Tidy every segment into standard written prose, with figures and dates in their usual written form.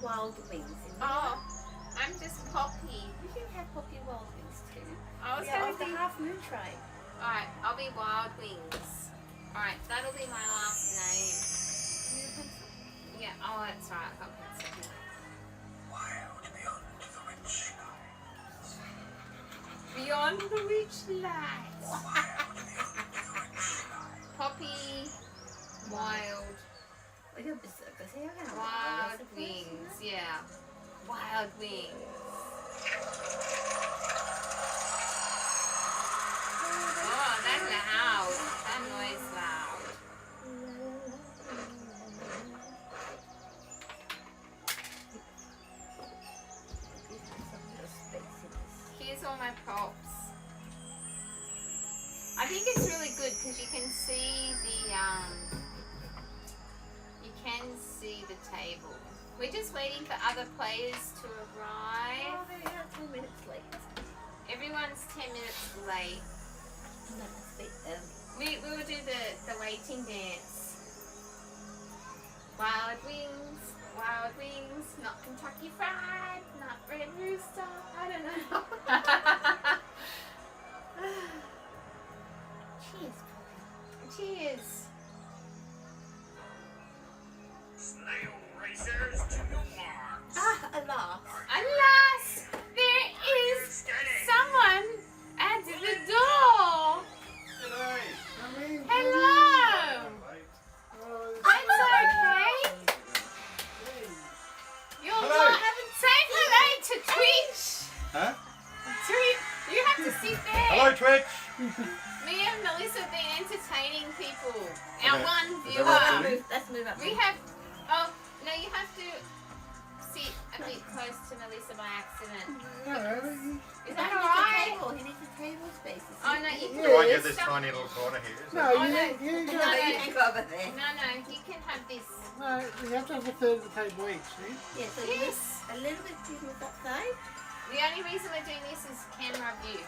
wild wings in there. Oh, I'm just Poppy. You can have Poppy wild wings too. I was Yeah, going off to the be... half moon train. Alright, I'll be Wild Wings. Alright, that'll be my last name. Yeah, oh, that's right. I've got pencil. Wild beyond the witchlight. Beyond the Witchlight. Wild beyond the witchlight. Poppy, Wild, Wild Wings. Yeah, Wild Wings. Oh, that's loud. That noise loud. Here's all my props. I think it's really good because you can see the table. We're just waiting for other players to arrive. Oh, they are 10 minutes late. Everyone's 10 minutes late. No, that's a bit We will do the waiting dance. Wild wings, not Kentucky Fried, not Red Rooster. I don't know. cheers. Cheers. Snail racers to your marks. Alas. Alas, there is someone at the door. Hello. That's okay. You're not having say hello to Twitch. Huh? You have to sit there. Hello, Twitch. Me and Melissa have been entertaining people. Our Okay. one Is viewer. that what Let's move up. We have. Oh no, you have to sit a bit close to Melissa by accident. Is that alright? He needs a table space. Oh no, you can Do I get this stuff- tiny little corner here? Is No, that- Oh, you, no. you, No, got, you can go over there. No, you can have this. no, you have to have a third of the table each, see? Yeah, so Yes. a little bit to move that side. The only reason we're doing this is camera view.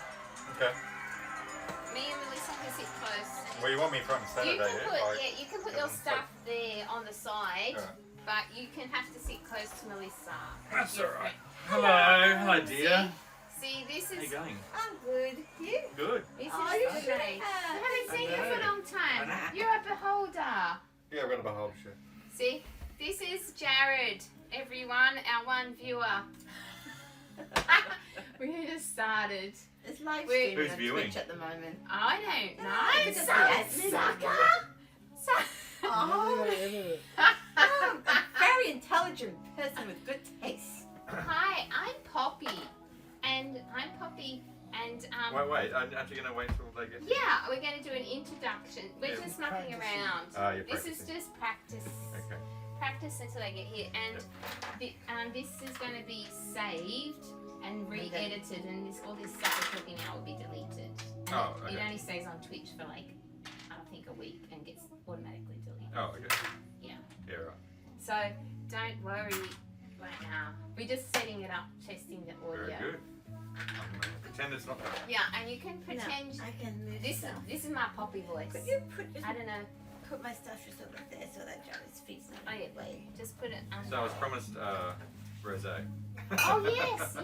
Okay. Me and Melissa can sit close. Where you want me front and You centre, can yeah? put Like- you can put your stuff there on the side, Alright. but you can have to sit close to Melissa. That's Your alright. friend. Hello, dear. See, this How you is. going? I'm good. You? Good. This Oh, is you okay. should I have. haven't seen you for a know. long time. I know. You're a beholder. Yeah, we're gonna behold shit. See, this is Jarrod, everyone, our one viewer. We just started. It's live Wait. streaming Who's on viewing? Twitch at the moment. I don't know. It's just the admin. Oh, I'm a very intelligent person with good taste. Hi, I'm Poppy, and Wait, aren't you gonna wait till they get here? yeah, we're going to do an introduction. We're Yeah. just mucking Practicing. around. You're This is practicing. just practice. Okay. Practice until they get here, and this is going to be saved and re-edited, and all this stuff we're talking now will be deleted. And Oh, it okay. only stays on Twitch for like I think a week and gets automatically deleted. Oh, okay. Yeah. Yeah, right. So don't worry right now. We're just setting it up, testing the audio. Very good. Pretend it's not there. Yeah, and you can pretend. No, I can move This stuff. is my Poppy voice. Could you I don't know. put my stuff just over there so that Jarrod's feet's not Oh in yeah, the way? just put it under. So I was promised rosé. Oh yes.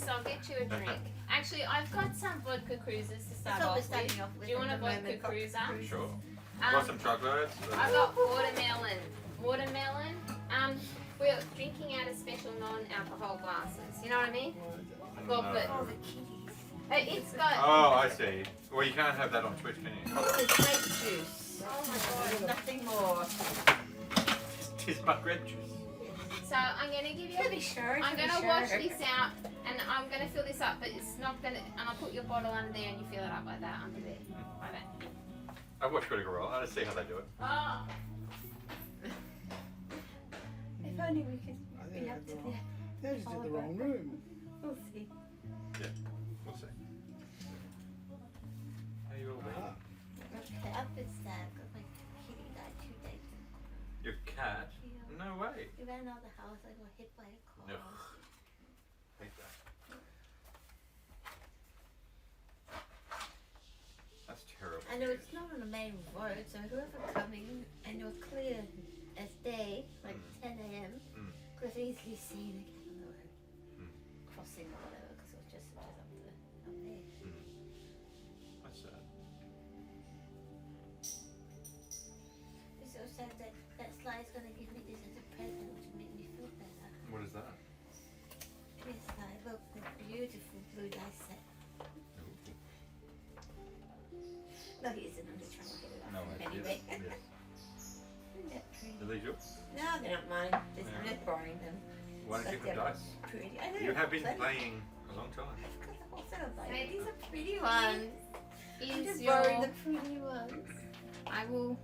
I'll get you a drink. Actually, I've got some vodka cruisers to start That's what off we're starting with. off with. Do you want a at the vodka moment. cruiser? Sure. Got some chocolates. I've got watermelon. We're drinking out of special non-alcohol glasses. You know what I mean? Well, but Oh, the kitties. it's got. Oh, I see. Well, you can't have that on Twitch, can you? Oh, the grape juice. Oh my god, nothing more. Tis but grape juice. So I'm gonna give you. To be sure. I'm gonna wash this out, and I'm gonna fill this up, but it's not gonna. And I'll put your bottle under there, and you fill it up like that under there, like that. I watch Critical Role. I just see how they do it. Oh. If only we could I be think up to there. they're just in the wrong room. We'll see. We'll see. How you all been? Ah, Okay, I've been sad because my kitty died 2 days ago. Your cat? No way. We ran out of the house, I got hit by a car. Ugh. Hate that. That's terrible. I know it's not on the main road, so whoever coming, and it was clear as day, like 10 a.m. Mm. Because he's actually seen a camel Hmm. crossing or whatever because it was just up there. That's sad. It's so sad that Sly's going to give me this as a present to make me feel better. What is that? Yes, Sly, look, the beautiful blue dice set. No, he isn't. I'm just trying to get it off No, him it's anyway. yes. Isn't that pretty? Are these yours? No, they're not mine. Just, I'm just borrowing them. Why don't you But keep the they're dice? Pretty. I know. You have been plenty. playing a long time. Because I also don't like So it. these are pretty ones. I'm Is just your borrowing the pretty ones. I will.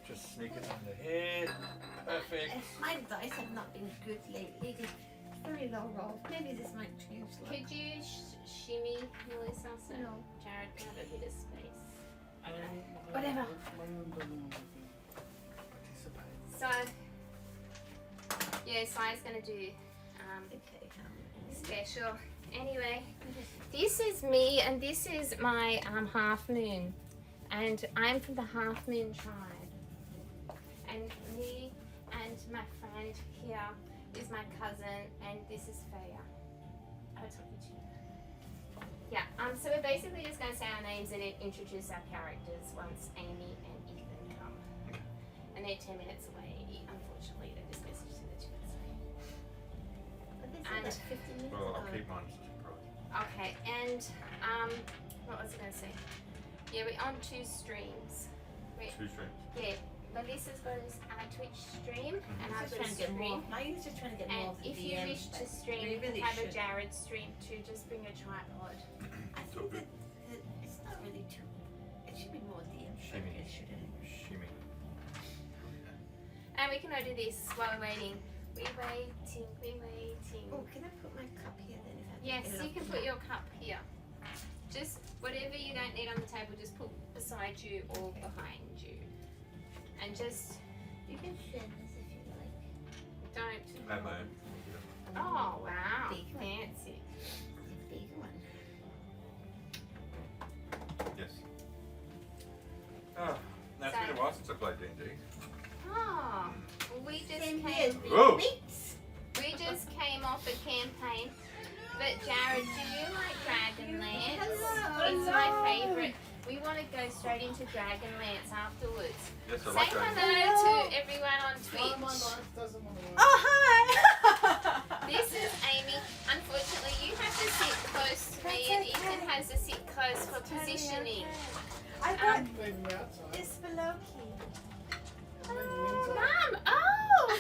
Just sneak it under here. Perfect. My dice have not been good lately. Just very low roll. Maybe this might change. Like, Could you shimmy Melissa so No. Jarrod can have a bit of space? Whatever. So yeah, Sly's gonna do okay. special. Anyway, this is me and this is my half moon, and I'm from the half moon tribe. And me and my friend here is my cousin, and this is Feya. I'll talk to you. Yeah, so we're basically just going to say our names and then introduce our characters once Amy and Ethan come. And they're 10 minutes away, unfortunately. They just messaged in the chat. But this And- is like 15 minutes Well, I'll ago. keep mine as a surprise. Okay, and what was I going to say? Yeah, we're on 2 streams. 2 streams. Yeah, Melissa's got a Twitch stream, and I've Just got a trying to get more. stream. Mine is just trying to get more And of the if you DMs, wish to but stream, we you really can have a should. Jarrod stream too. Just bring a tripod. I So think good. that it's not really too. It should be more DMs. Shimmy. It shouldn't. Shimmy. And we can all do this while we're waiting. We're waiting. Oh, can I put my cup here then? If I Yes, get it you off can the put mat? your cup here. Just whatever you don't need on the table, just put beside you or behind you. And just You can share this if you like. don't. I have my own. Oh wow, Big one. fancy. It's a big one. Yes. Oh, now it's been a while since I played D&D. Oh, we just Same came. here. Whoa. Meats. We just came off a campaign. But Jarrod, do you like Dragonlance? Hello. It's my favourite. We want to go straight into Dragonlance afterwards. Yes, I Say like that. hello to everyone on One of my Twitch. life doesn't want to work. Oh, hi. This is Amy. Unfortunately, you have to sit close to me, and Ethan has to sit close for positioning. I Um, got Leave them outside. this below key. Mum! Oh,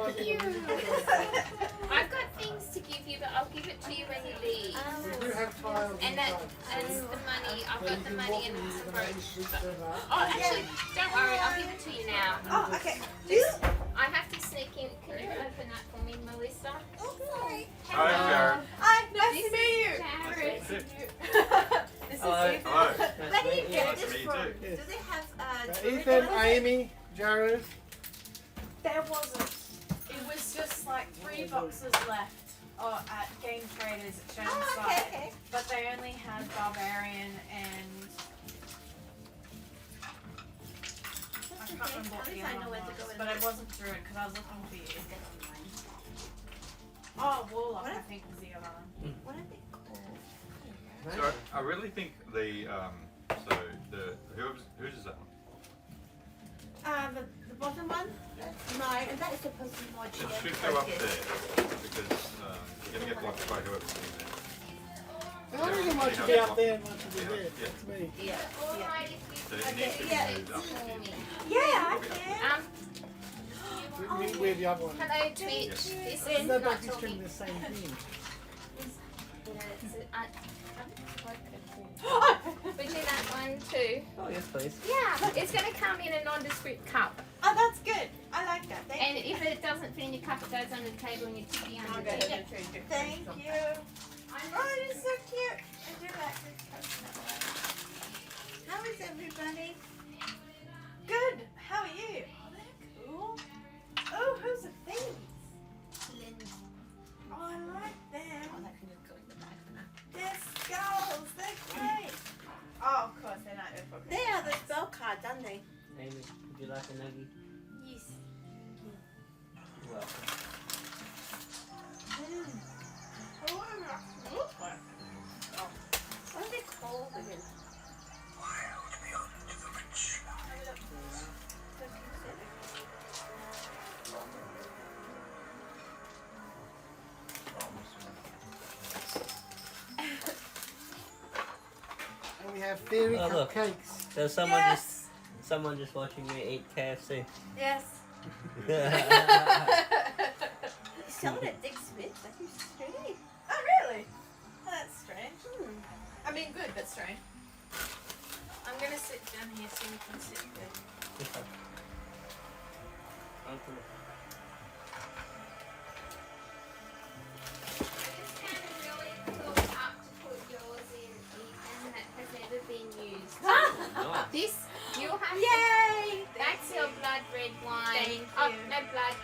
thank you. Oh. I've got things to give you, but I'll give it to you when you leave. We do have tiles And that, inside. and the money. I've So got you the can money walk and into the the brooch. main street server. Oh, actually, don't worry. I'll give it to you now. Oh, okay. Just, I have to sneak in. Can you open that for me, Melissa? Oh, sorry. Hi, Jarrod. Hi, nice This to meet you. is Jarrod. Sit. This is Hello. Ethan. Hello. Where do you get Nice to this meet you from? too. Do they have Ethan, Amy, Jarrod. There wasn't. It was just like 3 boxes left at Game Traders at Shannon's Oh, site. okay, okay. But they only had barbarian and I can't remember what the I other know where one to go was, with but that. it wasn't druid because I was looking for you. Oh, warlock What? I think was the other one. What are they called? So I really think the whose is that one? The bottom one? That's mine, and that is supposed to be more It GM should go up focused. there because you're gonna get blocked by whoever's in there. I don't think much to be up there and much to be there. Yeah. That's me. Yeah, yeah. Alright, if you So it could needs to be yeah, moved up. for me. Yeah, I can. We're the other one. Hello, Twitch. Yes. This There's is no not back talking. streaming the same thing. Would you that one too? Oh, yes, please. Yeah, it's going to come in a nondescript cup. Oh, that's good. I like that. And if it doesn't fit in your cup, it goes under the table and you tip the I'll under go it. to the treasure. Thank you. Oh, it is so cute. I do like this coconut one. How is everybody? Good. How are you? Cool. Oh, who's the thieves? Lynne. Oh, I like them. Oh, that can just go in the bag for now. They're skulls. They're great. Oh, of course they're not. They are the spell cards, aren't they? Amy, would you like a nuggie? Yes. You're welcome. have fairy Oh, look. cupcakes. There's someone just watching me eat KFC. Yes. Someone at Dick Smith. That is strange. Oh, really? Oh, that's strange. I mean, good, but strange. I'm gonna sit down here so you can sit good. It's kind of really cool up to put yours in, Ethan, that has never been used. This, you'll have to. Yay! That's your blood red wine. Thank Oh, you. no blood.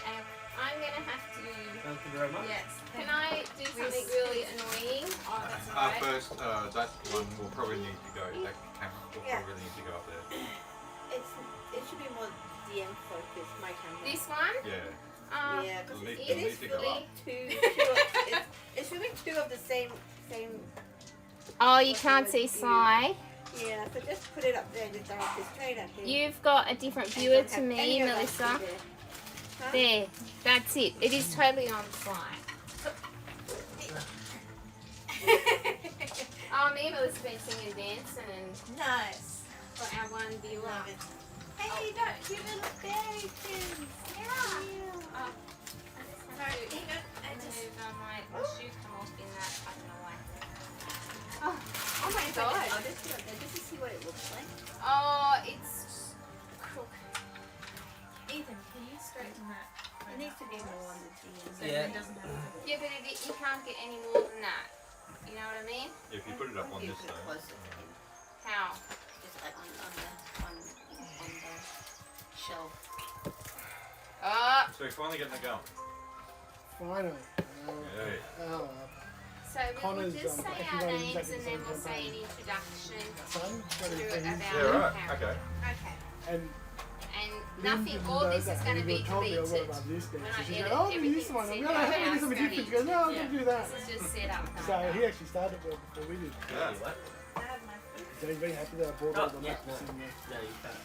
I'm gonna have to. Thank you very much. Yes. Can I do something really annoying? Oh, that's alright. First, that one will probably need to go. That camera will Yeah. probably need to go up there. It should be more DM focused. My camera. This one? Yeah. Yeah, because It'll it need is to go filming up. it's filming two of the same. Oh, you can't see Sly. Yeah, so just put it up there in the dark. It's straight at him. You've got a different And viewer don't to have me, any of us Melissa. in there. Huh? There, that's it. It is totally on Sly. Oh, me and Melissa have been singing and dancing and Nice. for our one viewer. Love it. Hey, don't give it a bacon. Yeah. Oh, No, hang on. I just. my shoe come off in that. I don't know why. Oh my god. I'll just put it up there just to see what it looks like. Oh, it's crook. Ethan, can you straighten that? It needs to be more on the team. So Yeah. it doesn't have to. Yeah, but you can't get any more than that. You know what I mean? If you put it up on You this put it though. closer to him. How? Just like on the shelf. Oh, So we're finally getting it going. Finally. Yeah. Oh, so we will Connor's, just say actually our running names exactly and the then same we'll say an campaign. introduction son, got to his about things. Yeah, our right. character. Okay. Okay. And And Lynne nothing, didn't all know this that, is going to and be he told me I deleted. wrote about this bit. When So I she edit goes, oh, do this everything, one. I'm sit going to down have and something study. different. She goes, no, I'm going to do that. This is just set up. So he actually started well before we did. Yeah. What? I have my food. So he's very happy that I brought all the yeah, maps and No, you can't.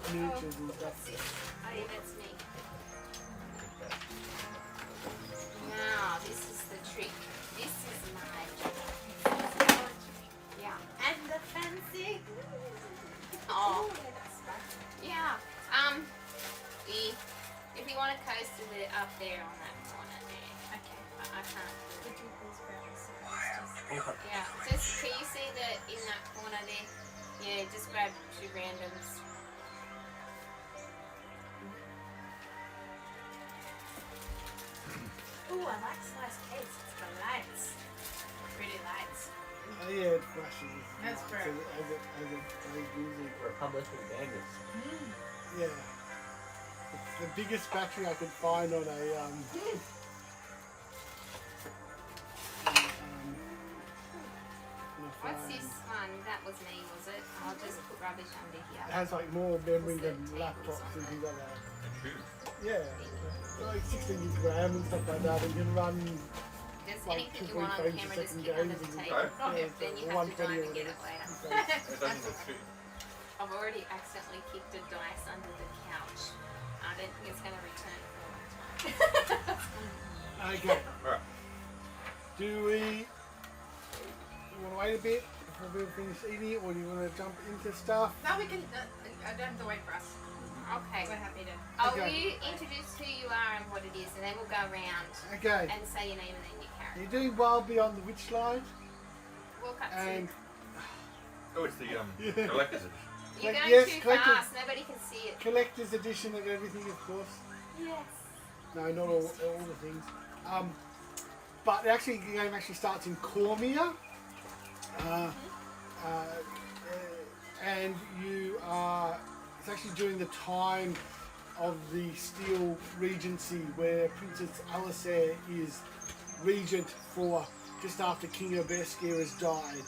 the miniatures and stuff. Oh, yeah, that's me. Now, this is the trick. This is my yeah. And the fancy. Oh, yeah. If you want to coast a bit up there on that corner there. Okay. I can't. Would you please grab me some? Yeah, just can you see that in that corner there? Yeah, just grab two randoms. Ooh, I like sliced cakes. It's got lights. Pretty lights. Oh, yeah, it flashes. That's So fair. as it music. Republic of Gamers. Yeah. It's the biggest battery I could find on a What's this one? That was me, was it? I'll just put rubbish under here. It has like more memory than What's the laptops tables and on things like that. And shoes. Yeah. Like 16 gig RAM and stuff like that. And you can run Just like anything 2 you want on frames a camera, just second keep under games the and table. Okay. Okay. Then you or have to go 120 and or get it whatever. later. It's only the two. I've already accidentally kicked a dice under the couch. I don't think it's going to return for a long time. Okay. Alright. Do we want to wait a bit before we finish eating, or do you want to jump into stuff? Now we can. I don't have to wait for us. Okay. We're happy to. I'll Okay. you introduce who you are and what it is, and then we'll go around Okay. and say your name and then your character. You're doing Wild Beyond the Witchlight, We'll cut and Oh, it's the Yeah. collector's edition. to. You're Like, going yes, too collected. fast. Nobody can see it. collector's edition of everything, of course. Yes. No, not all the things. But actually, the game actually starts in Cormyr, and you are. It's actually during the time of the Steel Regency, where Princess Alisair is regent for just after King Oberskir has died,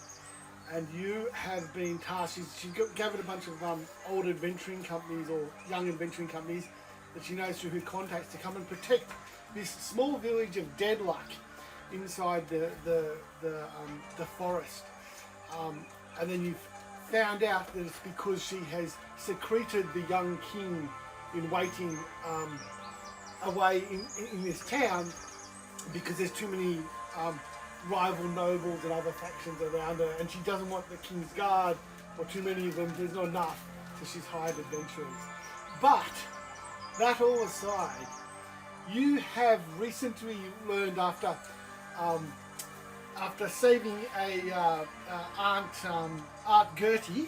and you have been tasked. She gathered a bunch of old adventuring companies or young adventuring companies that she knows through her contacts to come and protect this small village of Dhedluck inside the forest. And then you've found out that it's because she has secreted the young king in waiting away in this town because there's too many rival nobles and other factions around her, and she doesn't want the King's Guard or too many of them. There's not enough, so she's hired adventurers. But that all aside, you have recently learned after saving Aunt Gertie,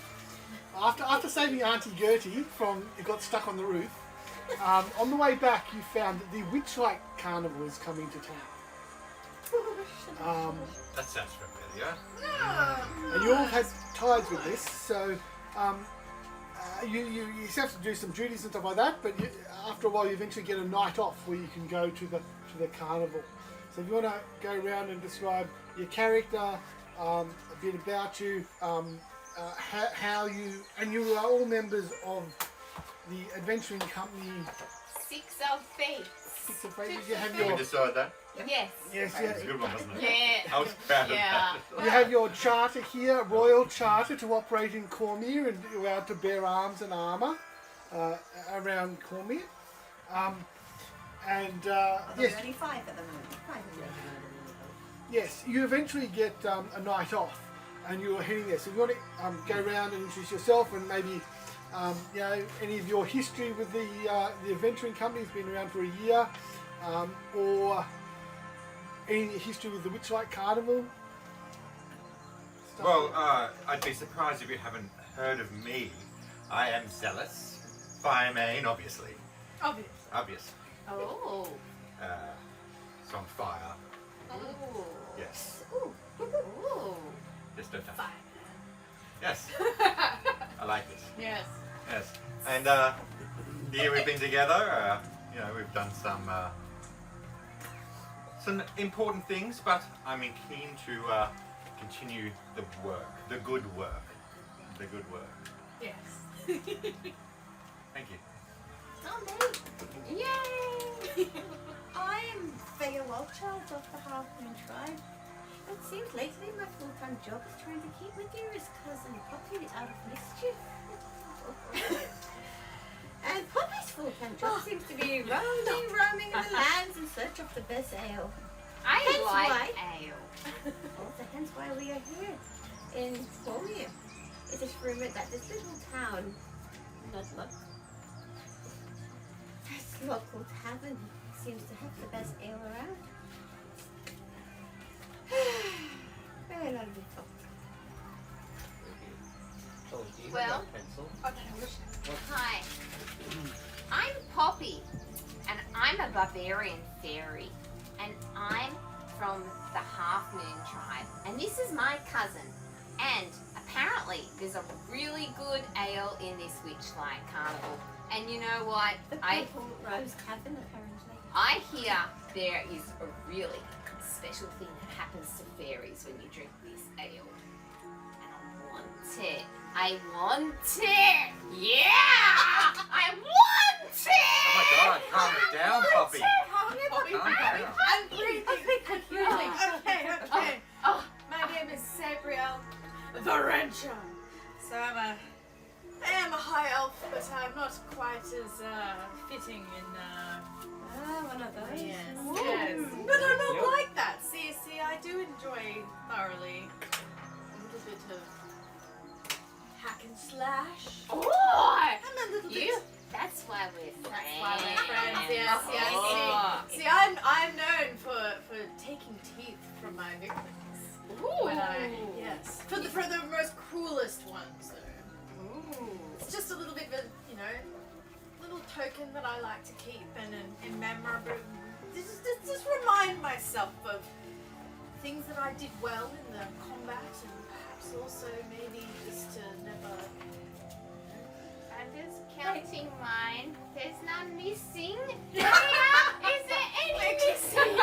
after saving Auntie Gertie from it got stuck on the roof. On the way back, you found that the Witchlight Carnival is coming to town. That sounds familiar. And you all have had ties with this, so you have to do some duties and stuff like that. But after a while, you eventually get a night off where you can go to the carnival. So if you want to go around and describe your character, a bit about you, how you are all members of the adventuring company. Six of Fates. Six of Fates. You have Can we your decide that? Yes. yes, It's a good one, wasn't it? Yeah. I was proud of Yeah. that. you have your charter here, royal charter to operate in Cormyr, and you're allowed to bear arms and armour around Cormyr. Yes, Only 5 at the moment. 5 at the moment. yes, you eventually get a night off, and you're heading there. So if you want to go around and introduce yourself, and maybe any of your history with the adventuring company has been around for a year, or any history with the Witchlight Carnival. Well, I'd be surprised if you haven't heard of me. I am Zelus. Firemain, obviously. Obvious. Oh. So I'm fire. Oh. Yes. Ooh. Just don't touch. Yes. I like this. Yes. Yes. And the year we've been together, we've done some important things, but I'm keen to continue the work, the good work. Yes. Thank you. Oh, me. Yay. I am Feya Wildchild of the Half Moon Tribe. It seems lately my full-time job is trying to keep my dearest cousin Poppy out of mischief. And Poppy's full-time job seems to be roaming the lands in search of the best ale. I Hence like ale. Also, hence why we are here in Cormyr. It is rumored that this little town, Dhedluck, this local tavern seems to have the best ale around. Very lovely folk. Told you Well- about pencil. Hi. I'm Poppy, and I'm a barbarian fairy, and I'm from the Half Moon Tribe, and this is my cousin. And apparently, there's a really good ale in this Witchlight Carnival. And you know what? The I Purple Rose Tavern, apparently. hear there is a really special thing that happens to fairies when you drink this ale. And I want it. I want it. Yeah! I want it! Oh my God, calm it down, puppy. Calm down. I'm breathing. Okay. Oh. My name is Sabriel, the Rancher. So I am a high elf, but I'm not quite as fitting in. One of those. Yes. Ooh. Yes. But I'm not like that. See, I do enjoy thoroughly a little bit of hack and slash. Oh! I'm a little bit. That's why we're friends. That's why we're friends. Yes. Oh. See, I'm known for taking teeth from my victims. Ooh. For the most cruelest ones, though. Ooh. It's just a little bit of a, little token that I like to keep and in memory. Just remind myself of things that I did well in the combat, and perhaps also maybe just to never. I'm just counting mine. There's none missing. Is there any missing?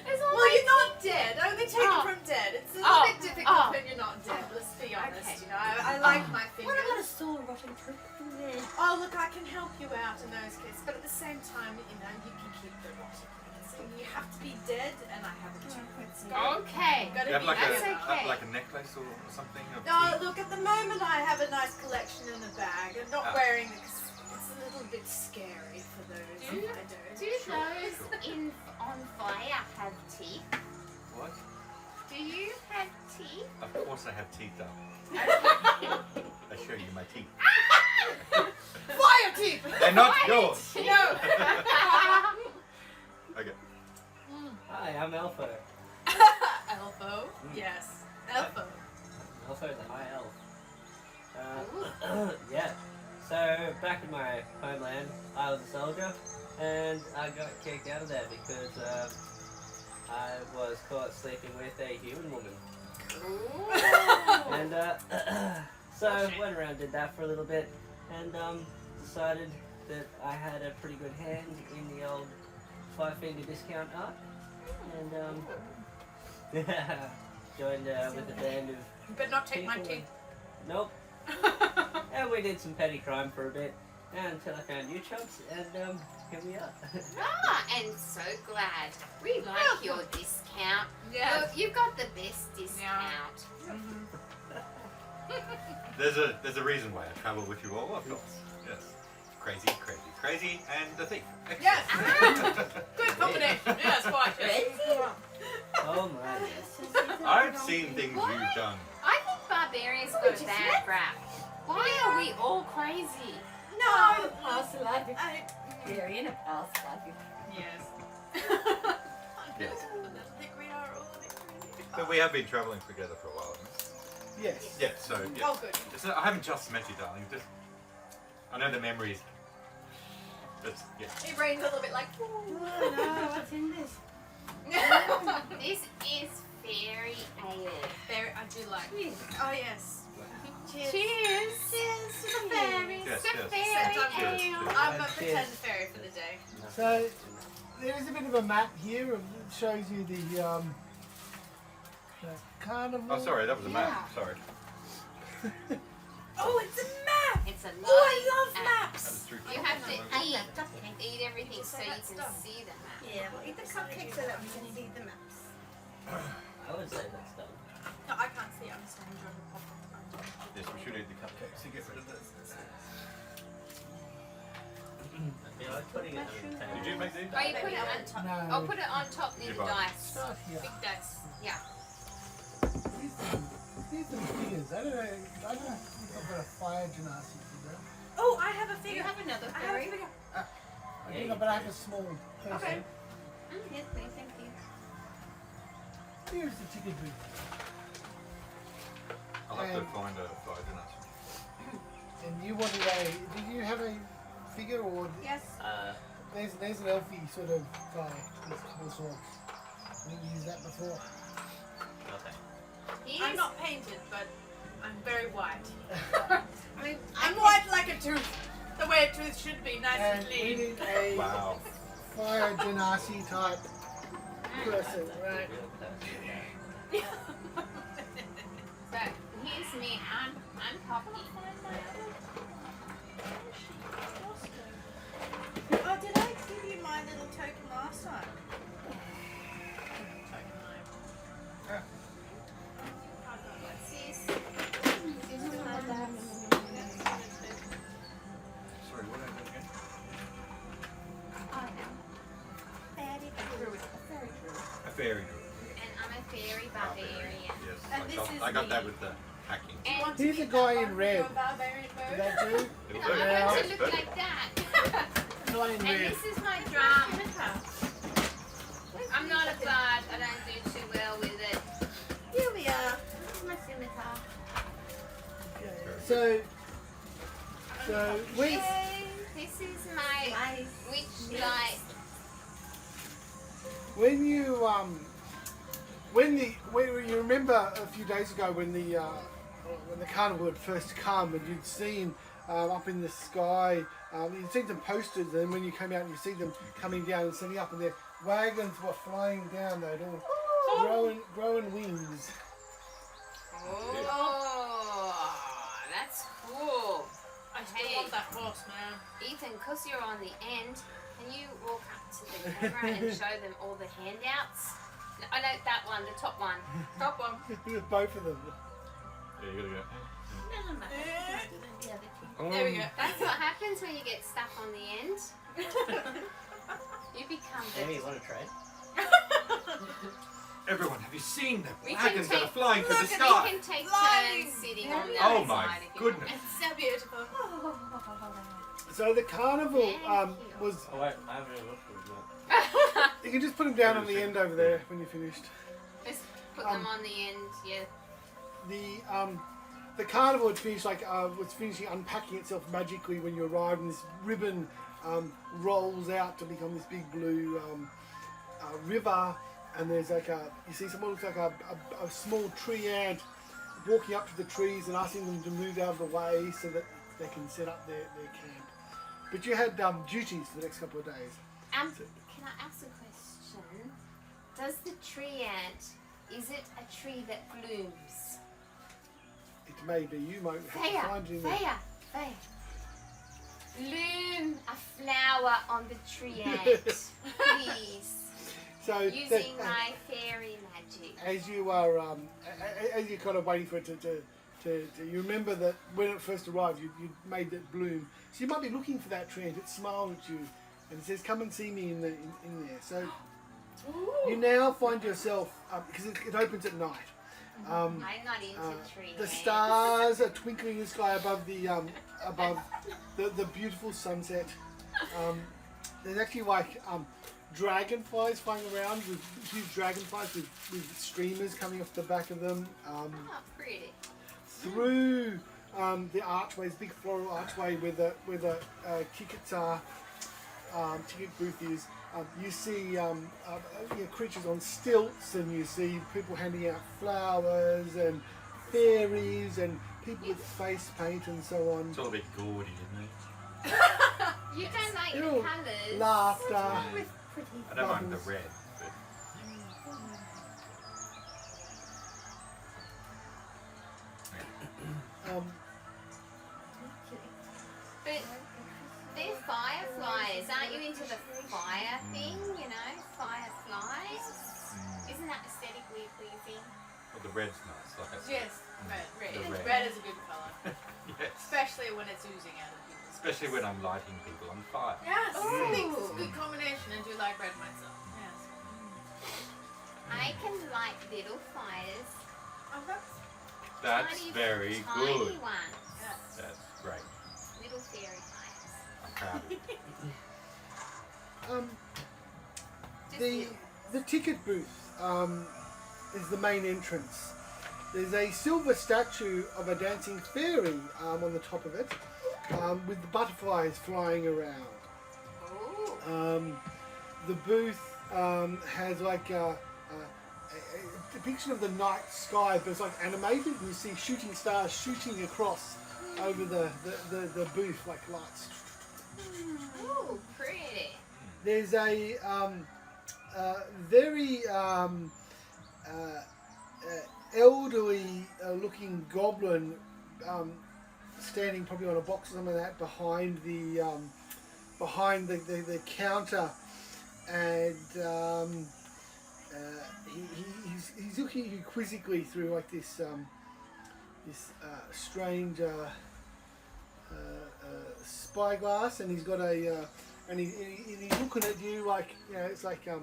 There's all Well, you're not dead. Only taken from dead. It's a little bit difficult when you're not dead. Let's be honest. Okay. I like my fingers. What about a soul rotting through there? Oh, look, I can help you out in those cases, but at the same time, you can keep the rotting. So you have to be dead, and I have a 2-point skill. Okay. Gotta You have be like That's dead. okay. like a necklace or something? Of No, teeth? look, at the moment I have a nice collection in a bag. I'm not Ah. wearing it 'cause it's a little bit scary for those Do- I don't. Do those on fire have teeth? What? Do you have teeth? Of course I have teeth, though. I show you my teeth. Fire teeth! They're not yours. No. Okay. Hi, I'm Elfo. Elfo. Yes. Elfo. Elfo the high elf. Yeah. So back in my homeland, I was a soldier, and I got kicked out of there because I was caught sleeping with a human woman. And so went around, did that for a little bit, and decided that I had a pretty good hand in the old 5-finger discount art, and joined with a band of But not take my people. teeth. Nope. And we did some petty crime for a bit, until I found you chumps, and here we are. And so glad. We like your discount. Yes. You've got the best discount. There's a reason why I travel with you all, of course. Yes. Crazy, and the thief. Yes. Good combination. Yes, quite. Oh my. I've seen things you've done. I think barbarians got a bad rap. Why are we all crazy? No, past life. We're in a past life. Yes. Yes. I think we are all a bit crazy. But we have been traveling together for a while. Yes. Yeah, so yeah. Oh, good. So I haven't just met you, darling. Just I know the memories. That's yeah. It rains a little bit like. Oh no, what's in this? This is fairy ale. There, I do like. Oh yes. Cheers. Cheers. Cheers to the fairies. Yes, The yes. fairy Cheers, ale. cheers. I'm a pretend fairy for the day. So there is a bit of a map here. It shows you the carnival. Oh, sorry, that was a map. Sorry. Oh, it's a map. It's a Oh, I love app. That maps. was true. You have to eat Okay. everything so you can Stuff. see the map. Yeah, we'll eat the cupcakes so that we can see the maps. I would say that's done. No, I can't see. I'm standing on the pop. Yes, we should eat the cupcakes to get rid of this. I feel like putting it on the table. Did you make these? Oh, you put it on top. No. I'll put it on top near the Goodbye. dice. Start here. Big dice. Yeah. Here's some figures. I don't know if I've got a fire genasi figure. Oh, I have a Do you figure. have another I have a fairy? figure. I do not, but I have a small person. Okay. Yes, please, thank you. Here's the ticket booth. I'll have to find a fire genasi. And you wanted did you have a figure or Yes. there's an elfie sort of guy with couple swords. We used that before. Okay. I'm not painted, but I'm very white. I mean, I'm white like a tooth. The way a tooth should be, nice and And we clean. need a Wow. fire genasi type person, right? So here's me. I'm Poppy. Oh, did I give you my little token last time? What's this? Sorry, what did I do again? A fairy druid. And I'm a fairy barbarian. Yes. And I this got, is I got me. that with the hacking. And Want to Here's be a guy that in one red. with your barbarian Did bow? that do? It'll no, do. I Yeah. want to look like that. Guy in And red. this is my drum. I'm not a bard. I don't do too well with it. Here we are. This is my scimitar. So we This is my Nice. witchlight. when you you remember a few days ago when the carnival had first come and you'd seen up in the sky, you'd seen some posters, and when you came out and you see them coming down and setting up, and their wagons were flying down, they'd all growing wings. Oh, that's cool. I still Hey. want that horse, man. Ethan, because you're on the end, can you walk up to the camera and show them all the handouts? No, I know that one, the top one. Top one. Both of them. Yeah, you gotta go. Doesn't matter. I'll do the other two. There we go. That's what happens when you get stuck on the end. You become Amy, the... you want to trade? Everyone, have you seen the We can dragons that are take- flying through the We sky? can take Flying. turns sitting on the Oh other my side again. goodness. It's so beautiful. So the carnival Thank you. was. Oh wait, I haven't even looked at that. You can just put them down on the end over there when you're finished. Just put them on the end, yeah. The carnival had finished was finishing unpacking itself magically when you arrived, and this ribbon rolls out to become this big blue river, and there's you see someone looks like a small tree ant walking up to the trees and asking them to move out of the way so that they can set up their camp. But you had duties for the next couple of days. Can I ask a question? Does the tree ant, is it a tree that blooms? It may be, you might have to find it in there. Feya. Bloom a flower on the tree ant, please. So Using my fairy magic. as you are, as you're kind of waiting for it to you remember that when it first arrived, you made it bloom. So you might be looking for that tree, and it smiled at you, and it says, "Come and see me in there." So you now find yourself because it opens at night. I'm not into tree The ants. stars are twinkling in the sky above the beautiful sunset. There's actually dragonflies flying around with huge dragonflies with streamers coming off the back of them. Oh, pretty. Through the archways, big floral archway where the tickets are, ticket booth is. You see creatures on stilts, and you see people handing out flowers and fairies and people with face paint and so on. It's all a bit gaudy, isn't it? You don't like the Ew. colours. Laughter. With pretty I don't mind the Bubbles. red, but But they're fireflies. Aren't you into the fire thing, you know? Fireflies? Isn't that aesthetically pleasing? well, the red's nice, like I said. Yes, red. The red. Red is a good colour. Yes. Especially when it's oozing out of people's Especially when I'm lighting people on fire. Yes, I think it's a Ooh. good combination. I do like red myself. Yes. I can light little fires. Oh, that's That's tiny, very tiny good. ones. yes. That's great. Little fairy fires. I'm proud of you. Just The little. ticket booth is the main entrance. There's a silver statue of a dancing fairy on the top of it, with the butterflies flying around. Ooh. The booth has like a depiction of the night sky, but it's like animated. You see shooting stars shooting across over the booth like lights. Ooh, pretty. There's a very elderly looking goblin standing probably on a box or something like that behind the counter, and he's looking at you quizzically through like this strange spyglass, and he's got and he's looking at you like, it's like a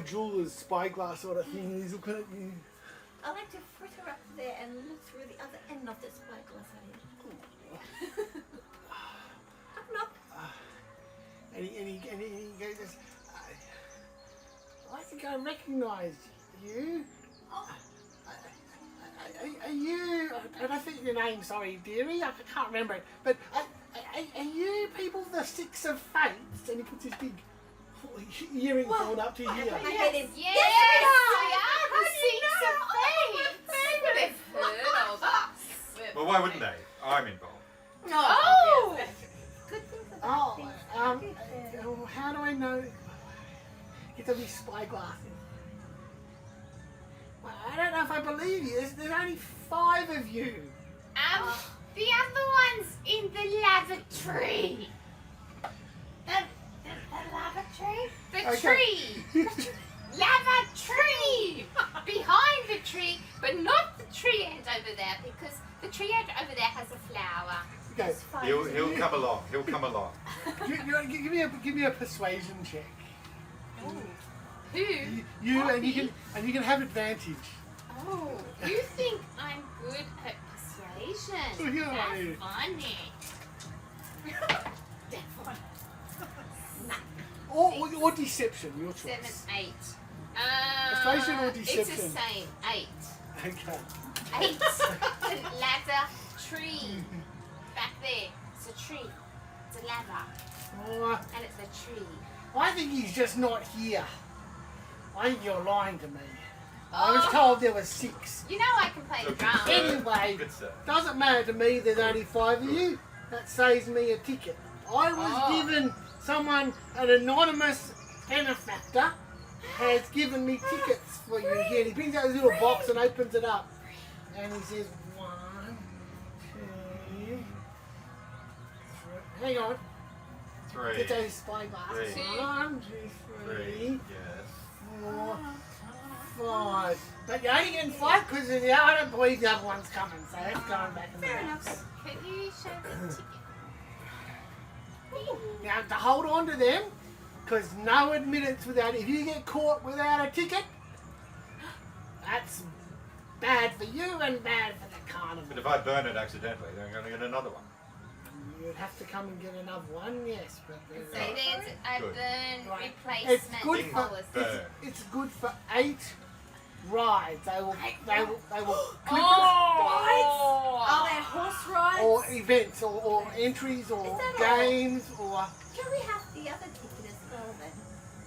jeweler's spyglass sort of thing. And he's looking at you. I like to fritter up there and look through the other end of this spyglass at him. Knock, knock. And he goes, I think I recognise you. Are you? I don't think your name, sorry, dearie. I can't remember it. But are you people the Six of Fates? And he puts his big earring going up to here. I hate him. Yes, Yes, we are the Six of Fates. They've heard of us. Well, why wouldn't they? I'm involved. Oh! Good things Oh, about how do I know? It's only spyglass. Well, I don't know if I believe you. There's only 5 of you. The other one's in the lavatory. the lavatory. The Okay. tree. Lavatory. Behind the tree, but not the tree ant over there, because the tree ant over there has a flower. Okay, He'll come along. He'll come along. give me a persuasion check. Who? You and you Poppy? can have advantage. Oh, you think I'm good at persuasion? Yeah. That's funny. Or deception, your choice. 7, 8. Persuasion or It's the deception? same. 8. Okay. 8. The ladder tree. Back there. It's a tree. It's a ladder. Oh, And it's a tree. I think he's just not here. I think you're lying to me. I was told there were 6. You know I can play the drums. Anyway, Good sir. doesn't matter to me. There's only 5 of you. That saves me a ticket. I was given someone, an anonymous benefactor, has given me tickets for you here. He brings out his little box and opens it up, and he says 1, 2, 3. Hang on. 3. Get those spy glasses. 3. 1, 2, 3, 3. Yes. 4, 5. But you're only getting 5 because I don't believe the other one's coming, so that's going back in the box. Can you show the ticket? Now to hold on to them, because no admittance without. If you get caught without a ticket, that's bad for you and bad for the carnival. But if I burn it accidentally, then I'm going to get another one. You'd have to come and get another one, yes. But So there's a Good. burn Right. replacement It's good for policy. it's good for 8 rides. They will clip Oh! Are there horse rides? or events or entries or Is that games or Can we have the other ticket as well then?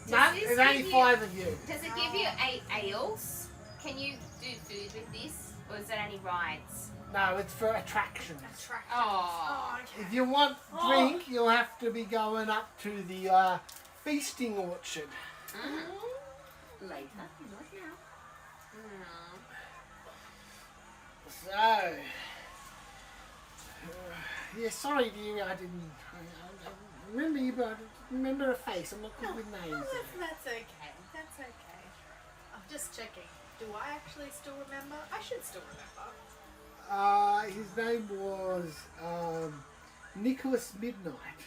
no. this There's only give you- 5 of you. Does it give you 8 ales? Can you do food with this? Or is it only rides? No, it's for attractions. Attraction. Oh. Okay. If you want drink, you'll have to be going up to the feasting orchard. Later, not now. So, yeah, sorry dear, I didn't remember you, but I remember a face. I'm not good with names. That's okay. That's okay. I'm just checking. Do I actually still remember? I should still remember. His name was Nicholas Midnight.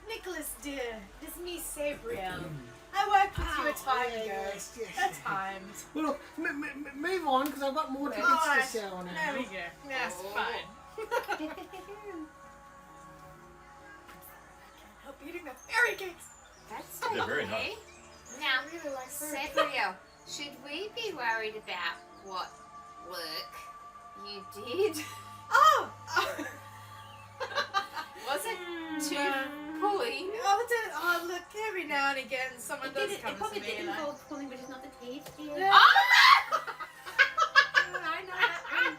Nicholas dear, it's me, Sabriel. I worked with you a time ago. Yes. At times. Well, look, move on because I've got more tickets Alright, to sell now. There we go. That's fine. Help eating the fairy cakes. That's They're very okay. nice. Now, I really like fairy cakes. Sabriel, should we be worried about what work you did? Oh! Was it too pulling? Oh, look, every now and again someone does come It to probably me did and I... involve pulling, but it's not the tastiest. Yeah. Oh! I know that one.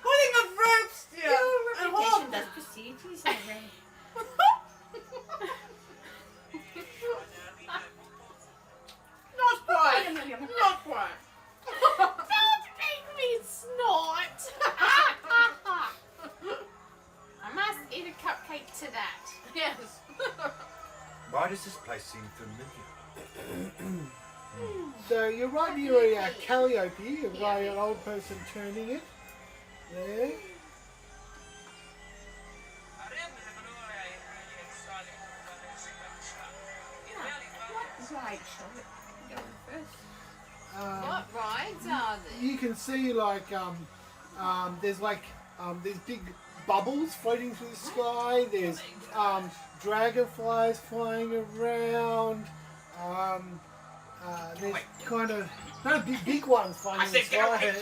Pulling of ropes, dear! Your And reputation hold- does precede you, Sabriel. Not quite! Yum, yum, yum. Not quite! Don't make me snort! I must eat a cupcake to that. Yes. Why does this place seem familiar? So you're right near a calliope. You've got an old person turning it. There. Right, shall we go first? What rides are there? You can see like there's big bubbles floating through the sky. There's dragonflies flying around. There's kind of no big ones flying in the sky.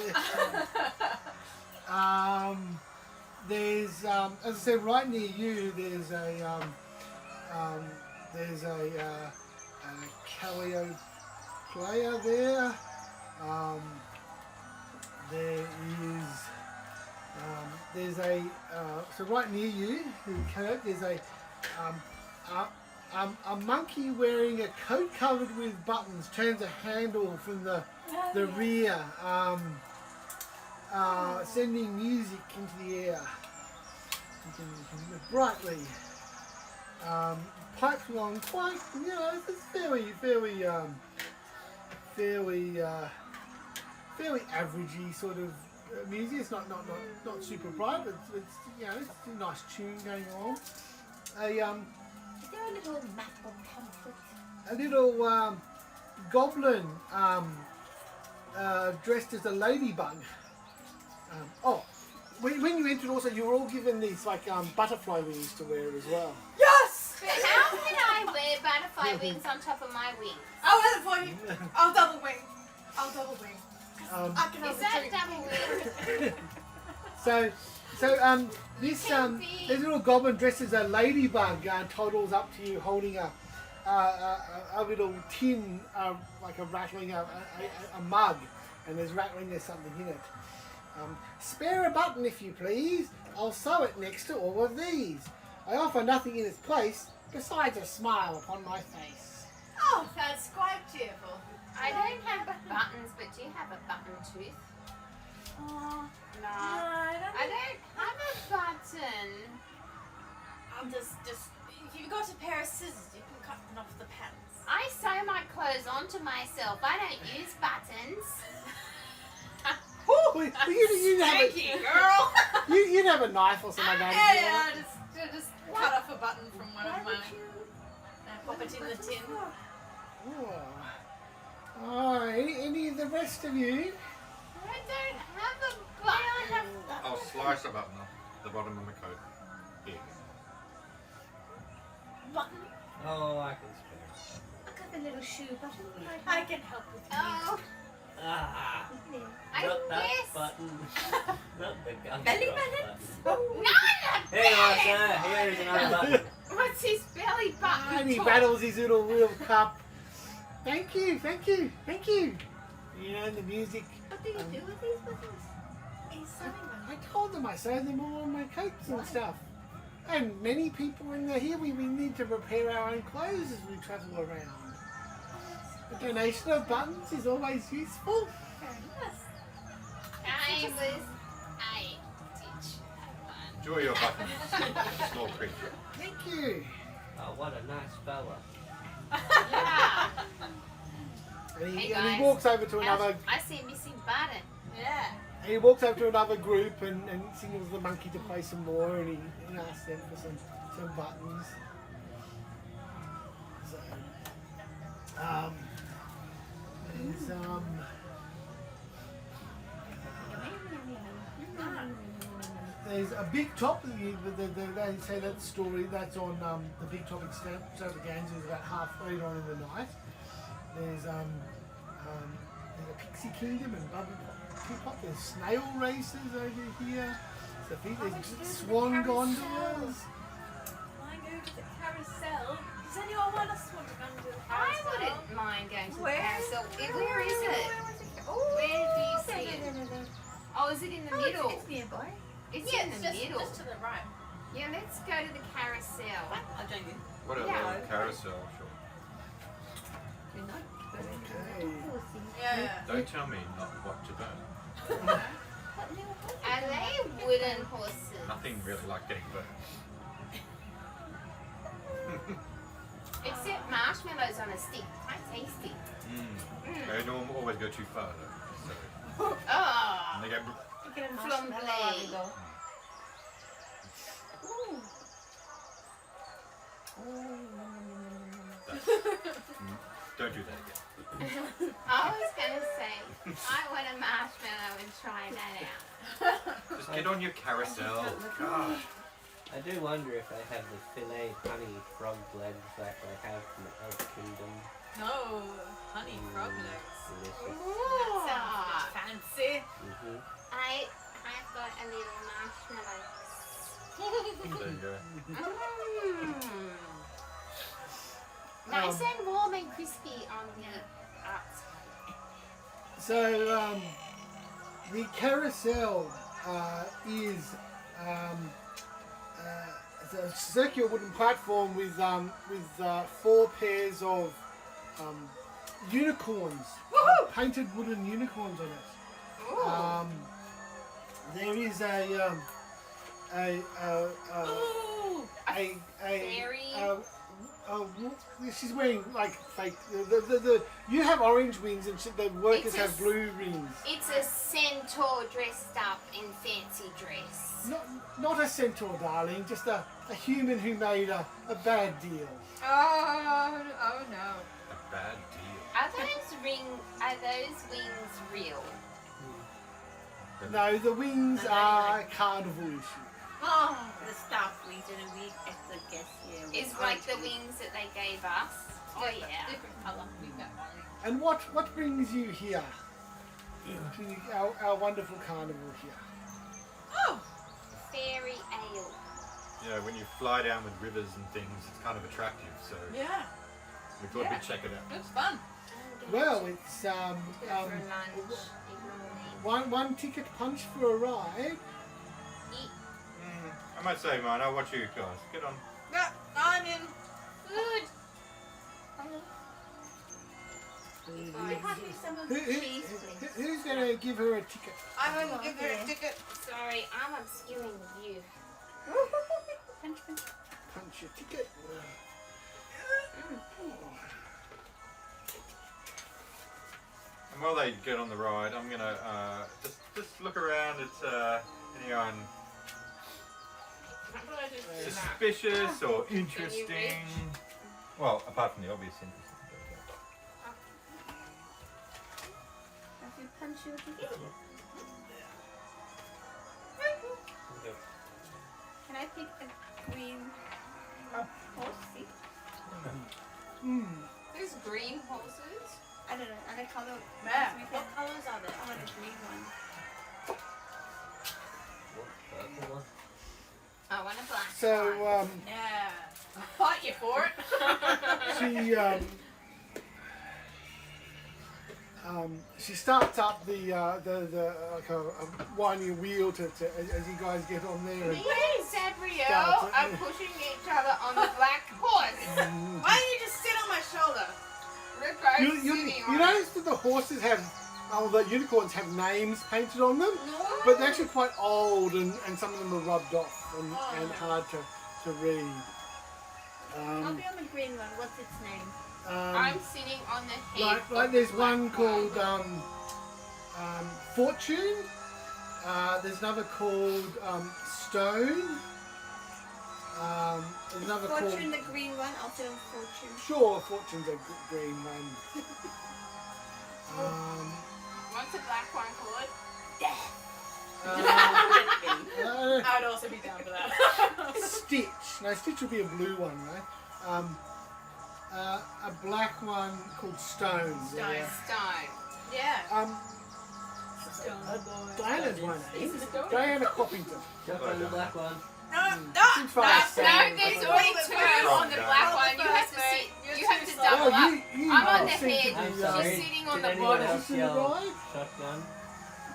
There's as I said, right near you. There's a Callio player there. There's a so right near you, there's a monkey wearing a coat covered with buttons turns a handle from the rear, sending music into the air. You can brightly. Pipes along quite, it's fairly averagey sort of music. It's not super bright, but it's you know it's a nice tune going on. Is there a little map or pamphlet? A little goblin dressed as a ladybug. When you entered, also you were all given these like butterfly wings to wear as well. Yes! But how can I wear butterfly wings on top of my wings? I'll wear it for you. I'll double wing. I can have Is a that drink. double wing? This little goblin dressed as a ladybug toddles up to you, holding a little tin, like a rattling a mug, and there's something in it. Spare a button, if you please. I'll sew it next to all of these. I offer nothing in its place besides a smile upon my face. Oh, that's quite cheerful. I don't have buttons, but do you have a button tooth? Oh, No. I I don't have a button. I'm just if you've got a pair of scissors, you can cut them off the pants. I sew my clothes onto myself. I don't use buttons. Well, you'd have Thank you, girl. you'd have a knife or something. Like that. Yeah, just cut off a button from one why of mine would you? and pop it in the tin. Any of the rest of you? I don't have a button. I'll slice a button off the bottom of my coat. Here. Button. Oh, I can spare. Look at the little shoe button. I can help with you. Oh, Ah, I not that guess. button. Not the gun. Belly button. No, not Here you are, sir. Here is another button. What's his belly button? And he talk? rattles his little cup. Thank you. You know, the music. What do you do with these buttons? He's sewing them. I told them I sewed them all on my coats and stuff. And many people in here, we need to repair our own clothes as we travel around. A donation of buttons is always useful. Very nice. I teach one. Enjoy your buttons, small creature. Thank you. Oh, what a nice fella. Yeah. And Hey, he guys. walks over to another. I see a missing button. Yeah. And he walks over to another group and signals the monkey to play some more, and he asks them for some buttons. So, there's a big top. They say that story that's on the big top extravaganza is about halfway on in the night. There's a pixie kingdom and bubble pop. There's snail races over here. There's swan gondolas. Why go to the carousel? Does anyone want us to go to the I carousel? wouldn't mind going to the Where? carousel. Where is it? Where do you see it? Oh, is it in the middle? It's nearby. It's Yeah, in it's the middle. just to the right. Yeah, let's go to the carousel. I'll join you. Whatever, Yeah. carousel, sure. You're not. Okay. Yeah. Don't tell me not what to burn. Are they wooden horses? Nothing really like getting burned. Except marshmallows on a stick. Quite tasty. They don't always go too far though. So, Oh, and they go. Get a Flambe. marshmallow. Don't do that again. I was gonna say, I want a marshmallow and try that out. Just get on your carousel. Gosh. I do wonder if they have the filet honey frog legs like they have from the Elf Kingdom. No, honey frog legs. Delicious. That sounds fancy. I've got a little marshmallow. There you go. Nice and warm and crispy on the outside. So the carousel is it's a circular wooden platform with 4 pairs of unicorns, painted wooden unicorns on it. There is she's wearing like fake. You have orange wings and the workers It's a have blue rings. It's a centaur dressed up in fancy dress. Not a centaur, darling. Just a human who made a bad deal. Oh no. A bad deal. Are those wings real? No, the wings are carnival issue. Oh, the staff wings in a week at the guest here. with Is like the orange wings that they gave us. Oh yeah. Different colour. We've got one. And what brings you here? To our wonderful carnival here. Oh. Fairy ale. You know, when you fly down with rivers and things, it's kind of attractive. So Yeah. we thought Yeah. we'd check it out. Looks fun. Well, it's Go for lunch. Ignore me. one ticket punch for a ride. I might say mine. I'll watch you guys. Get on. Yeah, I'm in. Food. wings. Can I have you some of Who- the who- cheese, please? Who's going to give her a ticket? I'm going to give her a ticket. Sorry, I'm obscuring the view. Punch, punch. Punch your ticket. And while they get on the ride, I'm gonna just look around at anyone suspicious or interesting. Well, apart from the obvious interesting. Have you punched your ticket? Can I pick a green horse seat? There's green horses. I don't know. Are they color? Yeah. What colors are there? I want a green one. I want a black So, one. Yeah. I'll fight you for it. she starts up the like a winding wheel to as you guys get on there. And, Me and Sabriel Start it. are pushing each other on the black horse. Why don't you just sit on my shoulder? We're both you sitting on notice that the horses have, the unicorns have names painted on them, but they're actually quite old and some of them are rubbed off and hard to read. I'll be on the green one. What's its name? I'm sitting on the head. Like there's one called Fortune. There's another called Stone. There's another Fortune, called. the green one. I'll do Fortune. Sure, Fortune's a green one. What's the black one called? I'd also be down for that. Stitch. No, Stitch would be a blue one, right? A black one called Stone. Stone. Stone. Yeah. Diana's my name. Is it Stone? Diana Coppington. Jump on the black one. No, Seems fine. No, there's already two on the black one. You have to sit. You have to double up. I'm on the head. I'm She's sorry. sitting on Did the anyone bottom. else yell shotgun?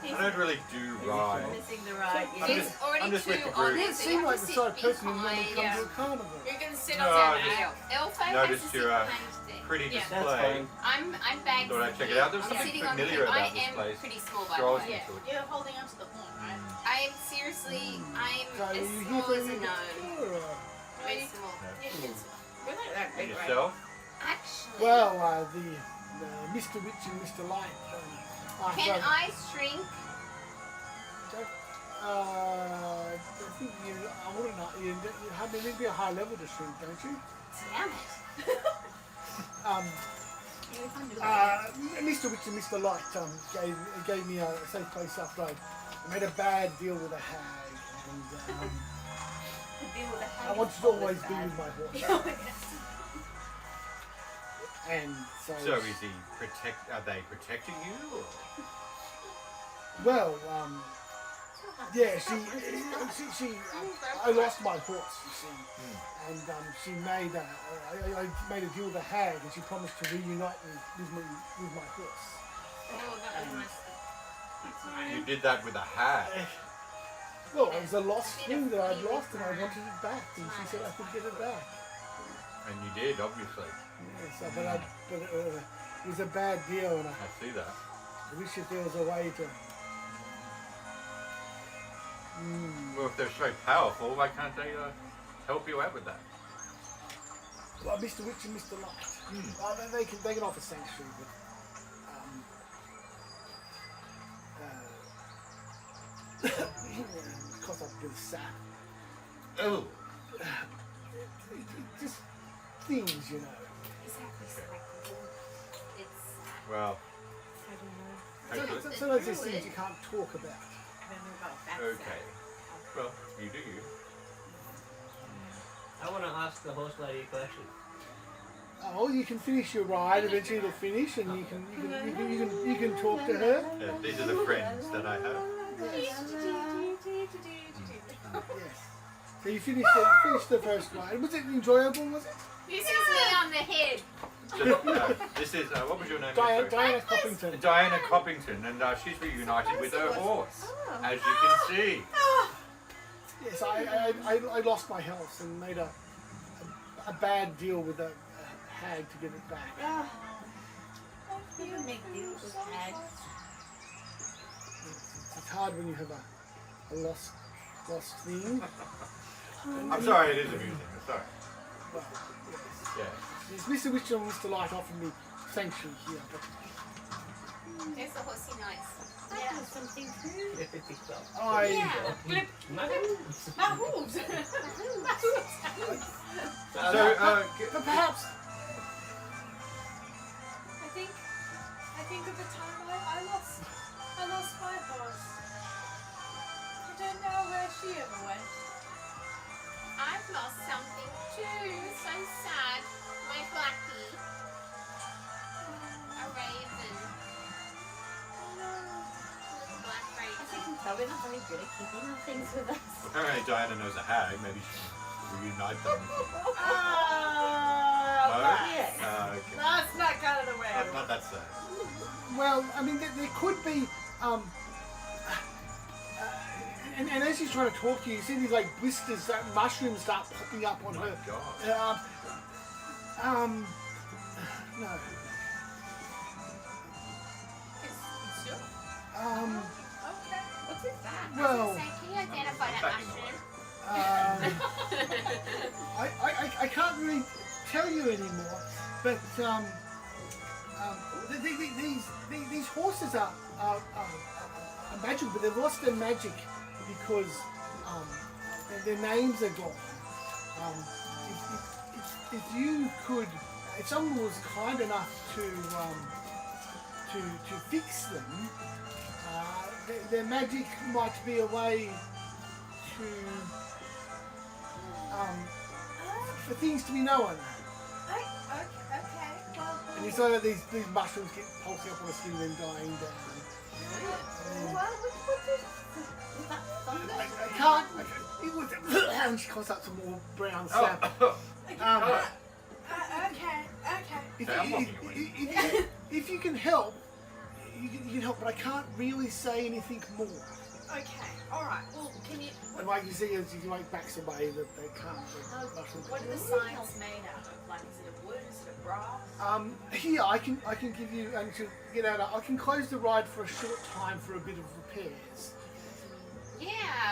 I don't really do ride. Missing the ride. I'm Yeah. There's just- already I'm just with two the on group. there, You so seem you have like to the sit sort of person who normally behind. comes to a carnival. You can sit No, on I that. just Elfo has to noticed sit your behind there. pretty Yeah. That's display. fine. I'm bagged. Thought I'd check it out. There's I'm something sitting on the familiar head. about I this am place. pretty small by the Draws way. me Yeah, to it. you're holding onto the horn, right? I am seriously. I'm So are as you here small for as a any gnome. tour, or- Very small. We're not that And big, right? yourself? Actually, Well, the Mr. Witch and Mr. Light. can I shrink? I think I want to know. You have maybe a high level to shrink, don't you? Damn it. Mr. Witch and Mr. Light gave me a safe place up road. I made a bad deal with a hag, and I wanted to always be with my horse. And so, So is he are they protecting you? Or? well, yeah, I lost my horse, you see, and she made I made a deal with a hag, and she promised to reunite me with my horse. Oh, that was nice. You did that with a hag. Well, it was a lost thing that I'd lost, and I wanted it back, and she said I could get it back. And you did, obviously. Yeah, so, but it was a bad deal, and I see that. I wish if there was a way to. Well, if they're so powerful, why can't they help you out with that? Well, Mr. Witch and Mr. Light. They can offer sanctuary, but cost up a bit of sap. Oh. Just things, you know. Exactly. It's Well. I don't know. Some of those things you can't talk about. I don't know about that. Okay. Well, you do you. I want to ask the horse lady a question. Oh, you can finish your ride. Eventually, it'll finish, and you can talk to her. These are the friends that I have. Yes. So you finished the first ride. Was it enjoyable? Was it? This is me on the head. This is what was your name? Diana Coppington. Diana Coppington, and she's reunited with her horse, as you can see. Yes, I lost my health and made a bad deal with a hag to get it back. Never make deals with hags. It's hard when you have a lost thing. I'm sorry, it is amusing. I'm sorry. Well, Yeah. yes, Mr. Witch and Mr. Light offered me sanctuary here, but There's the horsey notes. That was something too. But perhaps I think of the time I lost my horse. I don't know where she ever went. I've lost something too. So sad. My blackie. A raven. Little black As you raven. can tell, we're not very good at keeping our things with us. Apparently Diana knows a hag. Maybe she should reunite them. No? Yes. Okay. That's not kind of the way I That's not that sad. well, I mean, there could be. And as she's trying to talk to you, you see these like blisters, mushrooms start popping up on Oh my her. God. No. It's your. Okay. What's in that? Well, Say, can you identify that Backing mushroom? I can't really tell you anymore, but these horses are magical, but they've lost their magic because their names are gone. If you could, if someone was kind enough to fix them, their magic might be a way to for things to be known. Okay. Well, And you saw that these mushrooms get pulsing up on the skin and then dying down. I can't. It was. And she coughs up some more brown sap. If you can help, you can help, but I can't really say anything more. Okay. All right. Well, can you? And like you see, as you like backs away, that they can't. What are the signs made out of? Like, is it a wood? Is it a brass? Here I can give you, and to get out, I can close the ride for a short time for a bit of repairs. Yeah,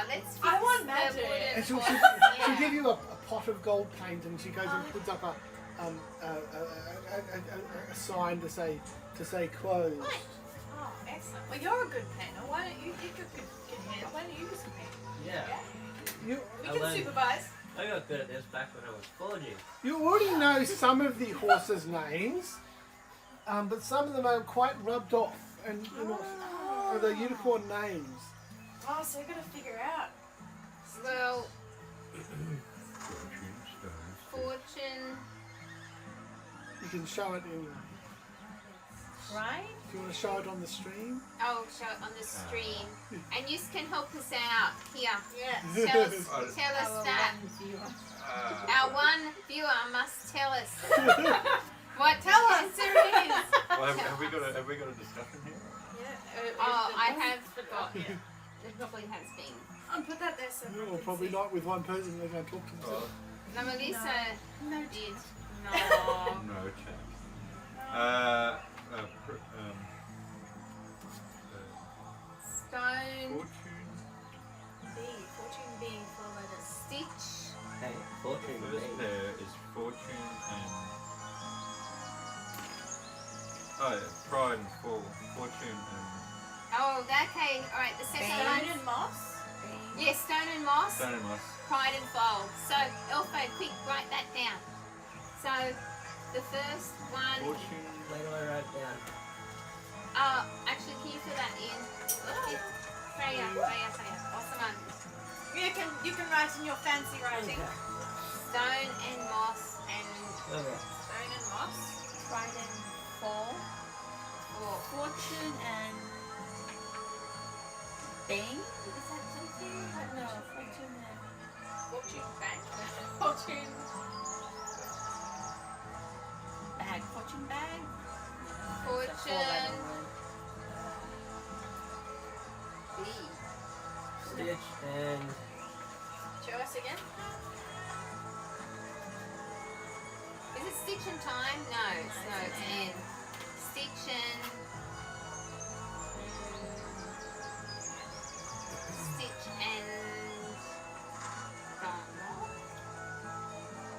let's fix I want the magic. wooden And she'll horse. give you a pot of gold paint, and she goes and puts up a sign to say closed. Oh, excellent. Well, you're a good painter. Why don't you get good hand? Why don't you do some painting? Yeah. You We I can learned- supervise. I got good at this back when I was forging. you already know some of the horses' names, but some of them are quite rubbed off, and or the unicorn names. Oh, so you're gonna figure out. Well, fortune. You can show it in. Right? If you want to show it on the stream. Oh, show it on the stream. And you can help us out. Here. Yes. Tell us that. Our one viewer must tell us what Tell us. answer is. Well, have we got a discussion here? Oh, I have forgotten. It probably has been. I'll put that there so. Or probably not with one person. They're going to talk to themselves. No, Melissa did. No. No chance. Stone. Fortune. B. Fortune B. 4 letters. Stitch. Hey, fortune. The first maybe. pair is fortune and pride and fall. Fortune and Oh, okay. Alright, the second Bane. one. Stone and moss. Yes, stone and moss. stone and moss. Pride and fold. So, Elfo, quick, write that down. So, the first one. Fortune. Where do I write down? Actually, can you fill that in? Feya. Awesome one. You can write in your fancy writing. Okay. Stone and moss and Okay. Stone and moss. Pride and fall. or Fortune and Bane. Is that something? No, fortune and Fortune bank. Fortune. bag. Fortune bag. fortune. B. Stitch and Show us again. Is it stitch and time? No, it's N. Stitch and stitch and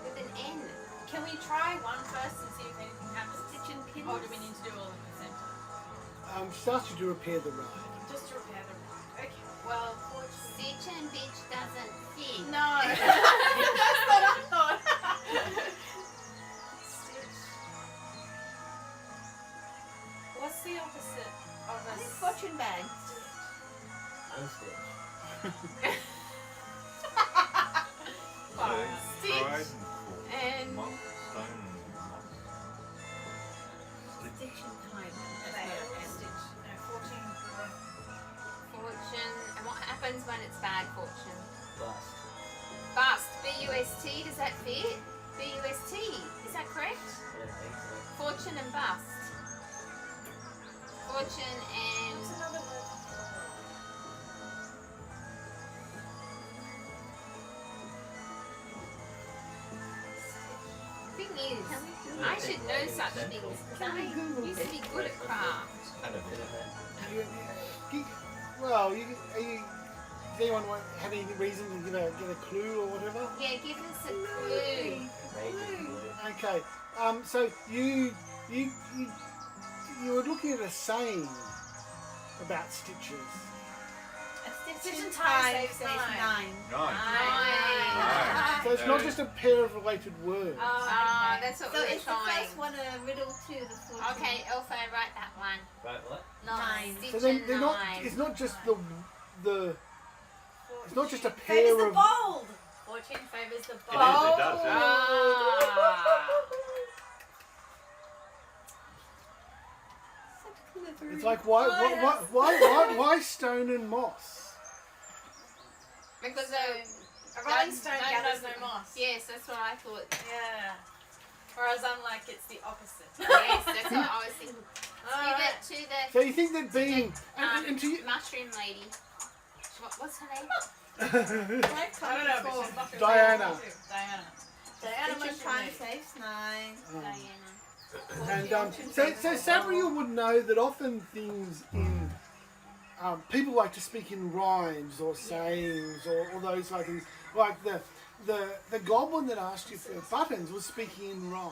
with an N. Can we try one first and see if anything happens? Stitch and pins. Or do we need to do all of them at the same time? Start you to repair the ride. Just to repair them. Okay. Well, Stitch and bitch doesn't fit. no. That's what I thought. Stitch. What's the opposite of a Fortune bag. unstitch. Stitch. Pride and fall. And Moss, stone and moss. Stitch and time. Stitch. No, 14. fortune. And what happens when it's bad fortune? Bust. Bust. B-U-S-T. Does that fit? B-U-S-T. Is that correct? I don't think so. Fortune and bust. Fortune and What's another word? thing is, I should know such things because I used to be good at craft. Kind of Bit of a- Does anyone have any reason to get a clue or whatever? Yeah, give us a clue. raging blue. Okay. So you were looking at a saying about stitches. A Stitch stitch and and time time saves says 9. 9. Nine. Nine. So it's not just a pair of related words. Ah, that's what So we were is the trying. first one a riddle to the fortune? Okay, Elfo, write that one. Right, what? 9. Stitch So then and they're not. nine. It's not just the. It's not just a Favours pair the of. bold. Fortune favours the It bold. is, it does, yeah. Ah. So clever. It's like why stone and moss? Because A rolling stone Don't- gathers no moss. yes, that's what I thought. Yeah. Whereas I'm like, it's the opposite. Yes, that's what I was thinking. Alright. Give it to the So you think that being and to you, mushroom lady. What's her name? I don't know, but she's mushroom Diana. lady too. Diana. Diana Stitch and mushroom time lady. saves 9. Diana. and so Sabriel would know that often things in people like to speak in rhymes or sayings or those like things. Like the goblin that asked you for buttons was speaking in rhyme,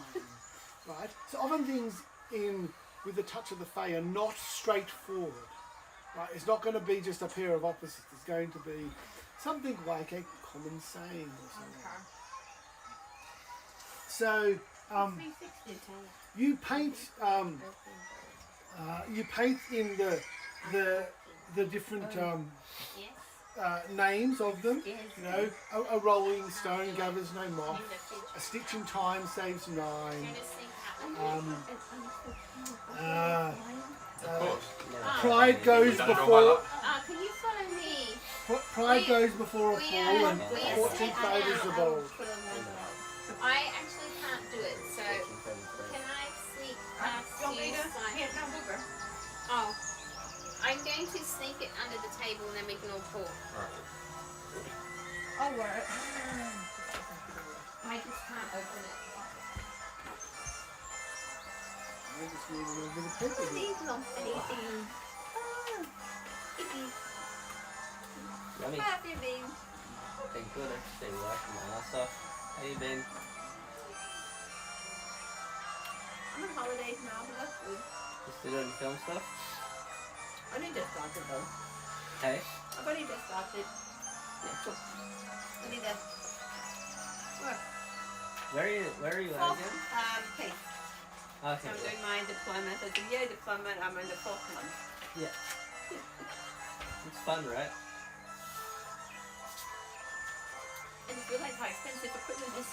right? So often things in with the touch of the Fae are not straightforward, right? It's not going to be just a pair of opposites. It's going to be something like a common saying or something. So you paint in the different Yes. names of them. You know, a rolling stone gathers no moss. A stitch in time saves 9. Of course. Pride goes Done it all my before life. Can you follow me? pride goes before a we, fall, and we fortune set favours the bold. I actually can't do it, so can I sneak past you? Oh, I'm going to sneak it under the table and then we can all talk. Alright. Oh, word. I just can't open it. I just need a little bit of paper here. These long babies. Oh, baby. Yummy. Happy baby. been good. I've just been working my ass off. How you been? I'm on holidays now, but that's good. Just doing film stuff? I only just started though. Hey? I've only just started. Yeah, cool. I need to work. Where are you at Fourth, again? place. So Okay. I'm doing my deployment. It's a year deployment. I'm in the 4th month. Yeah. It's fun, right? And you realize how expensive equipment is.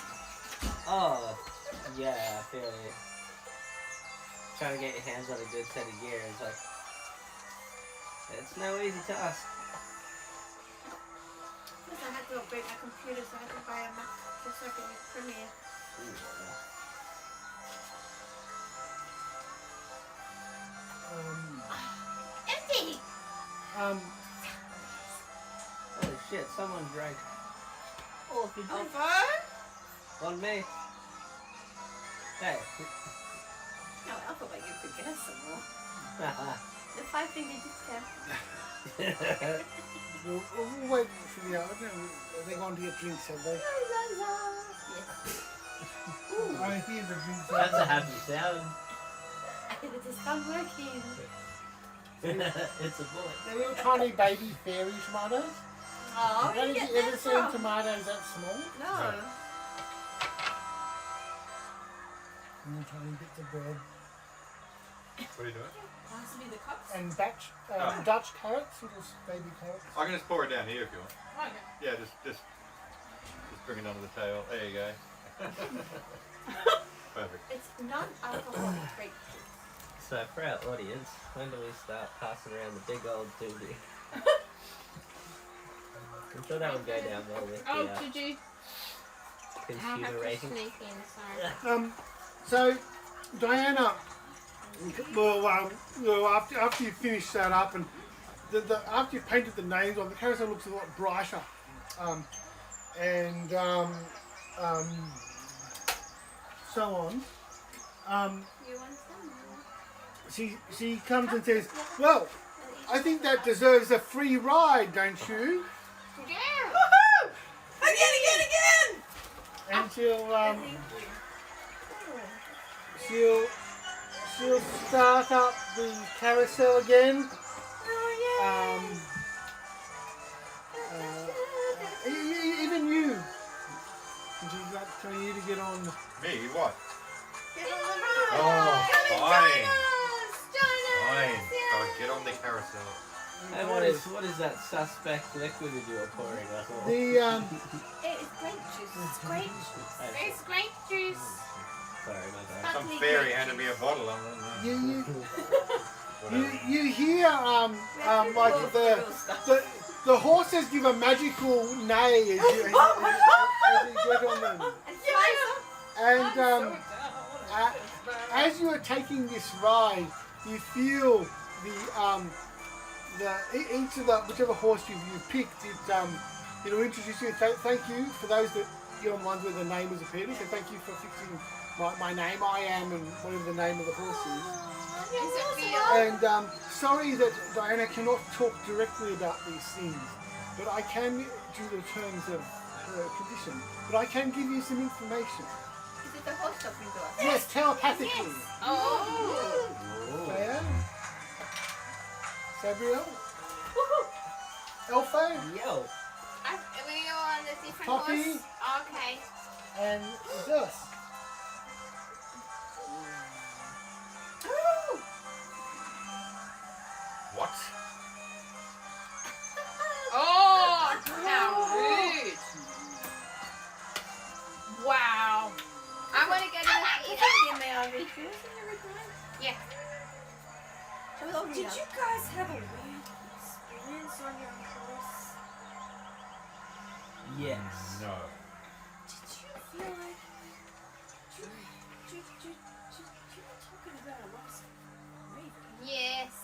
Oh, yeah, I feel it. Trying to get your hands on a good set of gear is like, it's no easy task. Plus I had to upgrade my computer, so I had to buy a Mac just so I can use Premiere. Empty! Oh shit, someone drank all of your drink. On me. Hey. No, I thought you could get us some more. The 5-finger discount. We'll wait for the other. Are they going to get drinks, have they? Yes. I hear the drinks. That's a happy sound. It is fun working. It's a bullet. They're little tiny baby fairy tomatoes. Oh, Have you ever seen tomatoes that small? No. Little tiny bits of bread. What are you doing? Pass me the cups. And Dutch carrots, little baby carrots. I can just pour it down here if you want. Okay. Yeah, just bring it under the table. There you go. Perfect. It's non-alcoholic grape juice. So for our audience, when do we start passing around the big old doobie? I'm sure that would go down well with Oh, the did you? I'll consumer have to rating. sneak in, sorry. So, Diana, after you finish that up and after you've painted the names on, the carousel looks a lot brighter. So on. You want some? She comes and says, well, I think that deserves a free ride, don't you? Yeah! Woohoo! Again! And she'll start up the carousel again. Even you. And she's like telling you to get on. Me? What? Get on the ride! Oh, fine. Fine. Yeah. I'll get on the carousel. And what is that suspect liquid that you are pouring us all? It is grape juice. It's grape juice. It's grape juice. Sorry, my bad. Some fairy handed me a bottle. You hear like the horses give a magical neigh as you get on them. And as you are taking this ride, you feel each of whichever horse you've picked, it'll introduce you. Thank you for those that get on ones where the name has appeared. So thank you for fixing my name. I am and whatever the name of the horse is. Is it real? And sorry that Diana cannot talk directly about these things, but I can, due to the terms of her condition, but I can give you some information. Is it the horse talking to us? Yes, telepathically. Oh! Feya, Sabriel, Elfo, Yo! We all on a different Poppy. horse? Okay. and Zelus. What? Oh, how rude! Wow. I want to go to the Yeah. Did you guys have a weird experience on your horse? Yes. No. Did you feel like you were talking about a lost raven? Yes.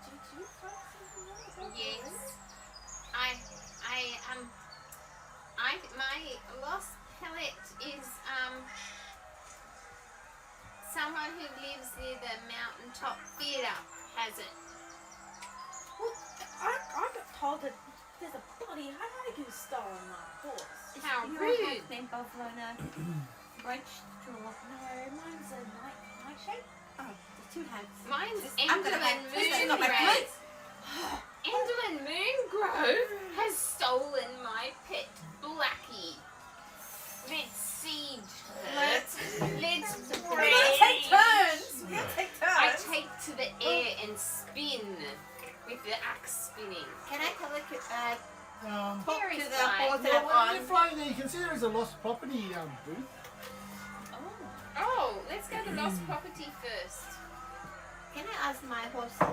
Did you find something else about Yes. the My lost pellet is someone who lives near the mountaintop theatre has it. Well, I got told that There's a bloody hag who's stolen my horse. How Your rude. hag named Buffalona. Bright straw. No, mine's a nightshade. Oh, there's two hags. Mine's I'm gonna Endlin make Moongrove. Endlin Moongrove has stolen my pet Blackie. Let's siege her. Let's We're gonna pray. take turns. We're gonna take I turns. take to the air and spin with the axe spinning. Can I talk to Very the fine. horse Well, that when I'm you're on? flying there, you can see there is a lost property booth. Oh, let's go to lost property first. Can I ask my horse a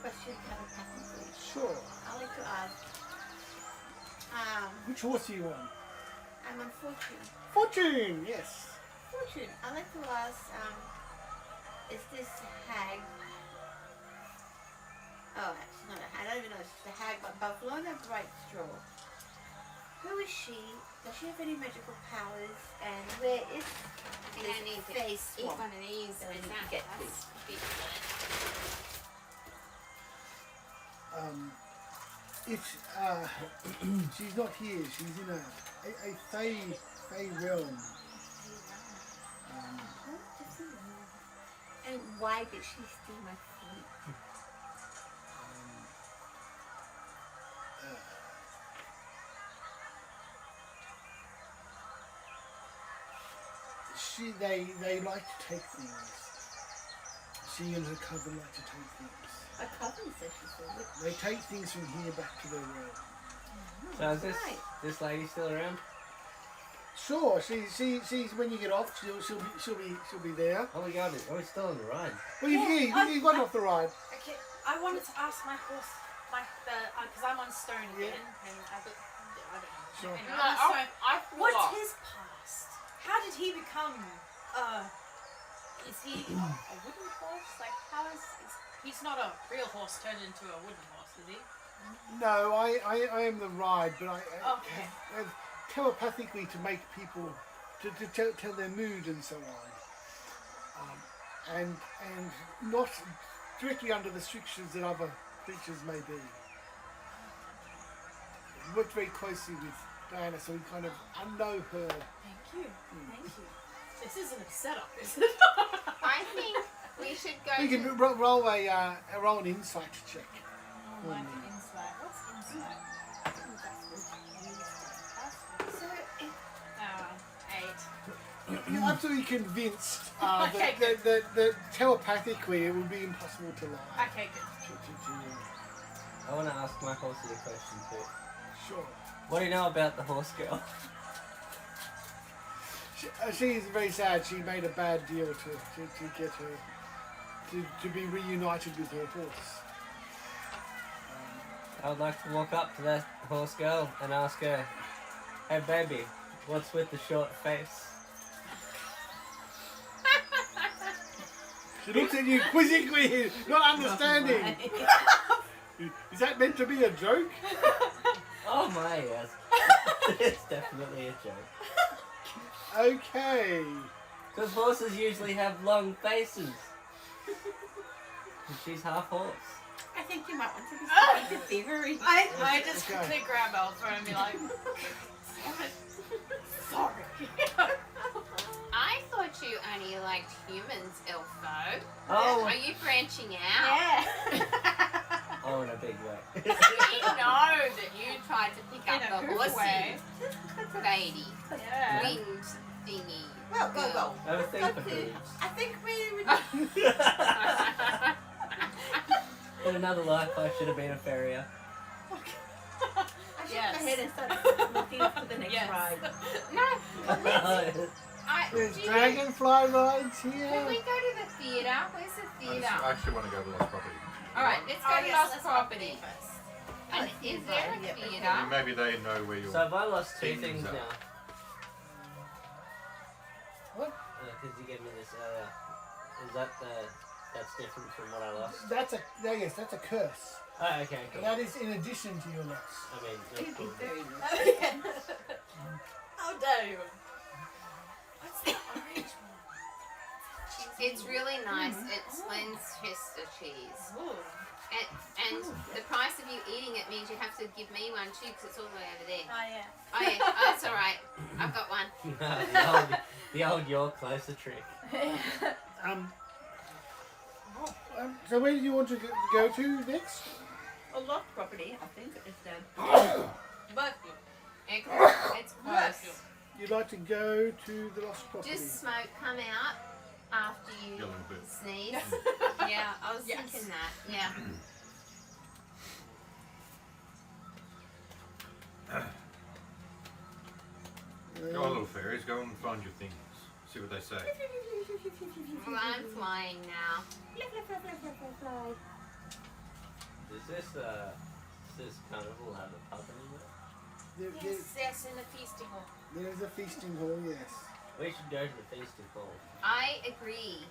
question telepathically? Sure. I'd like to ask. Which horse are you on? I'm on Fortune. Fortune, yes. Fortune. I'd like to ask, is this hag? Oh, she's not a hag. I don't even know if she's a hag, but Buffalona Brightstraw. Who is she? Does she have any magical powers? And where is I think I need to face eat swap? one of these. So we and need to that. get That's big. If she's not here, she's in a Fey realm. And why did she steal my fruit? They like to take things. She and her cousin like to take things. A cousin says she's a witch. They take things from here back to their realm. So is Right. this lady still around? Sure, she's when you get off, she'll be there. Oh my god, we're still on the ride. Well, you got off the ride. Okay, I wanted to ask my horse, because I'm on stone again, and I don't know. Sure. Anyway, No, I'm on stone. I flew What's off. his past? How did he become? Is he a wooden horse? Like, how is he's not a real horse turned into a wooden horse, is he? No, I am the ride, but I Okay. have telepathically to make people to tell their mood and so on, and not directly under the restrictions that other creatures may be. Worked very closely with Diana, so we kind of know her. Thank you. Thank you. This isn't a setup, is it? I think we should go We to... can roll an insight check. Oh, like insight. What's insight? So, if Oh, 8. You're absolutely convinced Okay, that telepathically it would be impossible to lie. Okay, good. I want to ask my horsey a question too. Sure. What do you know about the horse girl? She's very sad. She made a bad deal to get her to be reunited with her horse. I would like to walk up to that horse girl and ask her, "Hey baby, what's with the short face?" She looks at you quizzically, not understanding. Is that meant to be a joke? Oh my, yes. It's definitely a joke. Okay. Because horses usually have long faces. And she's half horse. I think you might want to be speaking to thievery. I just Okay. quickly grab Alpha and be like, sorry. I thought you only liked humans, Elfo. Oh, Are you branching out? Yeah. oh, in a big way. We know that you tried to pick up In a the good horsey way. lady. Yeah. Winged thingy. Well, go. I have a thing for Okay. hooves. I think we would. In another life, I should have been a farrier. I shook Yes. my head and started looking for the next Yes. ride. No, There's do you- dragonfly rides Can here. we go to the theatre? Where's the I theatre? actually want to go to Lost Property. Alright, let's go to Lost Property. first. And is there a Yeah, theatre? Maybe they know where you're. So have I lost two Things things up. now? What? Because you gave me this earlier. Is that that's different from what I lost? That's a curse. Oh, okay, cool. That is in addition to your loss. I mean, that's It'd be cool. very nice. How dare you? What's the orange one? It's really nice. It's Lynne's Chester cheese. Ooh. And the price of you eating it means you have to give me one too, because it's all the way over there. Oh yeah. Oh yeah, oh, that's all right. I've got one. the old you're closer trick. So where do you want to go to next? A lost property, I think it's But It's close. You'd like to go to the lost property? Just smoke come out after you Go a little bit. sneeze. Yeah, I was Yes. thinking that. Yeah. Go on, little fairies. Go and find your things. See what they say. Well, I'm flying now. Does this carnival have a pub anywhere? Yes, in the feasting hall. There's a feasting hall, yes. We should go to the feasting hall. I agree.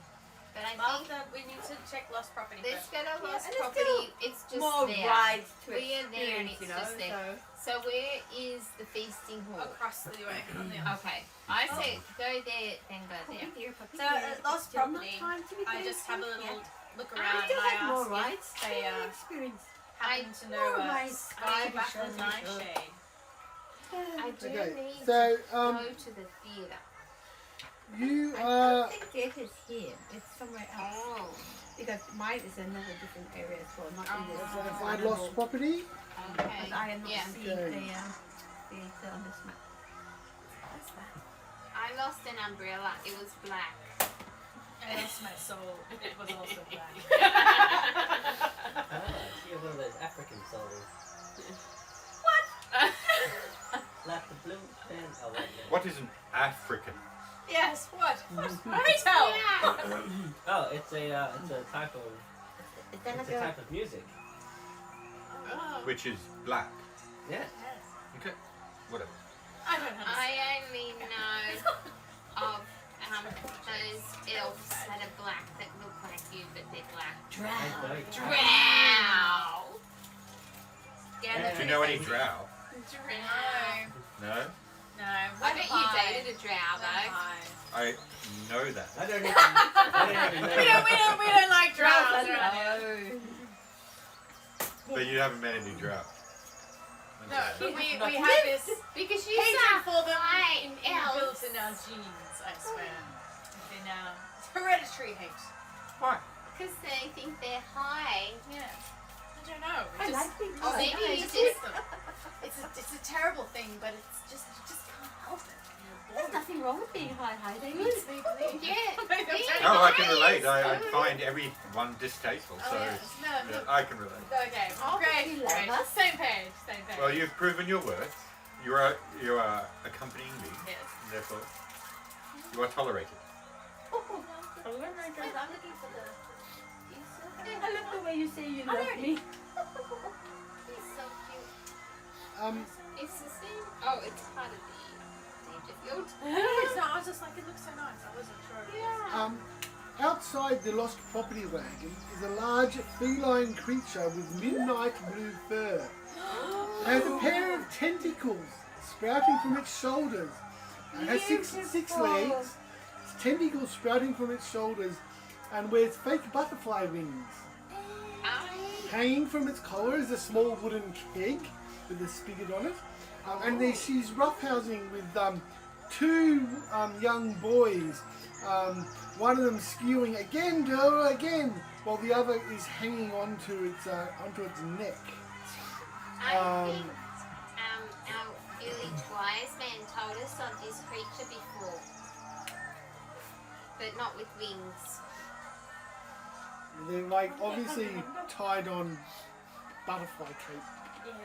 But I think after we need to check lost property let's first. go to lost and there's property. It's just more there. rides to We are there and experience, it's you know, just there. So where is the feasting hall? Across the way on the other. Okay. I say go there, then go there. So at lost property, I just have a little look around I still and I have more ask rides. if they experience. happen to know more a rides. sky battle nightshade. I do Okay, need so, to go to the theatre. You I are... don't think theatre's here. It's somewhere else. Oh. Because mine is another different area as well, not in this So one. find lost property? Okay. But I am not Yeah. seeing Okay. the theatre on this map. What's that? I lost an umbrella. It was black. And that's my soul. It was also black. Ah, she has one of those African souls. Like the blue pen. Oh, wait, no. What is an African? Yes, what? Hurry tell! Oh, it's a type of Is that it's like a type of music. Oh. Which is black. Yeah. Yes. Okay. Whatever. I don't understand. I only know of those elves that are black that look like you, but they're black. Drow? Drow. Do you know any drow? Drow. No? No. I bet you dated a drow though. I know that. I don't even know. We don't like drows. Drows, around here. But you haven't met any drow. No, but we have this Because you hatred are for them fine built elves. in our genes, I swear. It's in our hereditary hate. Why? Because they think they're high. Yeah. I don't know. I It like just, being Oh, high. maybe you it's just it's a terrible thing, but it's just you just can't help it. There's nothing wrong with being high. They're good. yeah. Oh, I can relate. I find everyone distasteful, Oh, so yes. No, yeah, no. I can relate. Okay. Oh, Great. you Great. love us. Same page. Same page. Well, you've proven your worth. You are accompanying me. Yes. Therefore, you are tolerated. Oh, I'm looking for the. I love the way you say you love me. He's so cute. It's the same. Oh, it's part of the nature field. No, it's not. I was just like, it looks so nice. I wasn't sure. Yeah. Outside the lost property wagon is a large feline creature with midnight blue fur. It has a pair of tentacles sprouting from its shoulders. It has six legs, tentacles sprouting from its shoulders, and wears fake butterfly wings. Hanging from its collar is a small wooden keg with a spigot on it. And she's roughhousing with two young boys. One of them skewing again, girl, again, while the other is hanging onto its neck. I think our village wise man told us of this creature before, but not with wings. They're like obviously tied on butterfly cape.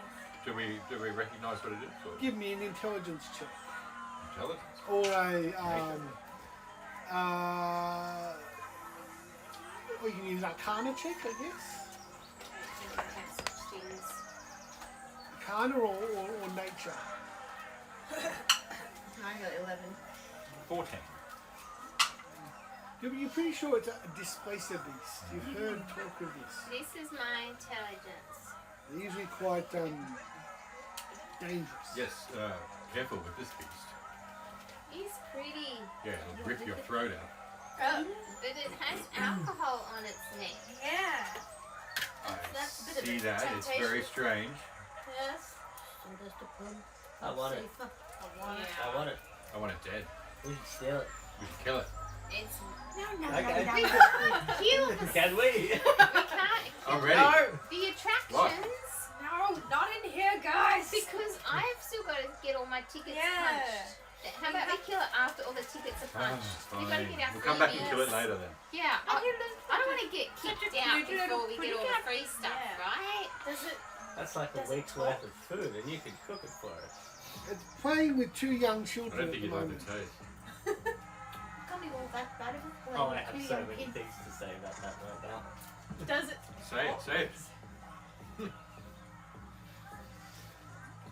Do we recognise what it is? Or Give me an intelligence check. intelligence? Or or you can use Arcana check, I guess. I don't have such things. Arcana or nature. I got 11. 14. You're pretty sure it's a displacer beast. You've heard talk of this. This is my intelligence. They're usually quite dangerous. Yes, careful with this beast. He's pretty, Yeah, it'll rip your throat out. but it has alcohol on its neck. Yeah. That's a bit of see a that. It's temptation. very strange. Yes. So does the pun. I want it. Safer. I want it. I want it. I want it dead. We should steal it. We should kill it. It's No, Okay. kill the Can we? we can't I'm ready. No. the attractions No, not in here, guys. because I've still got to get all my tickets Yeah. punched. How about we kill it after all the tickets are punched? Oh, We've got to fine. get our We'll come back and freebies. kill it later then. Yeah, I don't want to get kicked Such a out cute little before we get all the pretty free stuff, Yeah. right? Does it? That's like a Does it week's talk? worth of food, and you can cook it for us. It's playing with two young I children don't at think the you'd like moment. the taste. Can't be all that bad of a Oh, play. I have Two so young many kids. things to say about that right now. Does it? Say it, say it.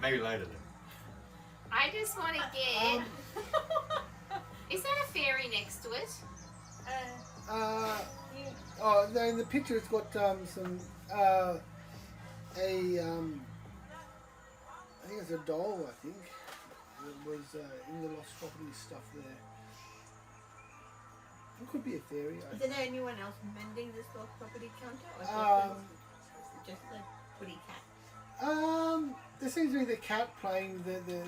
Maybe later then. I just want to get. Is that a fairy next to it? Oh, no, in the picture it's got some I think it's a doll. I think it was in the lost property stuff there. It could be a fairy. Is there anyone else mending this lost property counter? Or just the pretty cat? There seems to be the cat playing with the Can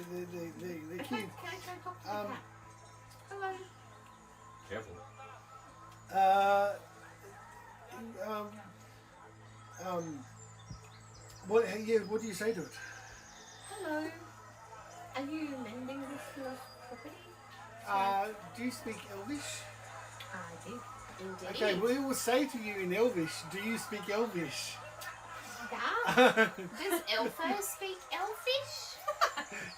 I kid. try and talk to the cat? Hello. Careful. What do you say to it? Hello. Are you mending this lost property? Do you speak Elvish? I do. Indeed. Okay, we will say to you in Elvish, do you speak Elvish? Yeah. Does Elfo speak Elfish?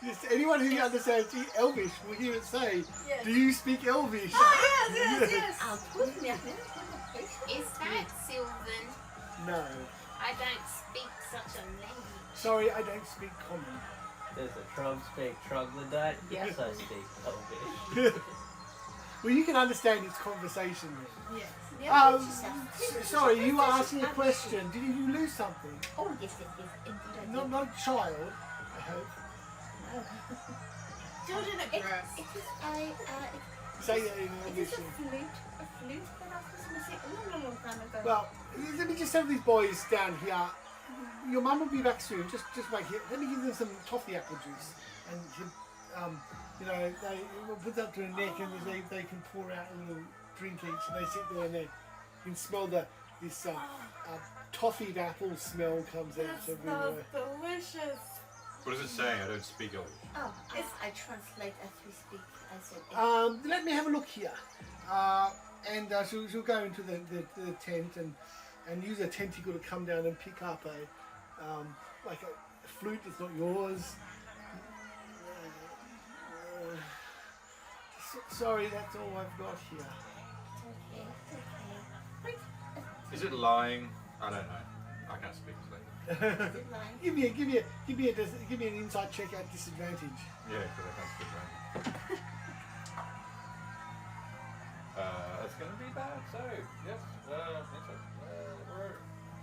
Yes, anyone who understands Elvish will hear it say, Yes. do you speak Elvish? Yes. I'll put me up Is that Sylvan? No. I don't speak such a language. Sorry, I don't speak common. Does the trog speak troglodyte? Yes. Yes, I speak Elvish. Well, you can understand its conversation then. Yes. Sorry, you were asking a question. Did you lose something? Oh, yes, indeed I did. Not a child, I hope. No. Do it in a It dress. is Say it in it is English. a flute that I was missing a long time ago. Well, let me just have these boys down here. Your mum will be back soon. Just wait here. Let me give them some toffee apple juice, and you know, they will put that to their neck, and they can pour out a little drink each, and they sit there, and they can smell this toffeed apple smell comes out. That smells delicious. What does it say? I don't speak Elvish. Oh, I translate as we speak. I said Let me have a look here. And she'll go into the tent and use a tentacle to come down and pick up like a flute that's not yours. Sorry, that's all I've got here. okay, okay. Is it lying? I don't know. I can't speak Slate. Is it lying? give me an insight check at disadvantage. Yeah, because I can't speak right. That's going to be bad. So, yes.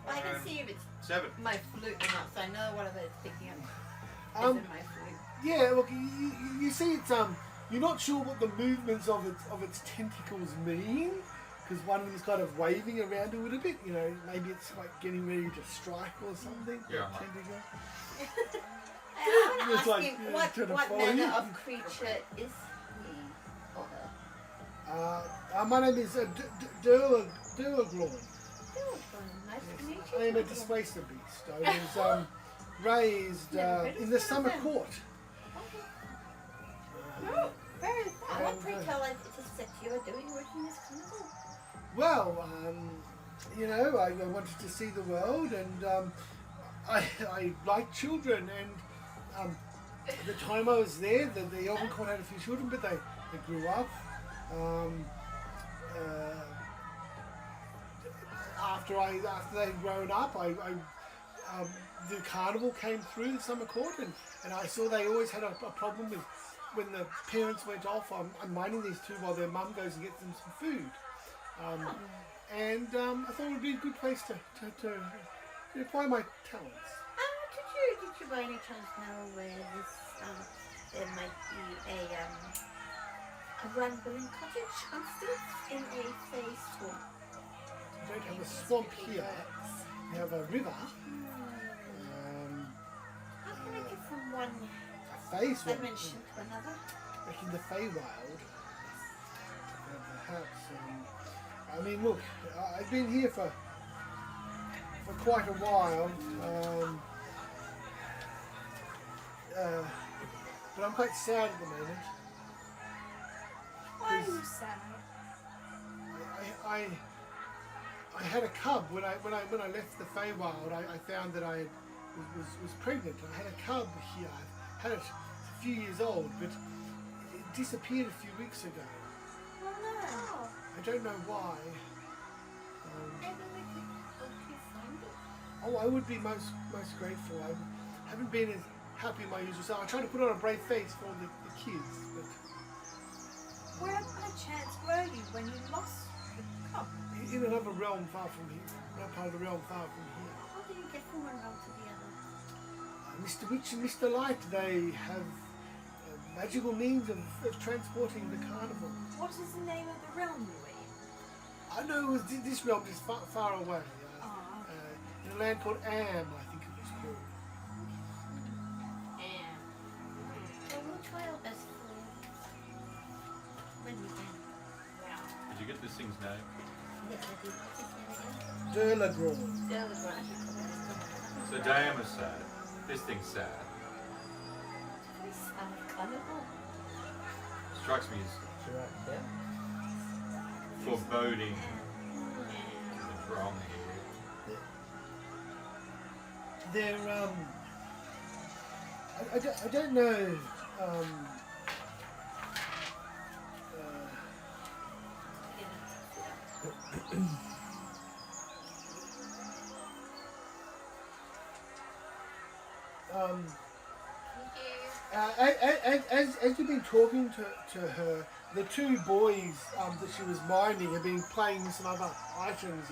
I can see if it's 7. my flute or not, so I know whatever it's picking up Um, isn't my flute. Yeah, look, you see it's you're not sure what the movements of its tentacles mean, because one of them is kind of waving around a little bit. You know, maybe it's like getting ready to strike or something. Yeah. Tentacle. I want It's to ask like, you, yeah, what trying to follow manner you. of creature is he or her? My name is Dhedluck. Nice to meet I you. am a displacer beast. I was raised in the summer court. Oh, very fine. What and, pray tell it is that you are doing working this carnival? Well, you know, I wanted to see the world, and I like children, and the time I was there, the Elven Court had a few children, but they grew up. After they'd grown up, the carnival came through the summer court, and I saw they always had a problem with when the parents went off. I'm minding these two while their mum goes and gets them some food. And I thought it would be a good place to apply my talents. Did you by any chance know where this there might be a rambling cottage on stilts in a Fey swamp? We don't have a swamp here. We have a river. How can I get from one A Fey swamp. dimension to another? Back in the Feywild. Perhaps. I mean, look, I've been here for quite a while. But I'm quite sad at the moment. Why are you sad? I had a cub when I left the Feywild. I found that I was pregnant. I had a cub here. I had it a few years old, but it disappeared a few weeks ago. Oh no. I don't know why. Maybe we could help you find it. Oh, I would be most grateful. I haven't been as happy as my usual self. I tried to put on a brave face for the kids, but Where by chance were you when you lost the cup? in another realm far from here, another part of the realm far from here. How do you get from one realm to the other? Mr. Witch and Mr. Light, they have magical means of transporting the carnival. What is the name of the realm you were in? I know it was this realm is far away. Ah. In a land called Am, I think it was called. Well, we'll try our best for you. When we can. Did you get this thing's name? Yes, I did. What's his name again? Dhedluck. So Diane is sad. This thing's sad. Very sad carnival. Strikes me as Should I write it down? foreboding. Wrong here. They're I don't know. As you've been talking to her, the two boys that she was minding have been playing with some other items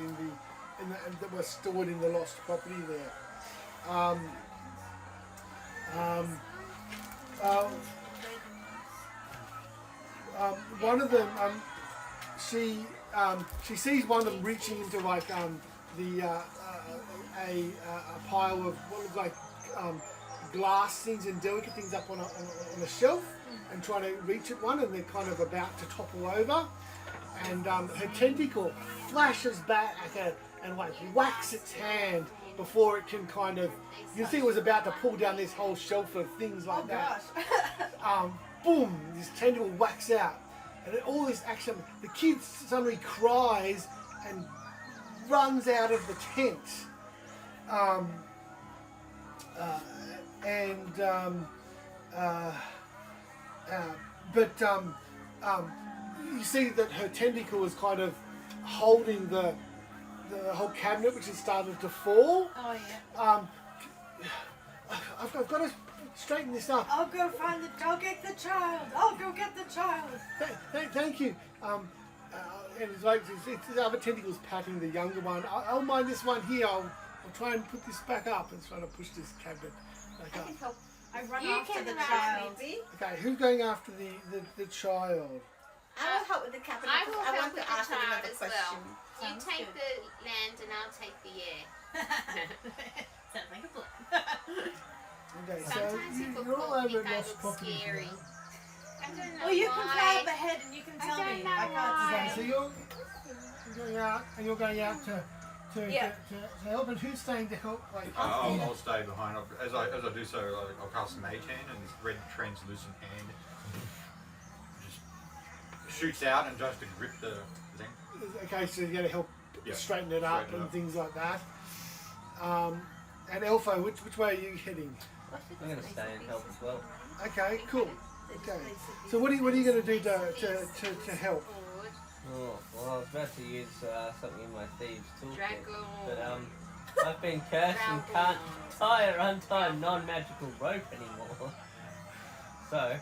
that were stored in the lost property there. One of them, she sees one of them reaching into like a pile of what look like glass things and delicate things up on a shelf, and trying to reach at one, and they're kind of about to topple over, and her tentacle flashes back at her and like whacks its hand before it can kind of, you think it was about to pull down this whole shelf of things like that. Boom, this tentacle whacks out, and then all this action, the kid suddenly cries and runs out of the tent. You see that her tentacle is kind of holding the whole cabinet, which has started to fall. Oh yeah. I've got to straighten this up. I'll go find the. I'll get the child. I'll go get the child. Thank you. And it's like it's the other tentacles patting the younger one. I'll mind this one here. I'll try and put this back up and try to push this cabinet back I up. can help. I run You after can the run, child. Maybe. Okay, who's going after the child? I will help with the cabinet. I will because I help want with to the ask child another as question. well. You Sounds take good. the land and I'll take the air. Sounds like a plan. Okay, Sometimes so people you're all call over think I lost look property. scary. I don't know Well, you can fly why. up ahead and you can tell don't me. know I why. can't Okay, so see. you're going out, and you're going out to Yeah. help, and who's staying to help? Like, I'll stay behind. As I do so, I'll cast Mage Hand, and this red translucent hand just shoots out and tries to grip the thing. okay, so you're going to help Yeah, straighten it up straighten it and up. things like that. And Elfo, which way are you heading? I'm gonna stay and help as well. Okay, cool. Okay, so what are you going to do to help? Forward. Oh, well, I was about to use something in my thieves toolkit, Dragon. but I've been cursed and can't tie or untie non-magical rope anymore. So,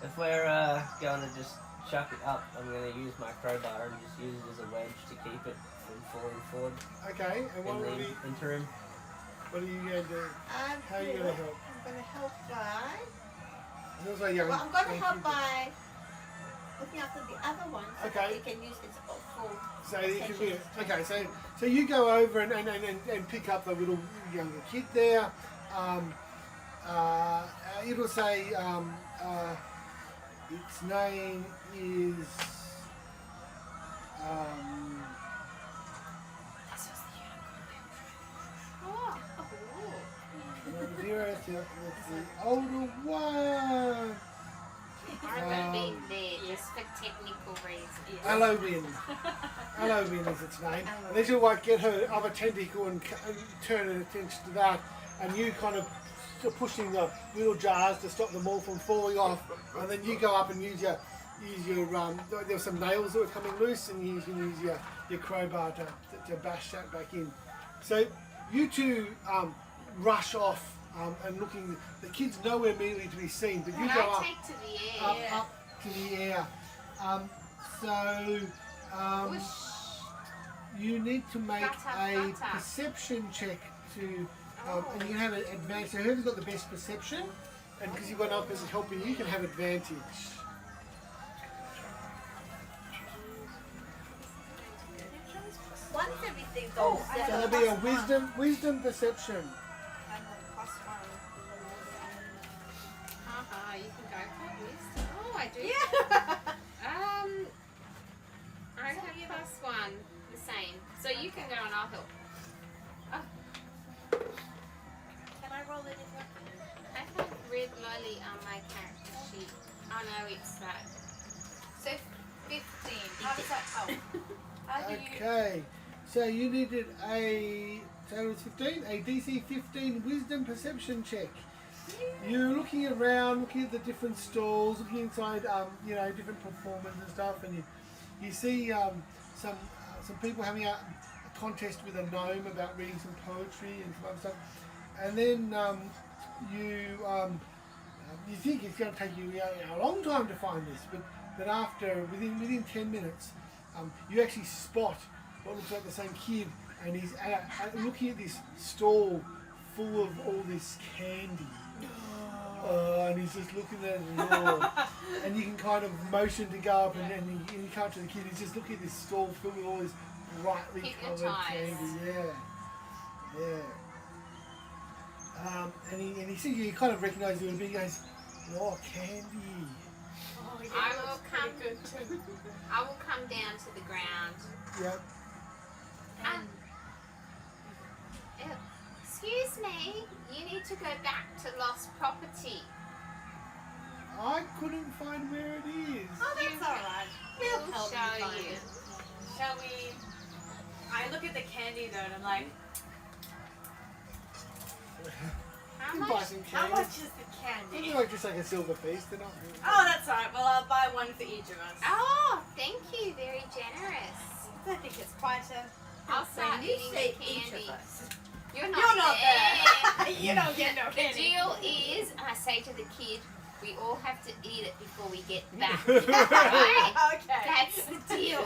if we're going to just chuck it up, I'm going to use my crowbar and just use it as a wedge to keep it from falling forward Okay, and in the interim. what are you going to do? How are you going to help? I'm going to help by. It's also young. Well, I'm going to young help people. by looking after the other one. So Okay. that they can use it for full. So you can be, okay, so you go over and pick up the little younger kid there. It'll say its name is Vera, the older one. I'm being there just for technical reasons. Halloween. Halloween is its name. And then she'll like get her other tentacle and turn her attention to that. And you kind of pushing the little jars to stop them all from falling off. And then you go up and use your there's some nails that were coming loose, and you can use your crowbar to bash that back in. So you two rush off and looking. The kid's nowhere immediately to be seen, but you go up. Take to the air. Up to the air. You need to make a perception check to, and you can have an advantage. So whoever's got the best perception, and because you've got another person helping you, can have advantage. Once everything goes So there'll be a wisdom perception. Haha, you can go for wisdom. Oh, I do. Yeah. I have +1, the same. So you can go and I'll help. Can I roll it in your I have red lolly on my character sheet. Oh no, it's that. So 15. How does that help? How do you? Okay, so you needed so it was 15, a DC 15 wisdom perception check. You're looking around, looking at the different stalls, looking inside, different performers and stuff, and you see some people having a contest with a gnome about reading some poetry and some other stuff, and then you think it's going to take you a long time to find this, but after within 10 minutes, you actually spot what looks like the same kid, and he's looking at this stall full of all this candy. And he's just looking at it, and you can kind of motion to go up, and you come to the kid. He's just looking at this stall filled with all this brightly coloured candy. And he sees you kind of recognises you, and he goes, "Oh, candy." Oh, yeah, I will come down to the ground. Yep. Excuse me, you need to go back to lost property. I couldn't find where it is. Oh, that's alright. We'll help show you find you. it. Shall we? I look at the candy though, and I'm like, How You can much? buy some how candy. much is the candy? They're like just like a silver piece. They're not really. Oh, that's alright. Well, I'll buy one for each of us. Oh, thank you. Very generous. I think it's quite a. I'll start you eating say the each candy. of us. You're You're not there. there. You don't get no The candy. deal is, I say to the kid, we all have to eat it before we get back. Right? Okay. That's the deal.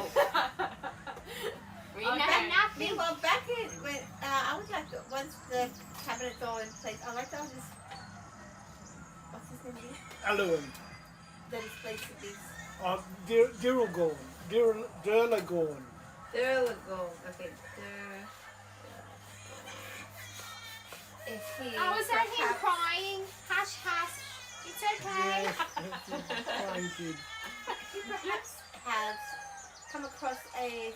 We know Okay. nothing. Meanwhile, back in when I would like to, once the cabinet's all in place, I like to have this. What's his name? Again? Alluin. That is placed with these. Dirlagorn. Dirlagorn. There we go. Okay. If he Oh, is that him perhaps- crying? Hush, hush. It's okay. Yes, that's a crying kid. If he perhaps has come across a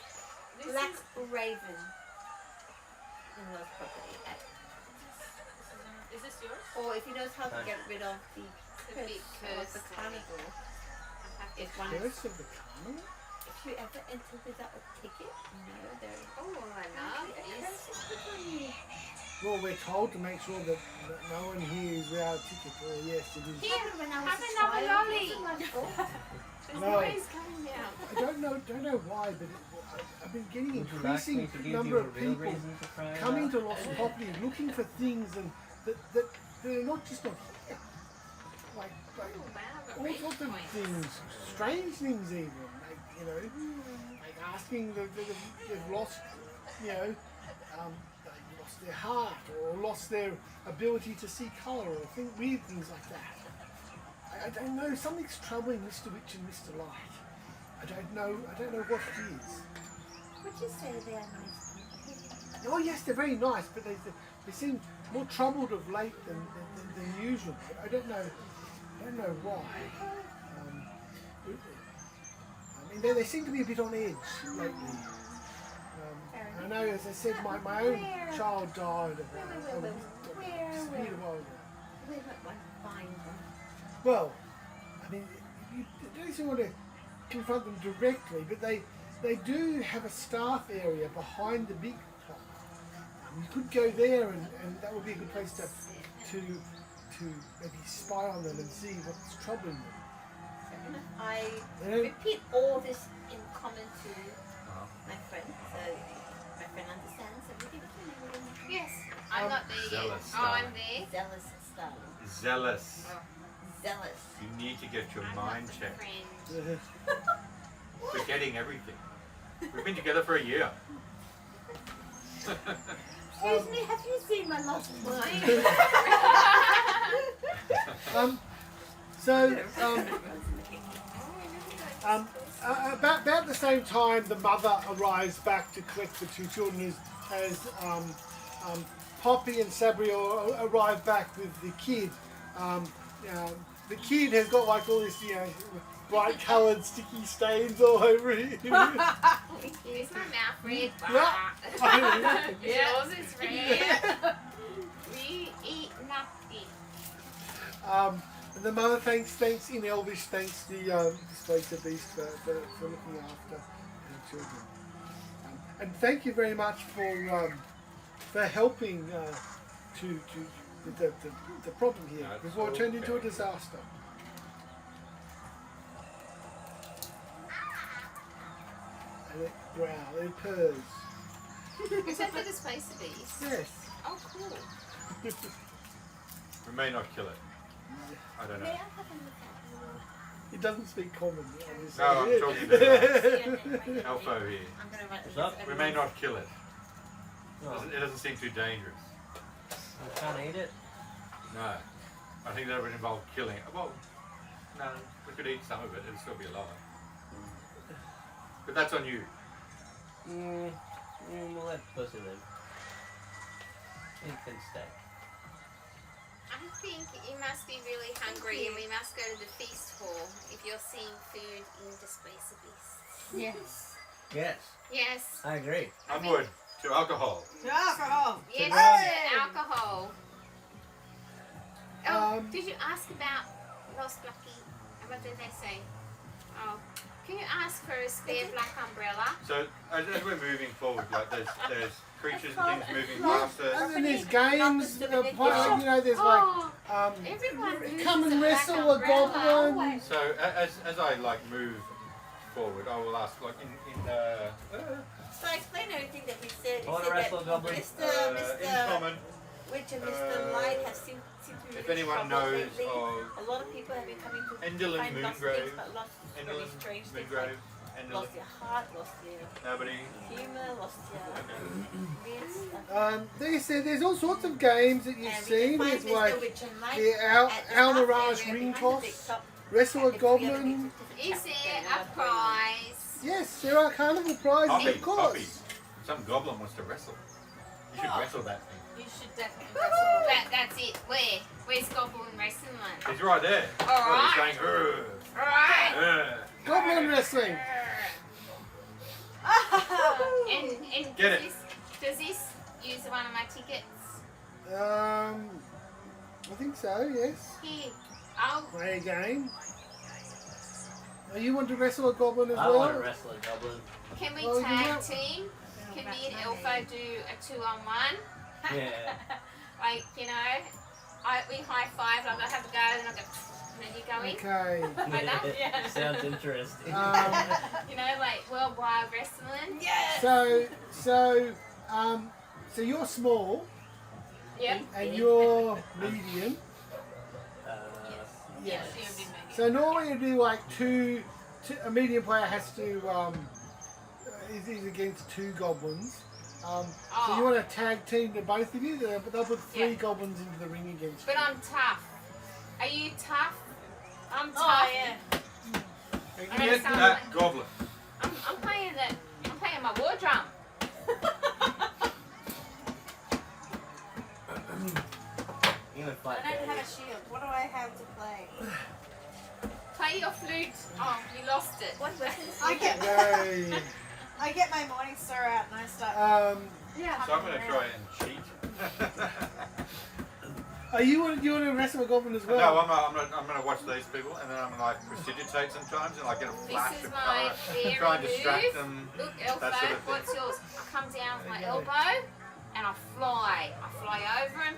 black raven in those property, Is this yours? or if he knows how to get rid of the The big curse of the curse. carnival. If one Curse of the carnival? if you ever enter without a ticket, there is Oh, I love this. Well, we're told to make sure that no one here is without a ticket. Well, yes, it is. Here, when I was have a another child, lolly. it wasn't my fault. There's No. noise coming down. I don't know why, but I've been getting Would you like me increasing to give number you a of real people reason to cry coming about? to lost property, looking for things, and that are not just not here. Like Oh, wow, I've got all rage sorts of points. things, strange things even. Like like asking they've lost, they lost their heart or lost their ability to see colour or weird things like that. I don't know. Something's troubling Mr. Witch and Mr. Light. I don't know what it is. Would you say they are nice people? Oh yes, they're very nice, but they seem more troubled of late than usual. But I don't know why. I mean, they seem to be a bit on edge lately. I know, as I said, my own child died a while ago. Where might one find them? Well, I mean, you don't necessarily want to confront them directly, but they do have a staff area behind the big club. You could go there, and that would be a good place to maybe spy on them and see what's troubling them. I repeat all this in common to my friend, so my friend understands everything. Yes, I'm not there yet. Zealous, Oh, I'm there. Zealous style. Zealous. Zealous. You need to get your I'm mind not the checked. friend. Forgetting everything. We've been together for a year. Excuse me, have you seen my lost mind? About the same time, the mother arrives back to collect the two children as Poppy and Sabriel arrive back with the kid. The kid has got like all this, bright coloured sticky stains all over him. Is my mouth red? Yours is red. We eat nothing. And the mother thanks in Elvish, thanks the Displacer Beast for looking after her children. And thank you very much for helping with the problem here before it turned into a disaster. And it growls, it purrs. Is that for this place to be? Yes. Oh, cool. We may not kill it. I don't May know. I have a look at It doesn't speak common. Obviously. No, I'm talking to you? Elfo here. I'm going to write What's up? We may not kill it. Oh, It doesn't seem too dangerous. I can't eat it. No. I think that would involve killing it. Well, no, we could eat some of it. It'd still be alive. But that's on you. We'll let Pussy live. Infant steak. I think you must be really hungry and we must go to the feast hall if you're seeing food in Displacer Beasts. Yes. Yes, Yes. I agree. Onward to alcohol. To alcohol. Yes, Hey! to alcohol. Oh, did you ask about Lost Lucky? What did they say? Oh, can you ask for a spare black umbrella? So as we're moving forward, like there's creatures and things moving past us. And then there's games, there's like Oh, everyone uses come and a black wrestle a umbrella. goblin. So as I like move forward, I will ask like in So I explained everything that we said. I wanna He said wrestle a goblin. Mr. in common. Witch and Mr. Light have seemed to be If really anyone troubled knows lately. of A lot of people have been coming to Endelyn find lost Moongrove, things, but lost really Endelyn strange things. Moongrove, Like lost your heart, lost your nobody. humor, lost your weird stuff. There's all sorts of games that you've And we seen. can find There's Mr. like Witch and Light the at the Almirage top area ring behind the toss, big top. wrestle a If we ever goblin. get to Is the there chapter, a prize? Yes, there are carnival prizes, Poppy, of course. Poppy. Some goblin wants to wrestle. You should wrestle that thing. You should definitely wrestle. That's it. Where? Where's Goblin Wrestling One? He's right there. Alright. He's saying, "Urgh, Alright. urgh." Goblin wrestling. And Get it. does this use one of my tickets? I think so. Yes. Here. I'll Play a game. You want to wrestle a goblin as I well? want to wrestle a goblin. Can we Oh, you tag want- team? Can me and Elfo do a 2-on-1? Yeah. Like, we high five, like I have to go, and I go, and then you go in. Okay. Like that? Yeah. Sounds interesting. Like World Wild Wrestling. Yes. So you're small Yep. and you're medium. Yes, you would be making. So normally it'd be like a medium player has to is against two goblins. So you want to tag team to both of you? They'll put three goblins into the ring against But you. I'm tough. Are you tough? I'm tough. Oh yeah. I'm gonna Get start that playing- goblin. I'm playing my war drum. You're gonna fight I don't Daddy. have a shield. What do I have to play? Play your flute. Oh, you lost it. What weapons? I get Okay. I get my morning star out and I start. Yeah. So I'm going to try and cheat. You want to wrestle a goblin as well? No, I'm going to watch these people and then I'm going to like prestidigitate sometimes and like get a flash This is of my colour, fairy try and distract move. them. Look, that Elfo, sort of thing. what's yours? I come down with my There you go. elbow and I fly. I fly over him,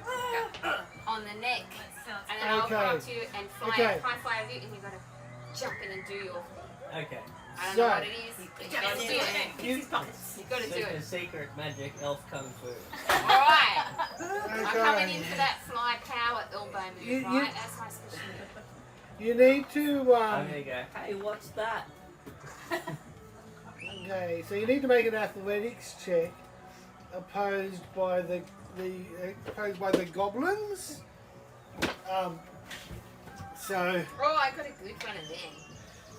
go on the neck, and then I'll come up to you and fly, Okay. high fly over you, and you got to jump in and do your thing. Okay. I don't So- know what it is, but you got to do it. You- You got to do Super it. secret magic elf kung fu. Alright. I'm coming in Okay. for that fly power elbow move, You- right? That's my special move. You need to. I'm gonna go, hey, what's that? Okay, so you need to make an athletics check opposed by the goblins. So Oh, I got a good one of them.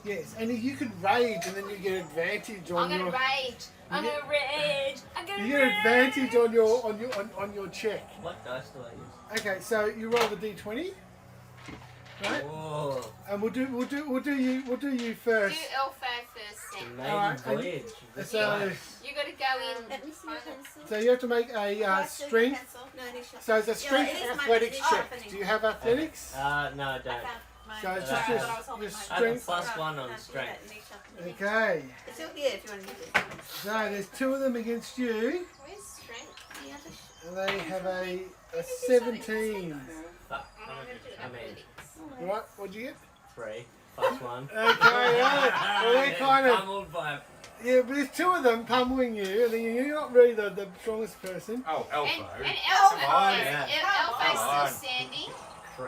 yes, and you could rage, and then you get advantage I'm on gonna your. rage. I'm gonna rage. I'm gonna You rage. get advantage on your check. What dice do I use? Okay, so you roll the d20, right? Whoa. And we'll do you Do first. Elfo first The then. maiden Alright, and- voyage. This so- dice. You gotta go in. Let me see your pencil. So you have to make a strength. Pencil. No, initial. So it's a strength it is mine, athletics it is check. mine. Do you have athletics? No, I I don't. found mine. So it's just Sorry, your- I thought I was holding your mine. I have a strength. plus No, one no, on do strength. that, initial. Okay. It's all here if you want to use it. So there's two of them against you, Where's strength? The other and they have a 17. Fuck. I'm gonna do I mean, athletics. Right? What'd you get? 3 plus 1. Okay. Yeah. Well, they're kind of. Pummeled by Yeah, but there's two of them pummeling you, and then you're not really the strongest person. Oh, And Elfo. Elfo, Come on, is yeah. Elfo's Come on. still standing.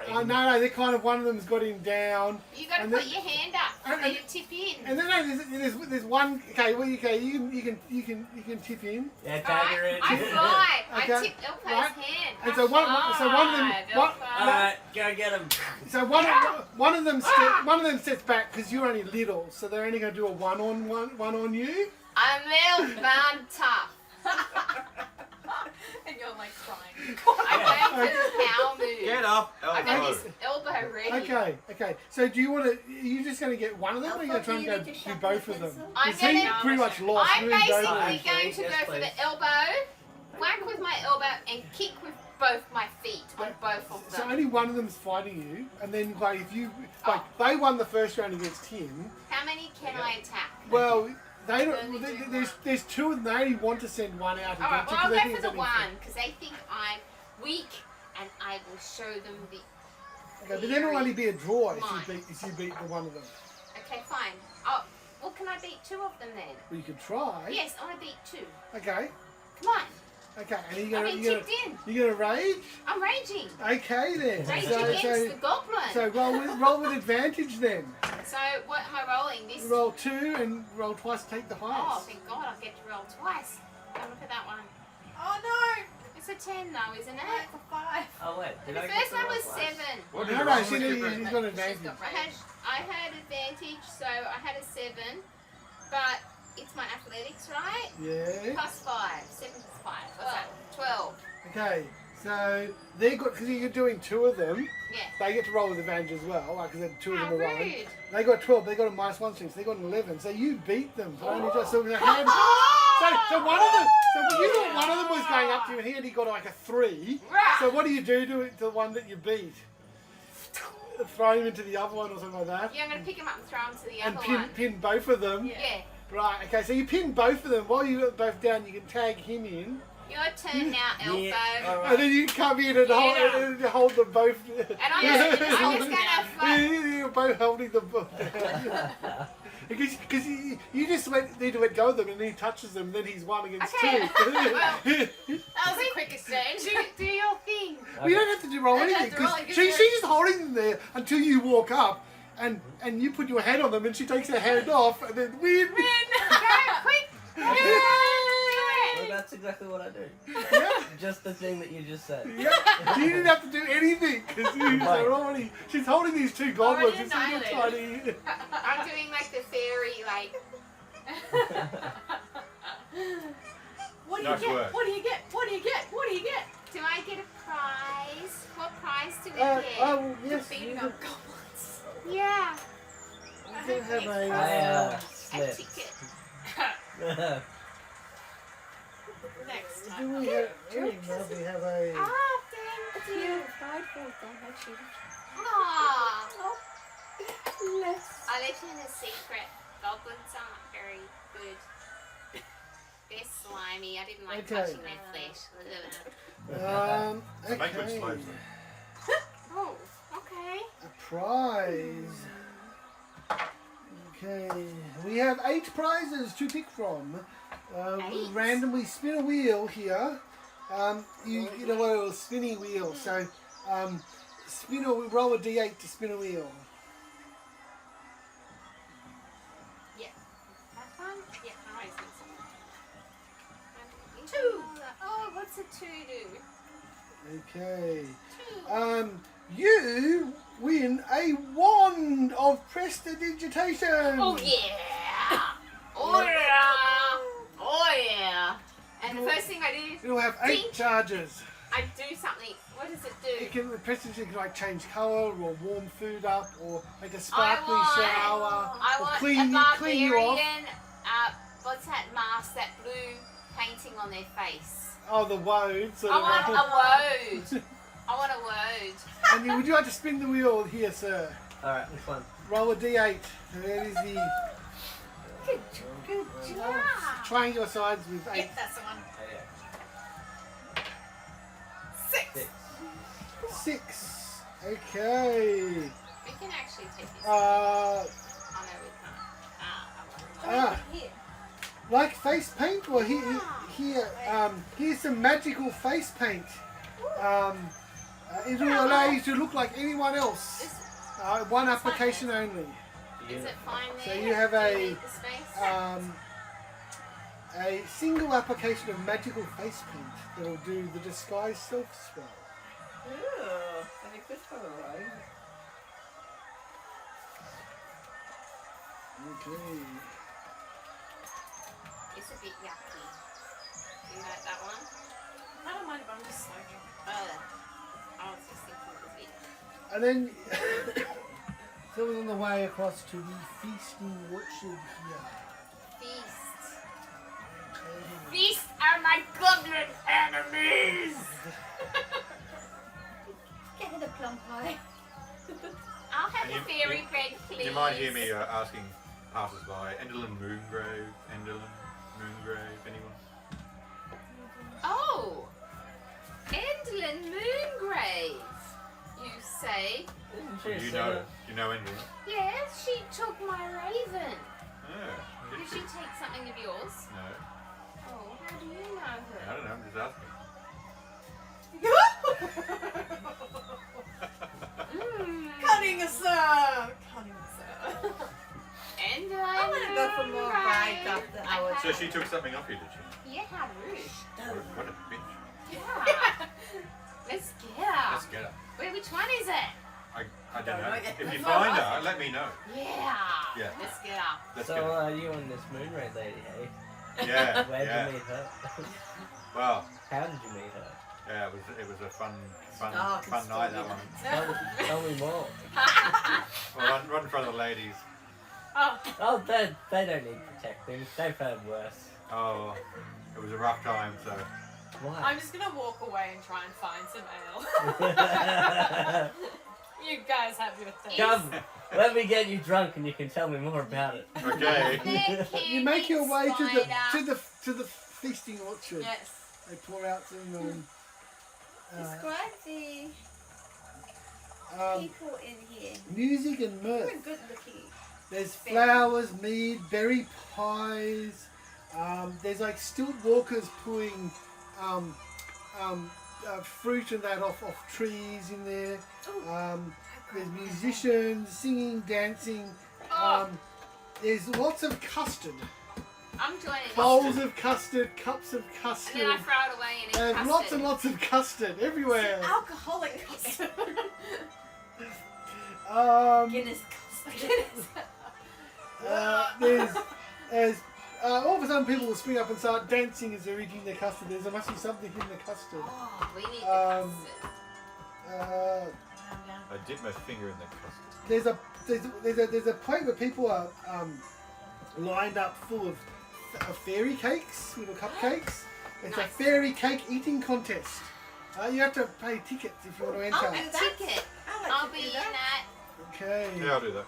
Oh no, they're kind of one of them's got him down, You gotta And put then- your hand up for me to tip in. and then there's one. Okay, well you can tip in, Yeah, tag her in. I fly. Okay, I tip Elfo's right. hand. And so one of them. Alright, go get him. So one of them steps back because you're only little, so they're only going to do a one on you. I'm little, but I'm tough. And you're like crying. I'm going for the power move. Get up, I got Elfo. this elbow ready. Okay. So do you want to? Are you just going to get one of them, or are you going to try and go do both of them? I'm Because he gonna- pretty much lost. I'm really basically badly. Actually, going to yes, go for please. the elbow, whack with my elbow, and kick with both my feet on both of So them. only one of them's fighting you, and then like if you they won the first round against him. How many can I attack? Well, they Only don't. do There's two of them. They only want to send one out Alright, against well, I'll you go because for they the think it's only one, because they think I'm weak, and I will show them the... Okay, but then it'll only be a draw if Mine. you beat the one of them. Okay, fine. Oh, well, can I beat two of them then? Well, you could try. Yes, I want to beat two. Okay. Come on. Okay. And I've you're been gonna tipped in. rage? I'm raging. Okay then. Rage So against the goblin. so roll with advantage then. So what am I rolling? This? Roll 2 and roll twice to take the Oh, highest. thank God, I get to roll twice. Have a look at that one. Oh no! It's a 10 though, isn't it? It's a 5. Oh wait, did The I first get one the was roll twice? 7. What did No, you no, roll she's with your got advantage. I had advantage, so I had a 7, but it's my athletics, right? Yeah. Plus 5. 7 plus 5. What's that? 12. Okay. So they got because you're doing two of them. Yeah. They get to roll with advantage as well, like because two of How them are rolling. rude. They got 12. They got a -1 strength. So they got an 11. So you beat them. But only just so they had. So one of them. So you thought one of them was going up to you, and he only got like a 3. Right. So what do you do to the one that you beat? Throw him into the other one or something like that. Yeah, I'm going to pick him up and throw him to the And other pin, one. pin both of them. Yeah. Right. Okay. So you pin both of them. While you got both down, you can tag him in. Your turn now, Elfo. Yeah, alright. And then you come in and hold them both. And I'm just going to float. You're both holding them both down. Because you just need to let go of them, and he touches them, then he's one against Okay. two. That was the quickest exchange. Do your thing. We don't have to do roll I don't anything have to roll, because I just she's just holding them there until you walk up, and you put your hand on them, and she takes her hand off, and then win. Go, quick. Do it. We're about to exactly what I do. Yeah. Just the thing that you just said. Yeah. You didn't have to do anything because Right. already. She's holding these two goblins. Already It's like a tiny. I'm doing like the fairy, like. What do you Nice get? work. What do you get? What do you get? What do you get? Do I get a prize? What prize do we get? Oh yes. Beating You up goblins. Yeah, can have I a slipped. ticket. Next Do time. we have? Oh, we have a. Ah, thank you. Yeah, fried for them, actually. Aww. Less. I'll let you in a secret. Goblins aren't very good. They're slimy. I didn't like Okay. touching their flesh. Ugh. They make good Okay. slaves though. Oh, okay. A prize. Okay, we have 8 prizes to pick from. We 8? randomly spin a wheel here. You know what a spinning wheel. So roll a d8 to spin a wheel. Yeah. That one? Yeah, I always think so. 2. Oh, what's a 2 do? Okay. 2. You win a wand of prestidigitation. Oh yeah! Oh yeah! Oh yeah! And the first thing I do, It'll have 8 Ding. charges. I do something. What does it It do? can prestidigitation can like change colour or warm food up or make a sparkly shower I or want clean a clean you off. barbarian. What's that mask? That blue painting on their face. Oh, the woad. Sort I of want a woad. I want a woad. And would you like to spin the wheel here, sir? Alright, which one? Roll a d8. And that is the Good job. Yeah. triangular sides with 8. Yep, that's the one. Oh, yeah. 6. 6. 6. Okay. We can actually take this. Uh, Oh no, we can't. I won't. ah, like face paint? Well, here's some magical face paint. It will allow you to look like anyone else. One application only. Is it fine So there? you have Do a, need the space? A single application of magical face paint that will do the disguise self spell. I think this one alright. Okay. It's a bit yucky. Do you like that one? I don't mind if I'm just smoking. I was just thinking it was it. And then so we're on the way across to the feasting orchard here. Feast. Feast are my goblin enemies! Get the plum pie. I'll have And the fairy bread, please. You might hear me asking passers-by, Enderlin Moongrave, anyone? Oh! Endlin Moongrave, you say? Do you know Enderlin? Yes, she took my raven. Oh, Did she take something of yours? No, Oh, how do you know I her? don't know, I'm just asking. Cunning, sir! Cunning, sir. And I'm gonna go for more rides after hours. So she took something off you, did she? Yeah, how rude. What a bitch. Yeah. Let's get her. Let's get her. Wait, which one is it? I don't know. yet. If you find her, let me know. Yeah. Yeah. Let's get her. Let's So, get her. you and this moonray lady, hey? Yeah, Where'd yeah. you meet her? Well, How did you meet her? yeah, it was a fun Dark and night, that one. Tell me more. Well, run for the ladies. Oh, they don't need protecting. They've had worse. Oh, it was a rough time, so. Why? I'm just gonna walk away and try and find some ale. You guys have your thing. Come, let me get you drunk and you can tell me more about it. Okay. You make your way to Spider. the feasting orchard. Yes. They pour out some Describe the people in here. music and mirth. They're good looking. There's flowers, mead, berry pies. There's like stilt walkers pulling fruit and that off trees in there. There's musicians singing, dancing. There's lots of custard. I'm joining this. bowls of custard, cups of And custard. then I throw it away and eat There's custard. lots and lots of custard everywhere. Alcoholic custard. Guinness custard. There's all of a sudden people will spring up and start dancing as they're eating their custard. There must be something in the custard. Oh, we need the custard. I dip my finger in the custard. There's a plate where people are lined up full of fairy cakes, little cupcakes. It's a Nice. fairy cake eating contest. You have to pay tickets if you want to enter. A ticket. I like I'll to be do in that. that. Okay. Yeah, I'll do that.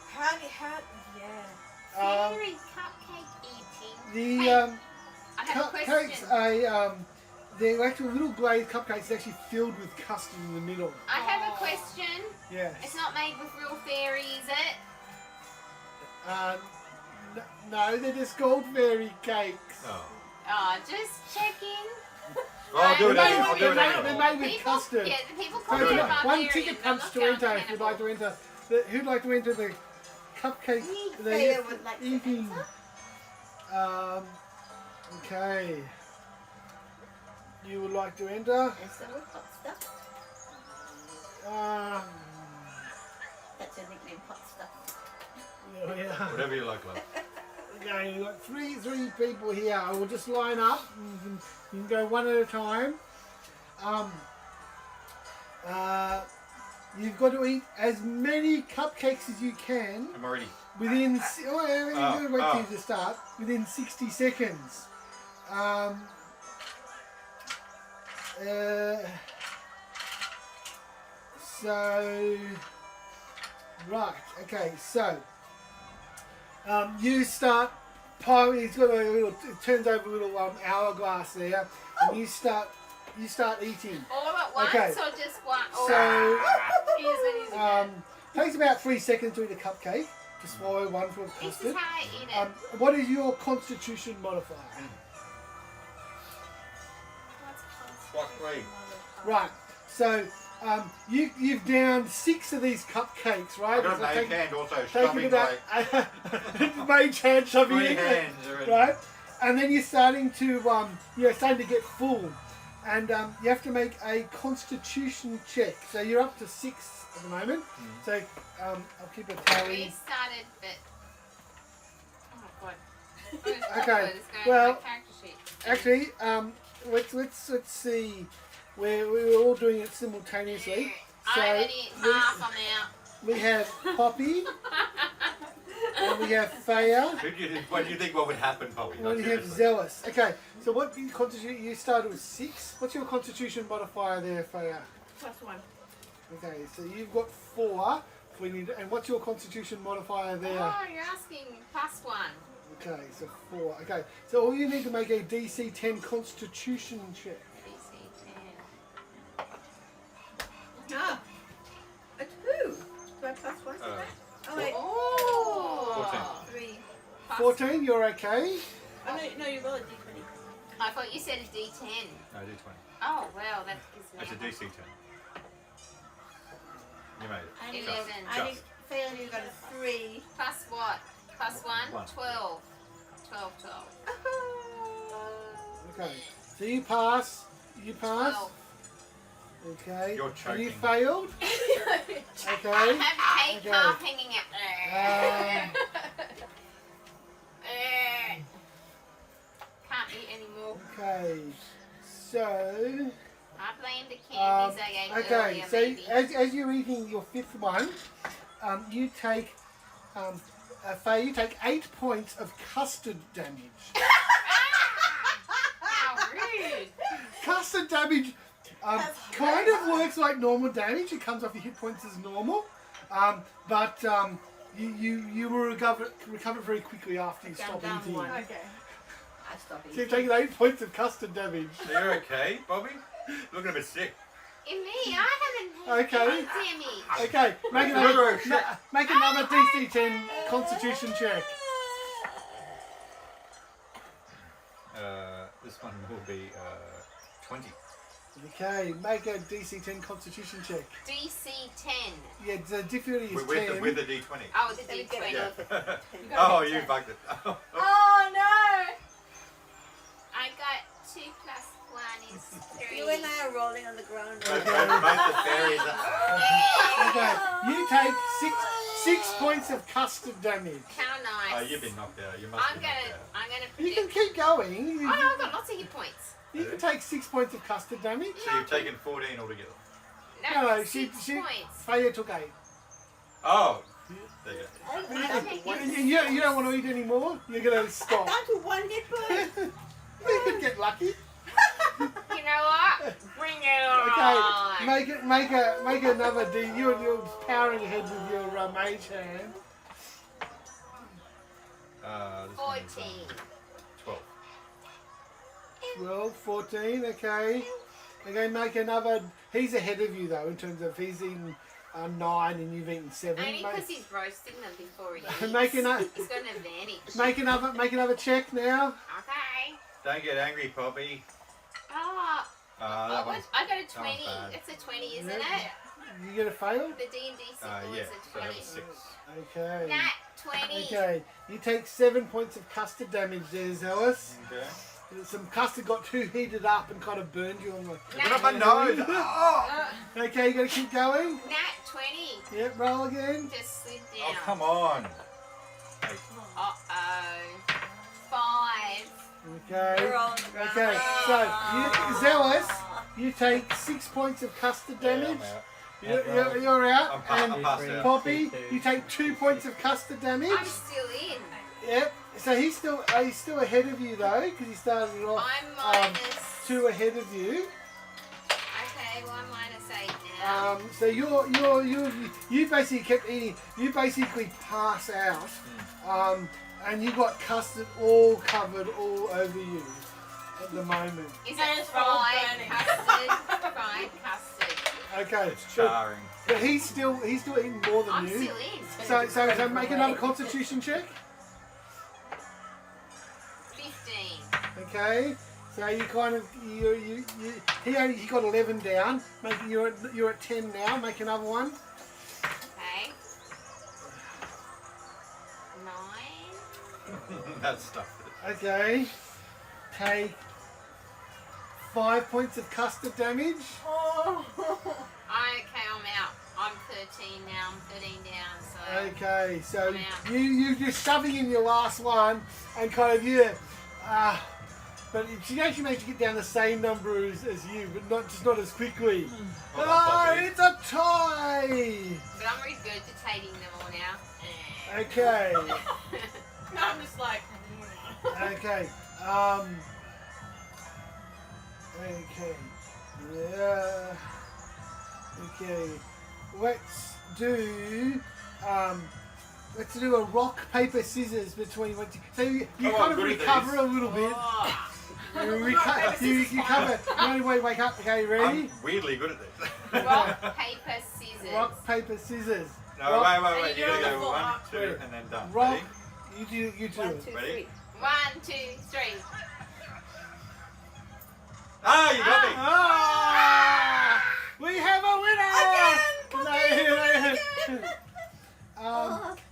Yeah. Fairy cupcake eating. The Hey, I have a cupcakes question. are they're actually little glazed cupcakes. It's actually filled with custard in the middle. I have a question. Yes. It's not made with real fairy, is it? No, they're just called fairy cakes. Oh. Oh, just checking. Well, I'll do it They're anyway. I'll do it they're anyway. made with People, custard. yeah, the people So call if me you a like, barbarian. one ticket but punch I'm to not enter if you'd cannibal. like to enter. Who'd like to enter the cupcake? the Feya would like to eating. enter. Okay. You would like to enter? Yes, I would. Hot stuff. That's your nickname, hot stuff. Yeah. Whatever you like, love. Okay, you've got three people here. I will just line up. You can go one at a time. You've got to eat as many cupcakes as you can I'm already. within. Wait till you start. Within 60 seconds. Right. Okay. So. You start piling. He's got a little. It turns over a little hourglass there, and you start eating. All at once Okay. or just one? Or So here's what he's again. takes about 3 seconds to eat a cupcake. To swallow one full of This custard. is how I eat it. What is your Constitution modifier? What way? Right. So you've downed 6 of these cupcakes, right? I got It's a like mage hand also taking shoving about my mage hand shoving 3 in, hands are in. right? And then you're starting to get full, and you have to make a Constitution check. So you're up to 6 at the moment. So I'll keep a We tally. started, but oh my god. Where's Okay, Jarrod? It's going well, to my character sheet. Actually, let's see. We're all doing it simultaneously. So I already ate half. I'm out. we have Poppy, and we have Feya, What do you think what would happen, Poppy? and we have Zelus. Okay, so what your Constitution? You started with 6. What's your Constitution modifier there, Feya? +1. Okay, so you've got 4. We need, and what's your Constitution modifier there? Oh, you're asking +1. Okay, so 4. Okay, so all you need to make a DC 10 Constitution check. DC 10. Ah, a 2. Do I +1 to that? Oh wait, Oh! 3. 14, you're okay. Oh no, you roll a d20. I thought you said a D10. No, D20. Oh, well, that gives me. It's a DC 10. You made it. I need, 11. I need, Feya only got a 3. Plus what? +1? One. 12. 12. Okay, so you pass. You pass. 12. Okay. You're And you choking. failed. I Okay. have cake Okay. half hanging out. Can't eat anymore. Okay. So. I blame the candies I ate Okay. earlier, So maybe. as you're eating your 5th one, you take. Faye, you take 8 points of custard damage. How rude. Custard damage kind of works like normal damage. It comes off your hit points as normal, but you will recover very quickly after you stop down eating. one. Okay. I stopped So eating. you've taken 8 points of custard damage. You're okay, Bobby? Looking a bit sick. In me, I haven't had Okay. any damage. Okay, make another DC 10 Constitution check. This one will be 20. Okay, make a DC 10 Constitution check. DC 10. Yeah, the difficulty is With 10. the D20. Oh, the Let me get D20. it. Yeah. Oh, you bugged it. Oh no! lying on the ground. Both the fairies are. Okay, you take six points of custard damage. How nice. Oh, you've been knocked out. You must I'm be knocked out. gonna You can predict. keep going. Oh no, I've got lots of hit points. You can take 6 points of custard damage. So you've taken 14 altogether. No, Six she points. Feya took 8. Oh, there you go. And you don't want to eat anymore? You're going to stop. Down to 1 hit point. You could get lucky. You know what? Bring it on. Okay, make another D. You're powering ahead with your mage hand. This 14. 12. 12, 14, okay. Okay, make another. He's ahead of you though in terms of he's eaten 9 and you've eaten 7. Only because he's roasting them before he eats. He's got an advantage. Make another check now. Okay. Don't get angry, Poppy. Oh, That one's. I got a 20. bad. It's a 20, isn't Yeah. it? You gonna fail? The D&D symbol Yeah, is so a that 20. was 6. Okay. Nat 20. Okay, you take 7 points of custard damage there, Zelus. Okay. Some custard got too heated up and kind of burned you on the. Put up my nose! Oh! Okay, you gotta keep going. Nat 20. Yep, roll again. Just slid Oh, down. come on! Uh-oh. 5. Okay. You're on the ground. Okay, so Zelus, you take 6 points of custard damage. Yeah, I'm out. You're out. I'm And passed out. Poppy, you take 2 points of custard damage. I'm still in. Yep. So he's still ahead of you though, because he started off I'm minus. 2 ahead of you. Okay, well I'm minus 8 now. So you basically kept eating. You basically pass out, and you got custard all covered all over you at the moment. Is And it it's all fried burning. custard? Fried custard. Okay. It's charring. But he's still eating more than I'm you. still in. So make another Constitution check. 15. Okay. So you kind of he got 11 down. You're at 10 now. Make another one. Okay. 9. That stuff. Okay. Take 5 points of custard damage. Okay, I'm out. I'm 13 now. I'm 13 down. So. Okay, so I'm out. you're shoving in your last one and kind of but she actually managed to get down the same number as you, but not as quickly. Well done, Poppy. It's a tie. But I'm regurgitating them all now. Okay, I'm just like, okay, okay, yeah, okay. Let's do a rock, paper, scissors between what so you Oh, kind I'm of good at recover these. a little bit. oh. You cover. No, wake up. Okay, ready? I'm weirdly good at this. Rock, paper, scissors. Rock, paper, scissors. No, Rock, wait. And You you're gotta on go the 1, floor. 2, and then done. Rock. Ready? You do 1, it. 2, Ready? 3. 1, 2, 3. Ah, you got me! Ah! We have a winner!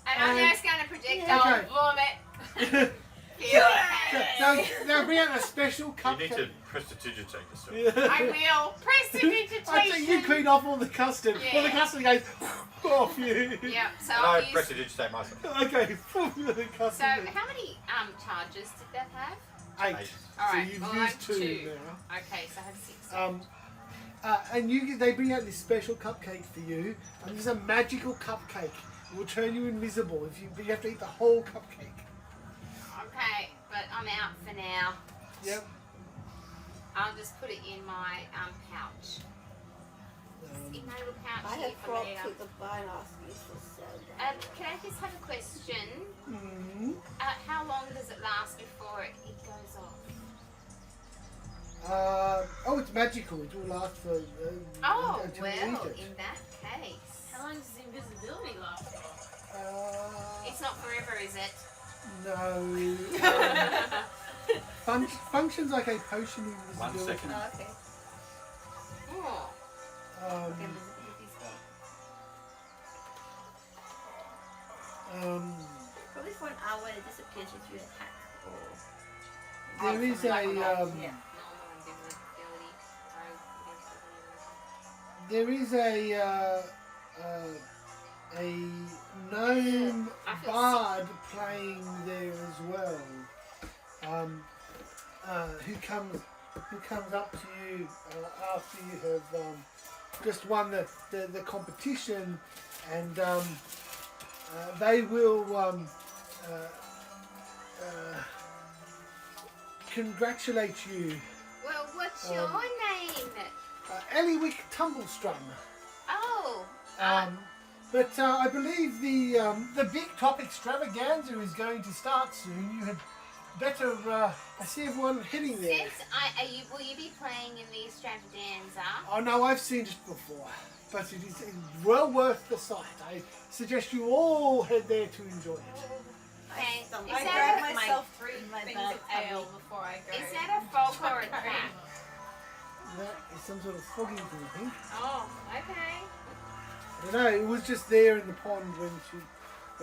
And I'm just going to projectile Okay. vomit. Feel okay. Now bring out a special You cupcake. need to prestidigitate yourself. I will. I think you clean off all the custard. Yeah. All the custard goes off you. Yep, so And I'll I use... prestidigitate myself. Okay, the So custard. how many charges did that have? 8. 8. Alright, so you've well, I used have 2 2. now. Okay, so I have 6. And they bring out this special cupcake for you, and it's a magical cupcake. It will turn you invisible but you have to eat the whole cupcake. Okay, but I'm out for now. Yep. I'll just put it in my pouch. In my little pouch I here have for brought later. to the barn asking for soda. Can I just have a question? Mm-hmm. How long does it last before it goes off? It's magical. It will last for Oh, until you well, eat it. in that case. How long does invisibility last? It's not forever, is it? No. Functions like a potion of 1 invisibility. second. Oh, okay. Oh. Okay, invisibility's gone. Probably for an hour it disappears if you attack or... There is a Yeah. Normal invisibility. there is a gnome I feel bard playing there as well. Who comes up to you after you have just won the competition, and they will congratulate you. Well, what's your name? Eliwick Tumblestrum. Oh. But I believe the big top extravaganza is going to start soon. You had better. I see everyone heading there. Since will you be playing in the extravaganza? Oh no, I've seen it before, but it is well worth the sight. I suggest you all head there to enjoy it. Okay. Is I that grab my- myself 3 my things bag of ale cubby? before I go. Is that a folk or a trap? That is some sort of fogging thing, I think. Oh, okay. I don't know. It was just there in the pond when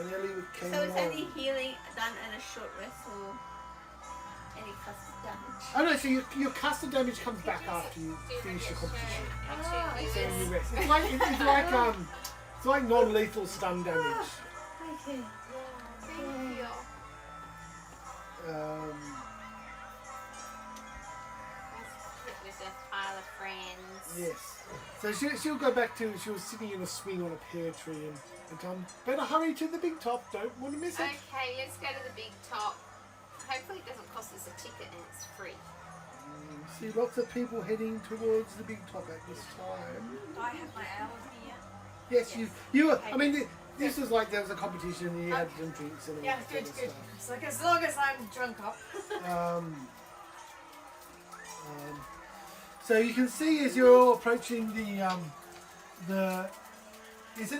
Eliwick came So is along. any healing done in a short rest or any custom damage? Oh no, so your custom damage comes back after you finish the competition. So you rest. It's like non-lethal stun damage. Okay. Thank you. With a pile of friends. Yes. So she'll go back to, she was sitting in a swing on a pear tree and better hurry to the big top, don't want to miss it. Okay, let's go to the big top. Hopefully it doesn't cost us a ticket and it's free. See lots of people heading towards the big top at this time. Do I have my ale here? Yes, you were, I mean, this was like there was a competition and you had some drinks and all Yeah, that good, sort of good. stuff. It's like as long as I'm drunk up. So you can see as you're all approaching it's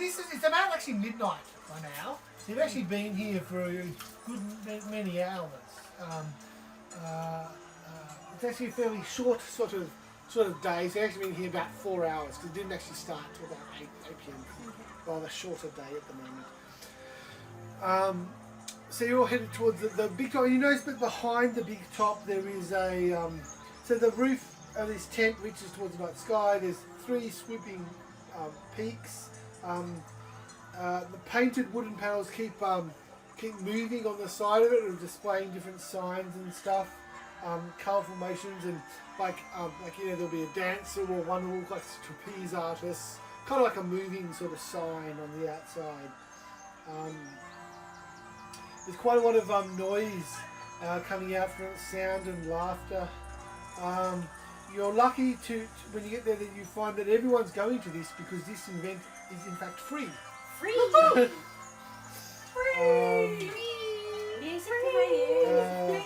about actually midnight by now. So you've actually been here for a good many hours. It's actually a fairly short sort of day. So you've actually been here about 4 hours because it didn't actually start till about 8 p.m. Rather shorter day at the moment. So you're all headed towards the big top. You notice that behind the big top there is a so the roof of this tent reaches towards the night sky. There's 3 swooping peaks. The painted wooden panels keep moving on the side of it, and displaying different signs and stuff, colourful motions, and like there'll be a dancer or one who looks like a trapeze artist, kind of like a moving sort of sign on the outside. There's quite a lot of noise coming out from it, sound and laughter. You're lucky to when you get there that you find that everyone's going to this because this event is in fact free. Free! Music to my ears.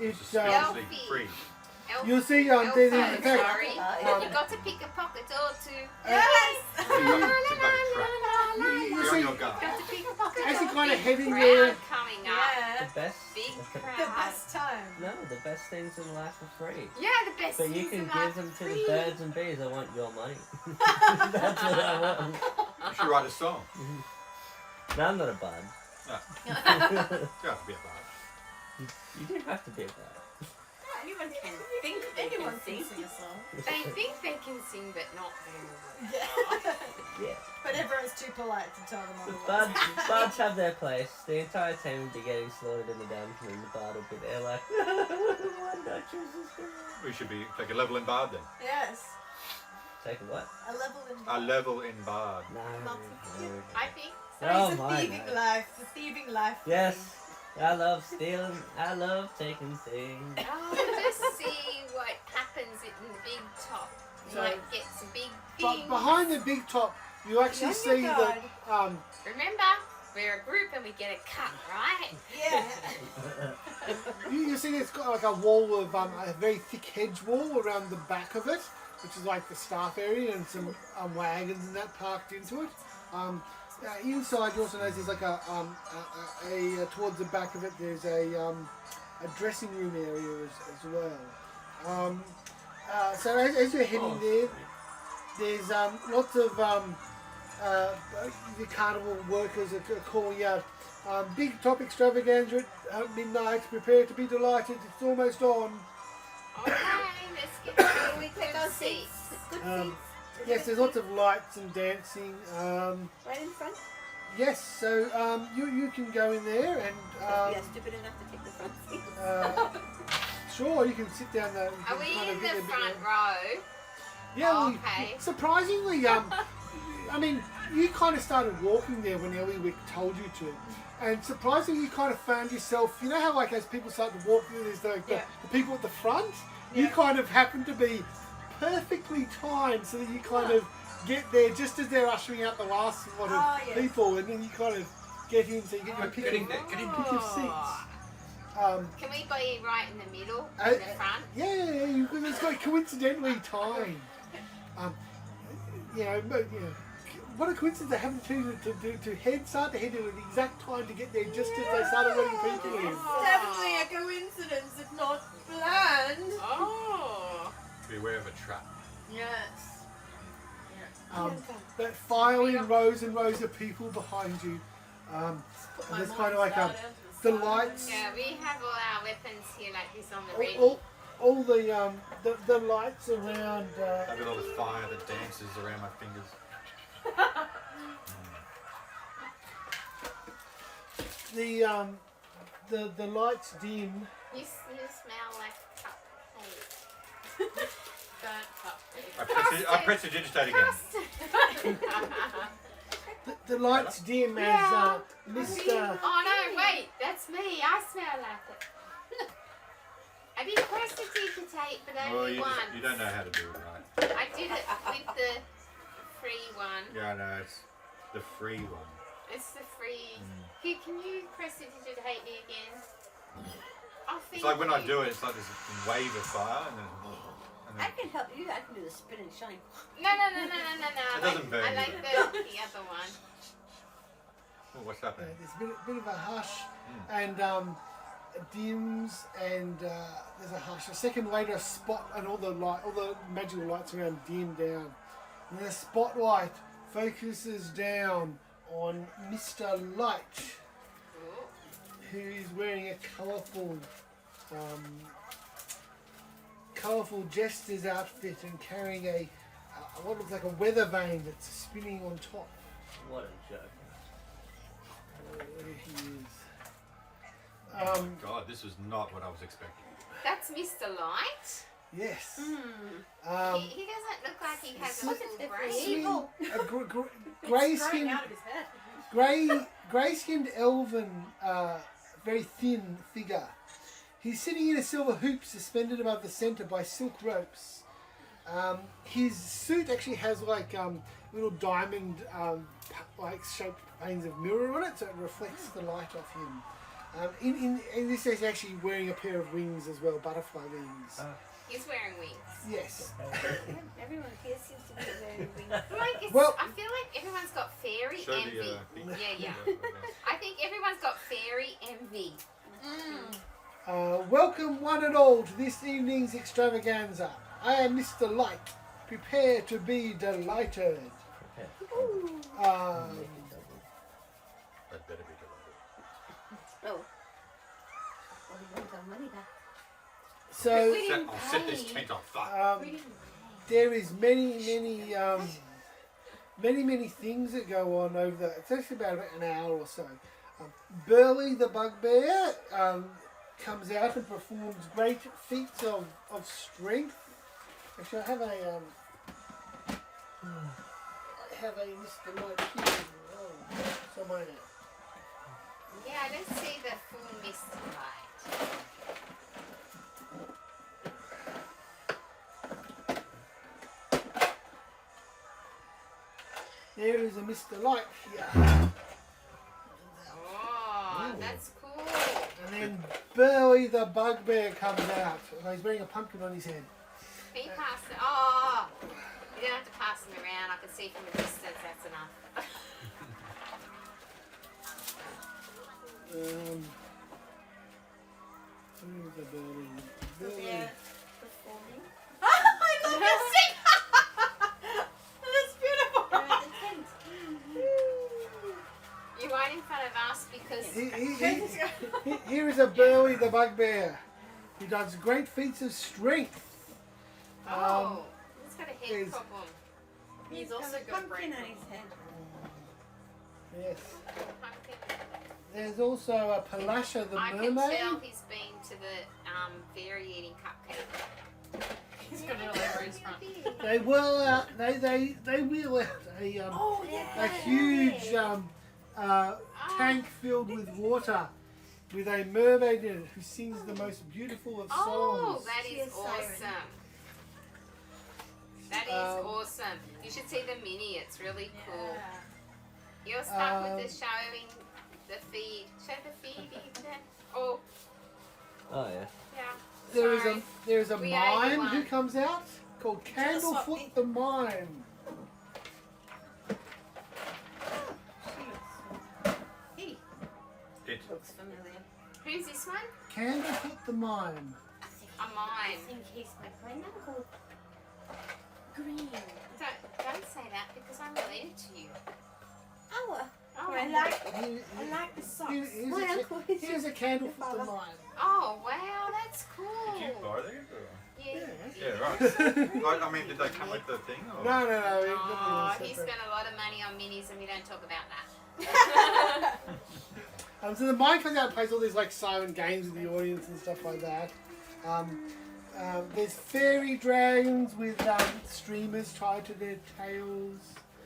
It's Actually free. you'll see Elf, there's in fact sorry. You got to pick a pocket or two. Yes! Seems like a trap. you You're on see your guard. Got to pick a pocket as or you're kind of two. heading Crowd there. coming up. Yeah. The best. Big The crowd. best time. No, the best things in life are free. Yeah, the best But you things can about give them to free. the birds and bees. I want your money. That's what I want. You should write a song. No, I'm not a bard. You have to be a bard. You do have to be a bard. Anyone can think they Anyone can can sing. sing a song. They think they can sing, but not very well. Yeah. Yeah. But everyone's too polite to tell them The otherwise. bards have their place. The entire team would be getting slaughtered in the dungeon, and the bard will be there like, why did I choose this guy? We should be take a level in bard then. Yes. Take a what? A level in A level in bard. No. I think So Oh it's a my, thieving no. life. The thieving life. Yes. I love stealing. I love taking things. I'll just see what happens in the big top. You So- might get some big But things. behind the big top, you actually On see your that Remember, we're a group and we get a cut, right? Yeah. you see it's got like a wall of a very thick hedge wall around the back of it, which is like the staff area, and some wagons and that parked into it. Inside, you also notice there's like a towards the back of it. There's a dressing room area as well. So as you're heading there, there's lots of the carnival workers are calling out, "Big top extravaganza at midnight. Prepare to be delighted. It's almost on." Okay, let's get to We the take our seats. seats. Good Um, seats. Yes, there's lots of lights and dancing. Right in front? Yes, so you can go in there and Yeah, stupid enough to take the front seat. sure, you can sit down there. You Are can we kind of in get the a bit front of- row? Yeah, well, Okay. surprisingly, I mean, you kind of started walking there when Eliwick told you to. And surprisingly, you kind of found yourself, you know how like as people start to walk through, there's the people at the front? You kind of happen to be perfectly timed so that you kind of get there just as they're ushering out the last lot of people, and then you kind of get in so you get your pick Get in there, get in there. pick of seats. Can we be right in the middle, Uh, in the front? Yeah, it's got coincidentally timed. What a coincidence they happened to start to head in at the exact time to get there just as they started letting people in. Definitely a coincidence, if not planned. Oh. Beware of a trap. Yes. That filing rows and rows of people behind you. And there's kind of like the lights. Yeah, we have all our weapons here like this on the ready. All the lights around. I've got all the fire that dances around my fingers. The lights dim. You smell like cupcake. Burnt cupcake. I press the digitate again. The lights dim as Mr. Oh no, wait, that's me. I smell like it. I did press the digitate, but Well, only once. you don't know how to do it right. I did it with the free one. Yeah, no, it's the free one. It's the free. Can you press the digitate me again? Oh, It's like when I do it, it's like this wave of fire, and then I can help you. I can do the spin and shine. No. It doesn't burn I you, like though. the other one. oh, what's happening? There's a bit of a hush, and dims, and there's a hush. A second later, a spot, and all the magical lights around dim down, and the spotlight focuses down on Mr. Light, who is wearing a colourful jester's outfit and carrying what looks like a weather vane that's spinning on top. What a joke. There he is. God, this was not what I was expecting. That's Mr. Light. Yes. He doesn't look like he has a What's little it for brain. evil? A grey-skinned, Out of his head. grey-skinned elven, very thin figure. He's sitting in a silver hoop suspended above the centre by silk ropes. His suit actually has like little diamond like shaped panes of mirror on it, so it reflects the light off him. In this case, he's actually wearing a pair of wings as well, butterfly wings. He's wearing wings. Yes. Everyone here seems to be wearing wings. Like Well- I feel like everyone's got fairy Show envy. the thing. Yeah. I think everyone's got fairy envy. Welcome one and all to this evening's extravaganza. I am Mr. Light. Prepare to be delighted. I'd better be delighted. Oh. Well, we want our money back. So I'll set this tent on fire. there is many things that go on over the. It's actually about an hour or so. Burley the bugbear comes out and performs great feats of strength. Actually, I have a Mr. Light here. Somewhere. Yeah, I don't see the full Mr. Light. There is a Mr. Light here. Oh, that's cool. And then Burley the bugbear comes out. He's wearing a pumpkin on his head. Can you pass it? Oh, you don't have to pass them around. I can see from a distance. That's enough. Who's the Burley? So Burley. they're performing. I love this thing. That's beautiful. They're at the tent. You're right in front of us because Here is a Burley the bugbear. He does great feats of strength. oh, he's got a head is- problem. He's also got a got pumpkin brain on his head. Yes. Pumpkin. There's also a Palasha the I can mermaid. tell he's been to the fairy eating cupcake. He's got it all over his front. They wheel out. They wheel out Oh yeah. a huge tank filled with water, with a mermaid in it who sings the most beautiful of songs. Oh, that She is is siren. awesome. That is awesome. You should see the mini. It's really cool. You're stuck with the showing the feed. Show the feed. Ethan. Oh, Oh yeah. yeah. There's a We are the mime who one. comes out called Candlefoot the Mime. He It. looks familiar. Who's this one? Candlefoot the Mime. A mime. I think he's my granduncle. Green. Don't say that because I'm related to you. Oh, Oh, I like the socks. My uncle is Here's a Candlefoot the Mime. oh wow, that's cool. Did you buy these? Or? Yeah. Yeah, right. I mean, did they come with the thing? Or? No. Oh, he spent a lot of money on minis, and we don't talk about that. So the mime comes out and plays all these like silent games with the audience and stuff like that. There's fairy dragons with streamers tied to their tails.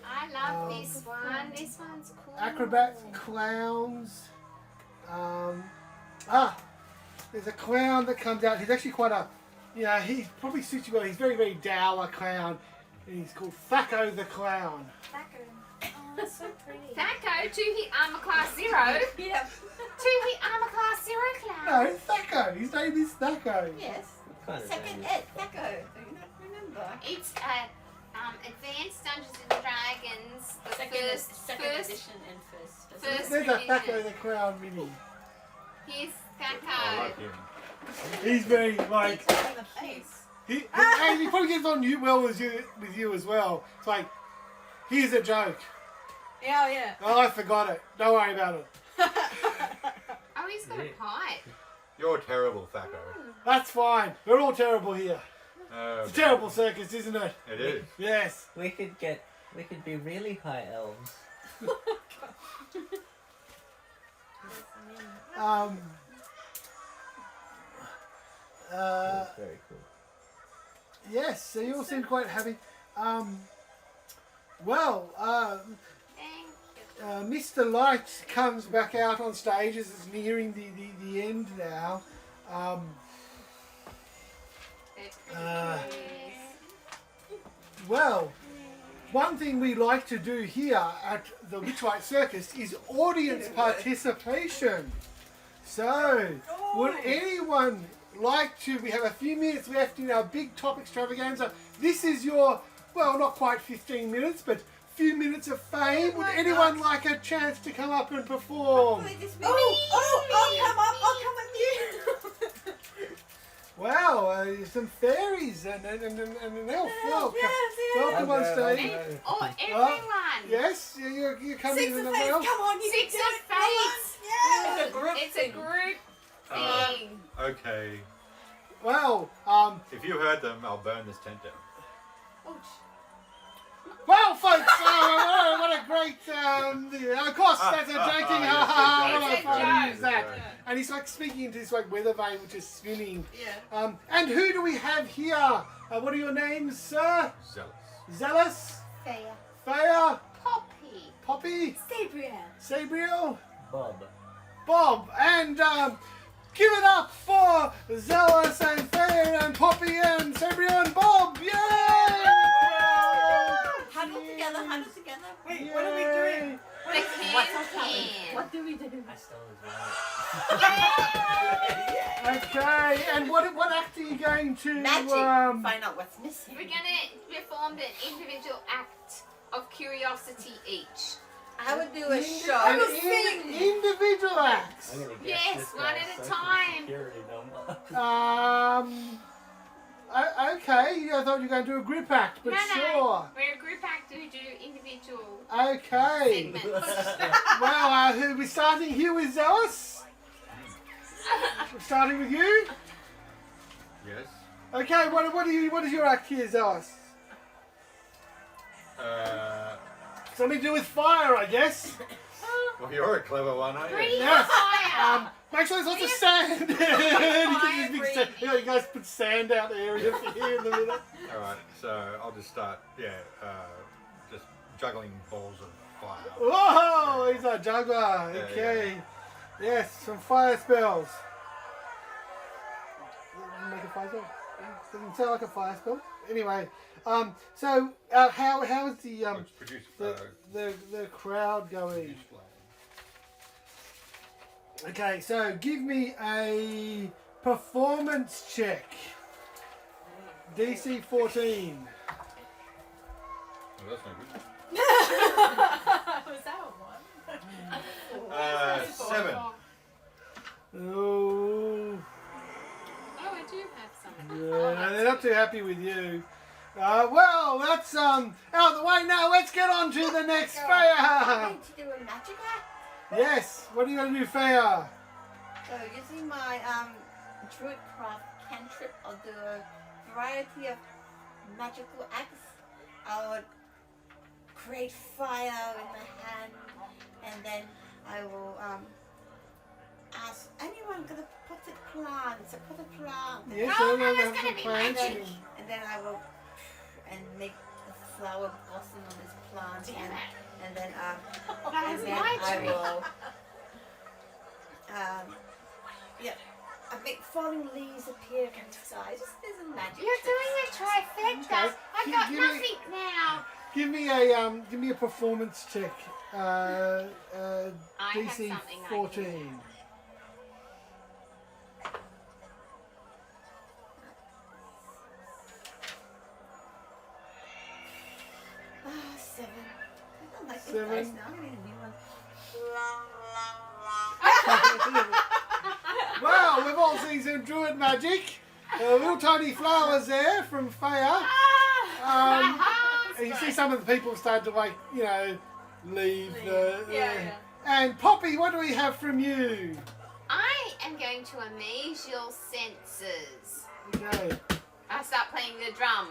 I love this one. This one's cool. Acrobat clowns. There's a clown that comes out. He's actually quite a, he probably suits you well. He's very, very dour clown. And he's called Thaco the Clown. Thacker. Oh, that's so pretty. Thaco, 2-hit armor class 0. Yeah. 2-hit armor class 0 clown. No, Thaco. His name is Thaco. Yes. Kind of Second name. Ed. Thaco. Do you not remember? It's Advanced Dungeons and Dragons. The Second first edition and first. First There's a Thaco edition. the Clown mini. Here's I Thaco. like him. He's very like In the face. he probably gets on you well with you as well. It's like, here's a joke. Yeah. Oh, I forgot it. Don't worry about it. Oh, he's got a pipe. You're terrible, Thaco. That's fine. We're all terrible here. It's a terrible circus, isn't it? It is. Yes. We could be really high elves. That's very cool. Yes, so you all seem quite happy. Thank you. Mr. Light comes back out on stage as it's nearing the end now. They're pretty Well, one thing we like to do here at the Witchlight Circus is audience participation. So, would anyone like to, we have a few minutes left in our big top extravaganza. This is your, well, not quite 15 minutes, but few minutes of fame. Would anyone like a chance to come up and perform? I'll come with you. Wow, some fairies and an elf. Welcome on stage. And, oh, everyone! Yes, you're coming Six in of an Fates, elf. come on, you Six can do of it. Come on. Fates. Yeah. It's a group thing. Okay. Well, If you heard them, I'll burn this tent down. well, folks, what a great, of course, that's a joking, yes, what a it's a fun joke. is that? Right. And he's like speaking into this like weather vane which is spinning. Yeah. And who do we have here? What are your names, sir? Zealous. Zealous? Feya. Feya? Poppy. Poppy? Sabriel. Sabriel? Bob. Bob, and give it up for Zelus and Feya and Poppy and Sabriel and Bob! Yay! Huddle together, huddle together. Wait, what are we doing? The can. What do we do? I stole his Okay, and what act are you going to Magic. Find out what's missing. We're gonna perform the individual act of curiosity each. I would do a show. an individual acts. I'm gonna guess Yes, this one guy's at a social time. security number. Okay, I thought you were going to do a group act, but No, sure. we're a group act who do individual Okay. segments. Well, who we starting here with Zealous? We're starting with you. Yes. Okay, what is your act here, Zealous? Something to do with fire, I guess. Well, you're a clever one, aren't Breathe you? Yes. fire. Make sure there's lots of sand. You know, you guys put sand out the area for here in the middle. All right, so I'll just start. Just juggling balls of fire. Whoa, he's a juggler. Yeah, Okay. Yes, some fire spells. Make a fire spell. Doesn't sound like a fire spell. Anyway, so how is the Which produce the crowd going? produce flame. Okay, so give me a performance check. DC 14. Oh, that's no good. Was that a 1? 7. Oh, Oh, I do have some. yeah, they're not too happy with you. Well, that's out of the way now. Let's get on to the next I'm Feya. going to do a magic act. Yes, what are you going to do, Feya? So using my druid craft cantrip of the variety of magical acts, I would create fire in my hand, and then I will ask anyone gonna put a plant. So put a plant. Yes, Oh, I no, have that's some gonna be plants. magic. And then I will make a flower blossom on this plant, Damn it. and then That and was then my I tree. will I make falling leaves appear from the sky. Just there's a magic. You're trick. doing a trifecta. Okay. I've got Give me- nothing now. Give me a performance check. I have DC something I can 14. Ah, 7. I don't like this 7. dice now. I'm gonna need a new one. Well, we've all seen some druid magic. Little tiny flowers there from Feya. And you see some of the people start to leave. Yeah. And Poppy, what do we have from you? I am going to amaze your senses. Okay. I start playing the drum.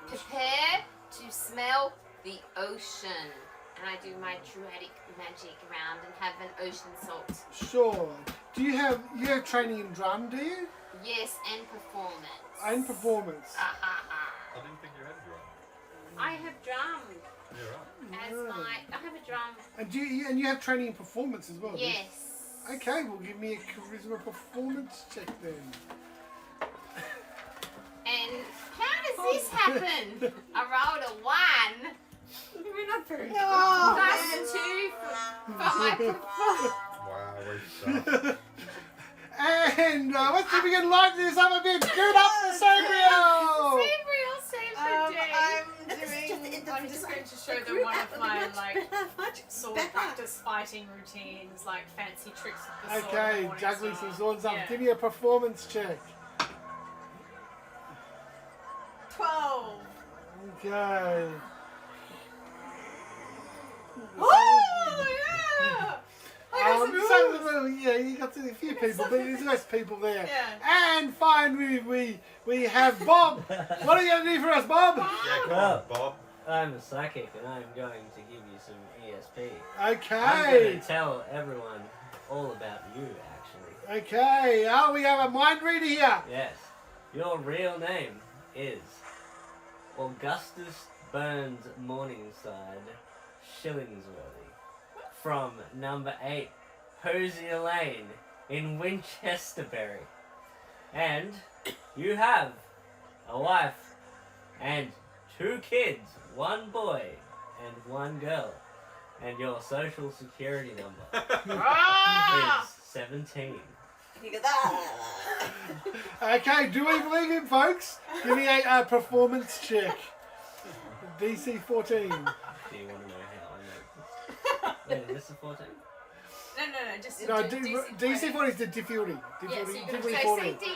Prepare to smell the ocean. And I do my druidic magic round and have an ocean salt. Sure. Do you have training in drum, do you? Yes, and performance. And performance. I didn't think you had a drum. I have drum You're right. as I have a drum. And you have training in performance as well? do you? Yes. Okay, well give me a charisma performance check then. And how does this happen? I rolled a 1. We're not very good. Plus 2 for my performance. Wow, we suck. And let's see if we can lighten this up a bit. Give it up for Sabriel! Sabriel saved the day. I'm just going to show them one of my sword practice fighting routines, like fancy tricks with the sword. Okay, Morning juggling Star. some swords up. Yeah. Give me a performance check. 12. Okay. Oh yeah! You got a few people, but there's less people there. Yeah. And finally, we have Bob. What are you going to do for us, Bob? Yeah, come Well. on, Bob. I'm a psychic and I'm going to give you some ESP. I'm going Okay. to tell everyone all about you, actually. Okay. Oh, we have a mind reader here. Yes. Your real name is Augustus Burns Morningside Shillingsworthy from number 8 Hosier Lane in Winchesterbury. And you have a wife and 2 kids, 1 boy and 1 girl. And your social security number is 17. You go, ah. Okay, do we believe him, folks? Give me a performance check. DC 14. Do you want to know how I know this? Wait, is this a 14? No, just No, DC DC 14 is the difficulty. Yeah, so you're gonna Difficulty say 14. So say D20.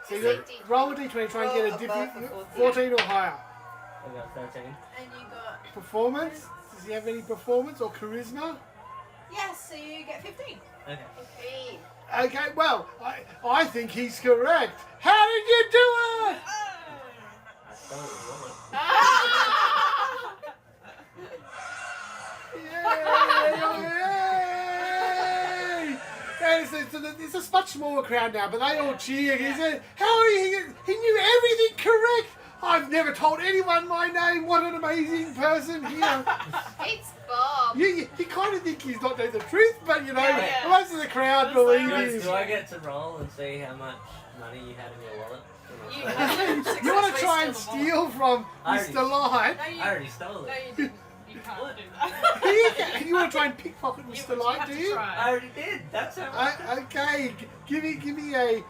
So you Say got- D20. roll a D20, try and get a Roll above the 14 or higher. I got 13. And you got Performance? Does he have any performance or charisma? yes, so you get 15. Okay. Three. Okay, well, I think he's correct. How did you do it? I stole the wallet. it's a much smaller crowd now, but they all cheer. He said, "How are you? He knew everything correct. I've never told anyone my name. What an amazing person!" It's Bob. You kind of think he's not telling the truth, but Yeah. most of the crowd That's believe like- him. Do I get to roll and see how much money you had in your wallet? You I have You want to try and successfully steal steal from I already- Mr. Light? the ball. No, you, already stole no, it. you didn't. You can't do that. You want to try and pickpocket You Mr. Light, have do to you? try. I already did. That's how much. Okay, give me a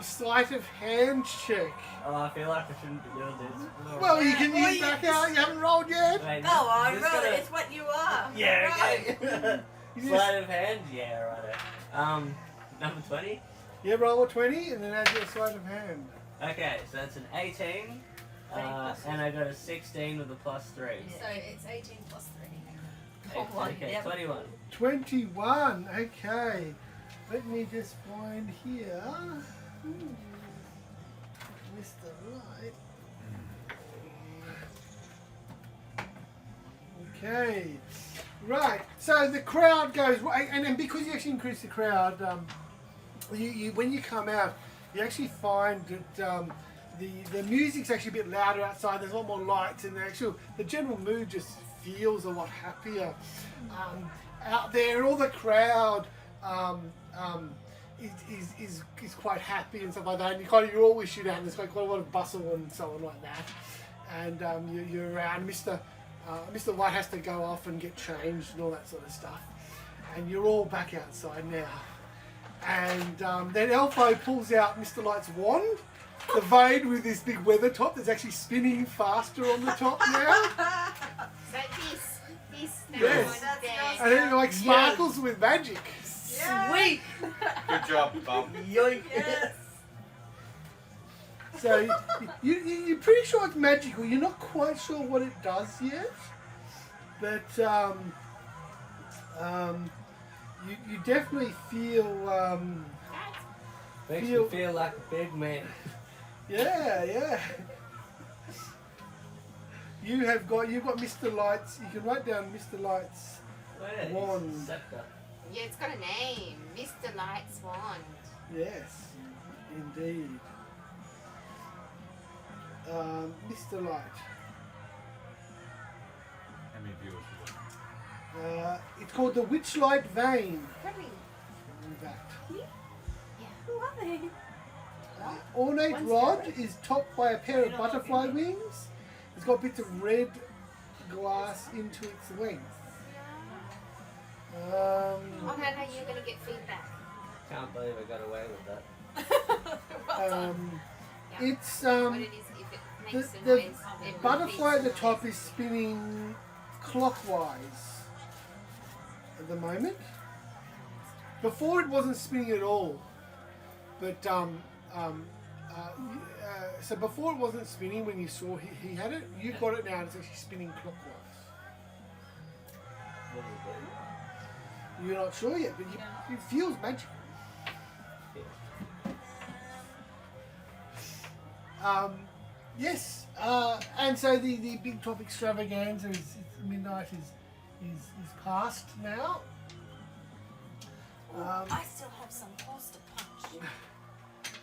sleight of hand check. Oh, I feel like I shouldn't be doing this. Well, you can Well, use you back just- out. You haven't rolled yet. Wait, Go on, just roll gotta- it. It's what you are. Yeah, Right. okay. You just- Sleight of hand? Yeah, righto. Number 20? Yeah, roll a 20 and then add your sleight of hand. Okay, so that's an 18. And I got a 16 with a +3. So it's 18 plus 3. Okay, Yep. 21. 21. Okay. Let me just find here. Mr. Light. Okay. Right. So the crowd goes, and because you actually increase the crowd, you when you come out, you actually find that the music's actually a bit louder outside. There's a lot more lights, and the general mood just feels a lot happier out there. All the crowd is quite happy and stuff like that. And you always shoot out, and there's quite a lot of bustle and so on like that. And you're around. Mr. White has to go off and get changed and all that sort of stuff. And you're all back outside now. And then Elfo pulls out Mr. Light's wand, the vane with this big weather top that's actually spinning faster on the top now. So this Yes. that's there. And it like sparkles with magic. Sweet! Good job, Bob. Yoink! Yes. So you're pretty sure it's magical. You're not quite sure what it does yet. But you definitely feel Makes me feel like a big man. yeah. You've got Mr. Light's. You can write down Mr. Light's Where? wand. Scepter. Yeah, it's got a name. Mr. Light's Wand. Yes, indeed. Mr. Light. How many viewers you got? It's called the Witchlight Vein. Hurry. In fact. Who are they? Ornate One's rod Jarrod. is topped by a pair of You're not butterfly looking. wings. It's got bits of red glass into its length. Oh no, you're gonna get feedback. Can't believe I got away with that. It's What it is, if it makes a the noise, it butterfly at the repeats top noise. is spinning clockwise at the moment. Before it wasn't spinning at all, but so before it wasn't spinning when you saw he had it. You've got it now. And it's actually spinning clockwise. What does it You're not sure yet, but it feels magical. Yes, and so the big top extravaganza is midnight is past now. I still have some holes to punch.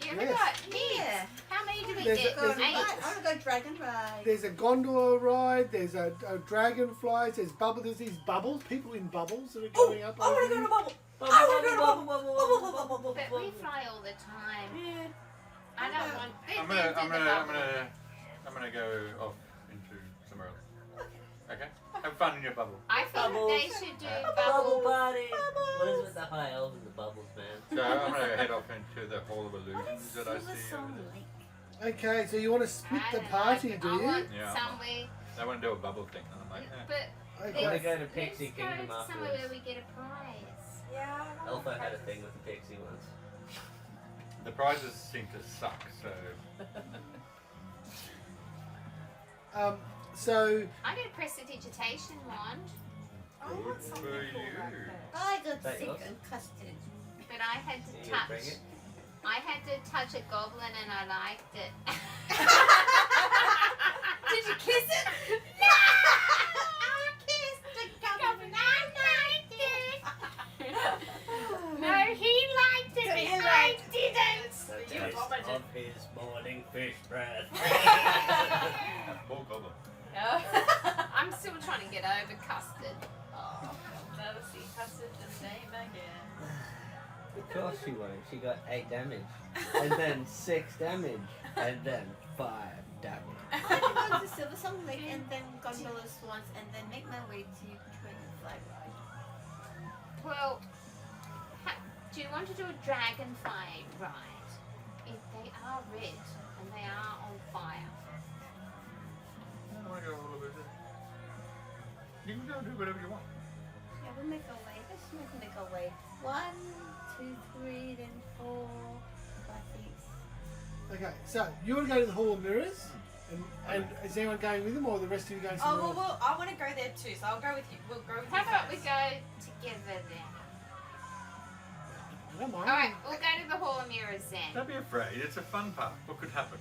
You ever Yes. got Yeah. kids? How many do we There's get? a- there's a- I 8. want to go dragon ride. There's a gondola ride. There's a dragonflies. There's these bubbles. People in bubbles that are Oh, going up. I want to over go to you. bubble. Bubble, I want to go to bubble, bubble. bubble, Bubble, bubble, bubble, But we bubble. fly all the time. Yeah. I don't want. I'm gonna go off into somewhere else. Okay. Have fun in your bubble. I feel Bubbles. that they should do Bubble bubble. party! What is with the high elves and the bubbles, man? So I'm gonna head off into the Hall of Illusions that I see over there. Okay, so you want to split I the don't party, like it. do I you? want Yeah. somewhere, I want to do a bubble thing, and I'm like, eh. but I want Okay. to go to let's Pixie go Kingdom to somewhere afterwards. where we get a prize. Yeah. Elfo had a thing with the pixie once. The prizes seem to suck, so So I got a prestidigitation wand, I want good something for cool you. like that. I got That sick yours? and custard. but I had You to gonna bring touch. it? I had to touch a goblin and I liked it. Did you kiss it? No! I kissed the goblin. I liked it. No, he liked it. of his morning fish breath. More goblin. I'm still trying to get over custard. Oh, I'll never see custard the same again. Of course she won't. She got 8 damage, and then 6 damage, and then 5 damage. I can go to Silver Song Lake and then gondola swans and then make my way to Train Flag Ride. Well, do you want to do a dragonfly ride? If they are red and they are on fire. I want to go a little bit. You can go do whatever you want. Yeah, we'll make our way. Let's make our way. 1, 2, 3, then 4, 5, 6. Okay, so you want to go to the Hall of Mirrors, and is anyone going with them, or the rest of you going somewhere else? well, I want to go there too, so I'll go with you. We'll go with How you about we first. go together then? I don't mind. Alright, we'll go to the Hall of Mirrors then. Don't be afraid. It's a fun part. What could happen?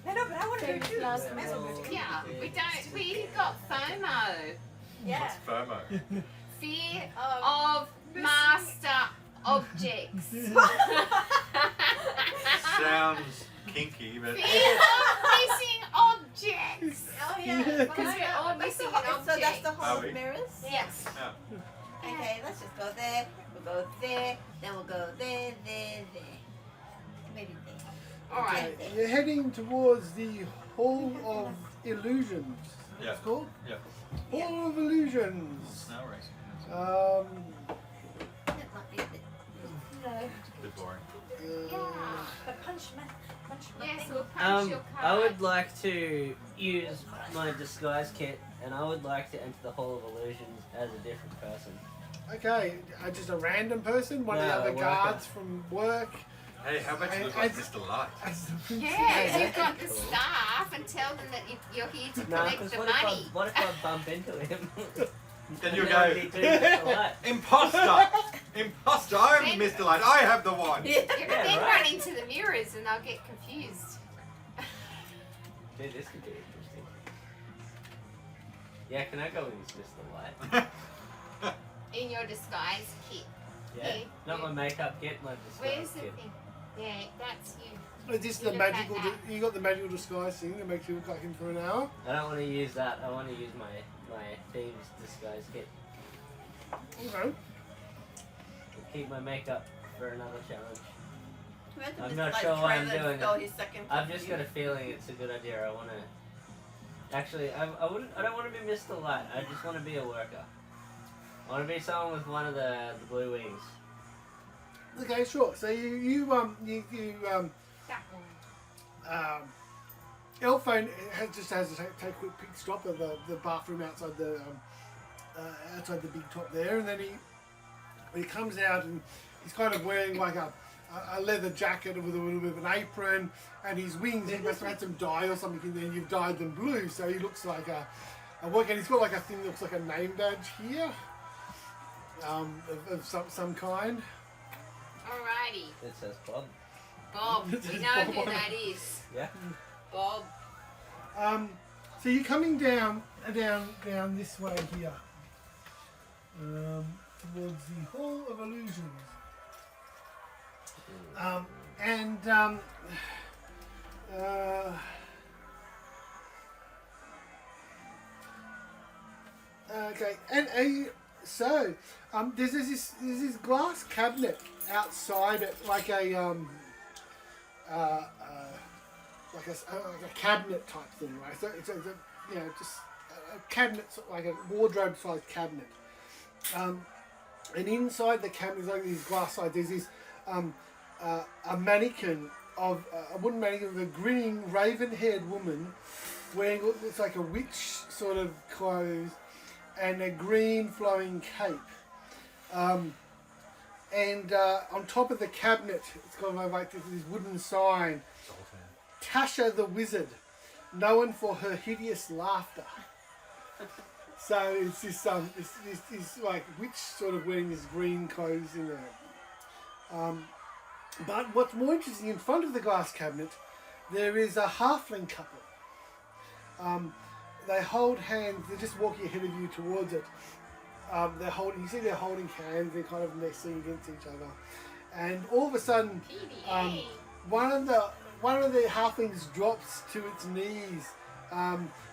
No, but I want to go too. Last May as well go too. Yeah, we got FOMO. Yeah. What's FOMO? Fear Oh, of master objects. Sounds kinky, but Fear of missing objects. Oh yeah. Because we're all missing an object. So that's the Hall Are of we? Mirrors? Yes. no. Okay, let's just go there. We'll go there. Then we'll go there. Maybe there. Alright. Okay, you're heading towards the Hall of Illusions. Yeah. It's called Yeah. Hall of Illusions. No worries. That might be a bit. No. A bit boring. Yeah. But punch my Yes, thing. we'll punch your I card. would like to use my disguise kit, and I would like to enter the Hall of Illusions as a different person. Okay, just a random person, one of the No, other a worker. guards from work. Hey, how about you look like Mr. Light? As the princess. Yeah, you've got the staff and tell them that you're here to Nah, collect because the what money. if I bump into him? Then you And go, then he'd do Mr. Light. Imposter! Imposter! I'm Mr. Light. I have the wand. Yeah, but Yeah, then right. run into the mirrors and they'll get confused. Dude, this could be interesting. Yeah, can I go as Mr. Light? In your disguise kit. Yeah. Yeah. Not my makeup kit, my Where's disguise the kit. thing? Yeah, that's you. Is this the You magical? look like that. You got the magical disguise thing that makes you look like him for an hour. I don't want to use that. I want to use my thieves disguise kit. Okay. Keep my makeup for another challenge. Imagine I'm this, not like, sure why I'm trailer doing stole it. his second I've just got a costume. feeling it's a good idea. I want to. Actually, I don't want to be Mr. Light. I just want to be a worker. I want to be someone with one of the blue wings. Okay, sure. So you That one. Elphone has to take a quick pit stop at the bathroom outside the big top there, and then he comes out and he's kind of wearing like a leather jacket with a little bit of an apron, and his wings, he must have had some dye or something in there, and you've dyed them blue, so he looks like a worker, and he's got like a thing that looks like a name badge here, of some kind. Alrighty. It says Bob. Bob. This We is know Bob who on it. that is. Yeah. Bob. So you're coming down this way here, towards the Hall of Illusions, okay, and so there's this glass cabinet outside it, like a cabinet type thing, right? So it's a just a cabinet, like a wardrobe-sized cabinet. And inside the cabinet, is like these glass sides. There's this a mannequin of a wooden mannequin of a grinning, raven-haired woman wearing it's like a witch sort of clothes and a green flowing cape. And on top of the cabinet, it's got like this wooden sign. Tasha the Wizard, known for her hideous laughter. So it's this like witch sort of wearing this green clothes in there. But what's more interesting, in front of the glass cabinet, there is a halfling couple. They hold hands. They're just walking ahead of you towards it. They're holding. You see, they're holding hands. They're kind of messing against each other. And all of a sudden, PDA. one of the halflings drops to its knees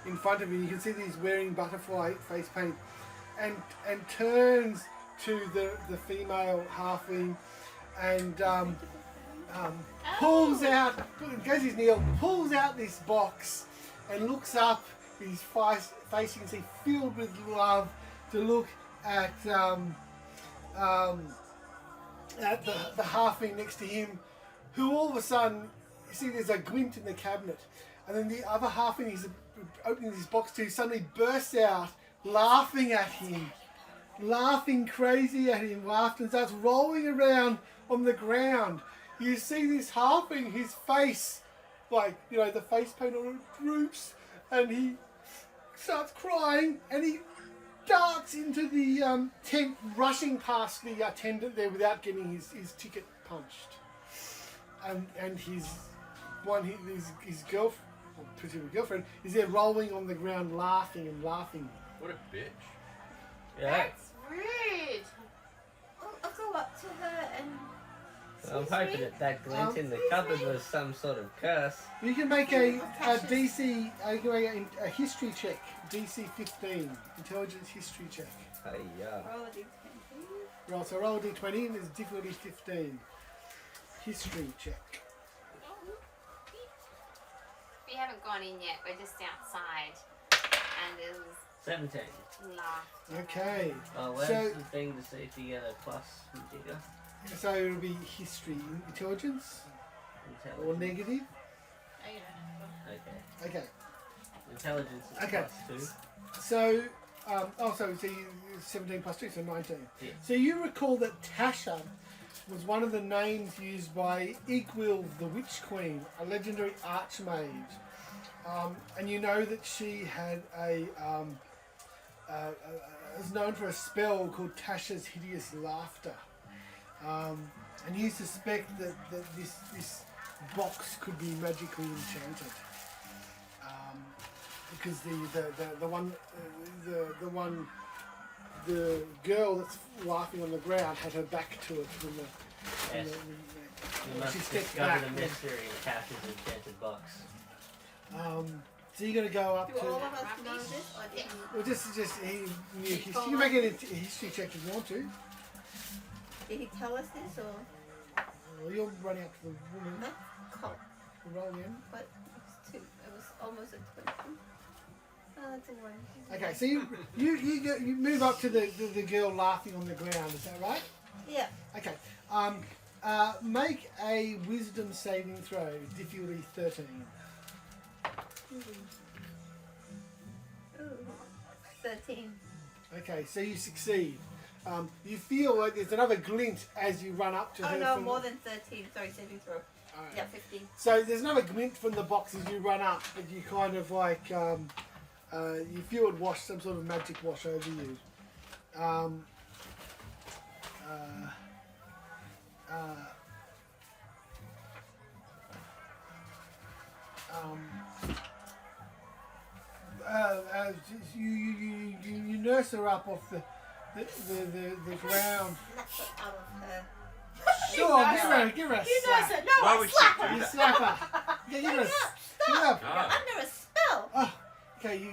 in front of you. You can see that he's wearing butterfly face paint, and turns to the female halfling and pulls out, goes his knee up, pulls out this box and looks up. His face you can see filled with love to look at the halfling next to him, who all of a sudden, you see there's a glint in the cabinet, and then the other halfling he's opening this box to suddenly bursts out laughing at him, laughing crazy at him, and starts rolling around on the ground. You see this halfling, his face, like, you know, the face paint on it droops, and he starts crying, and he darts into the tent, rushing past the attendant there without getting his ticket punched. And his girlfriend, or presumably girlfriend, is there rolling on the ground laughing and laughing. What a bitch. Yeah. That's rude. I'll go up to her and. I'm hoping that glint in the cupboard was some sort of curse. You can make a DC, a history check, DC 15, intelligence history check. Hey, yeah. Roll a d20. Roll a d20 and it's difficulty 15. History check. We haven't gone in yet. We're just outside, and it was 17. laughter. Okay. Oh, where's So- the thing to see if you get a plus from Digger? So it'll be history, intelligence, or Intelligence. negative. Okay. Okay. Intelligence is Okay. plus 2. So, so you 17 plus 2, so 19. Yeah. So you recall that Tasha was one of the names used by Igwil the Witch Queen, a legendary archmage. And you know that she had is known for a spell called Tasha's Hideous Laughter. And you suspect that this box could be magically enchanted. Because the girl that's laughing on the ground had her back to it when Yes. You must she stepped discover back. the mystery of Tasha's enchanted box. So you're going to go up Do to. all of us know this, or did you? Well, just he knew history. You can make it a history check if you want to. Did he tell us this, or Well, you're running up to the woman. not? Cult, Roll in. but it was 2. It was almost a 20. Oh, it's a 1. Okay, so you move up to the girl laughing on the ground. Is that right? Yeah. Okay. Make a wisdom saving throw, difficulty 13. Ooh. 13. Okay, so you succeed. You feel like there's another glint as you run up to her. Oh no, from- more than 13. Sorry, saving throw. Alright. Yeah, 15. So there's another glint from the box as you run up, but you kind of like you feel it wash, some sort of magic wash over you. You nurse her up off the ground. Snap it out of her. Sure, give her a You slap. know, so no, Why I would she slap do her. You that? slap her. Yeah, give her a Stop! slap. You're Ah. under a spell. Oh, okay, you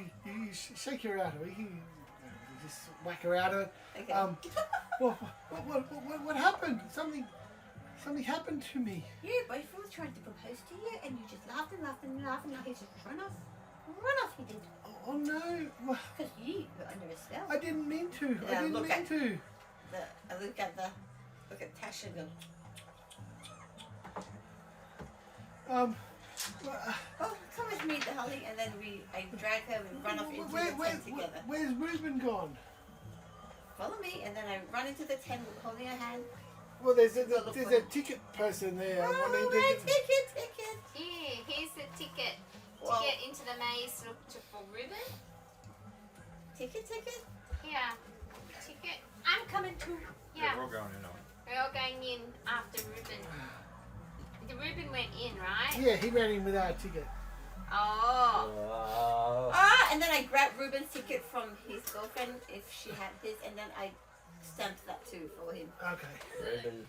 shake her out of it. You just whack her out of it. Okay. What happened? Something happened to me. Your boyfriend was trying to propose to you, and you just laughed and laughed and laughed, and now he's just run off. Run off, he did. Oh no! Well, Because you were under a spell. I didn't mean to. Yeah, I didn't look mean at- to. I look at Tasha and go, Well, oh, come with me, Harley, and then I drag her and run off into the tent together. Where's Reuben gone? Follow me, and then I run into the tent holding her hand. Well, there's a ticket person there. Oh, I mean, my ticket. Here, here's the ticket to Well- get into the maze for Ruben. Ticket. Here, ticket. I'm coming too. Yeah, We're all going in on. we're all going in after Ruben. The Ruben went in, right? yeah, he ran in without a ticket. Oh. Wow. And then I grab Ruben's ticket from his girlfriend if she had his, and then I stamped that too for him. Okay. Reuben.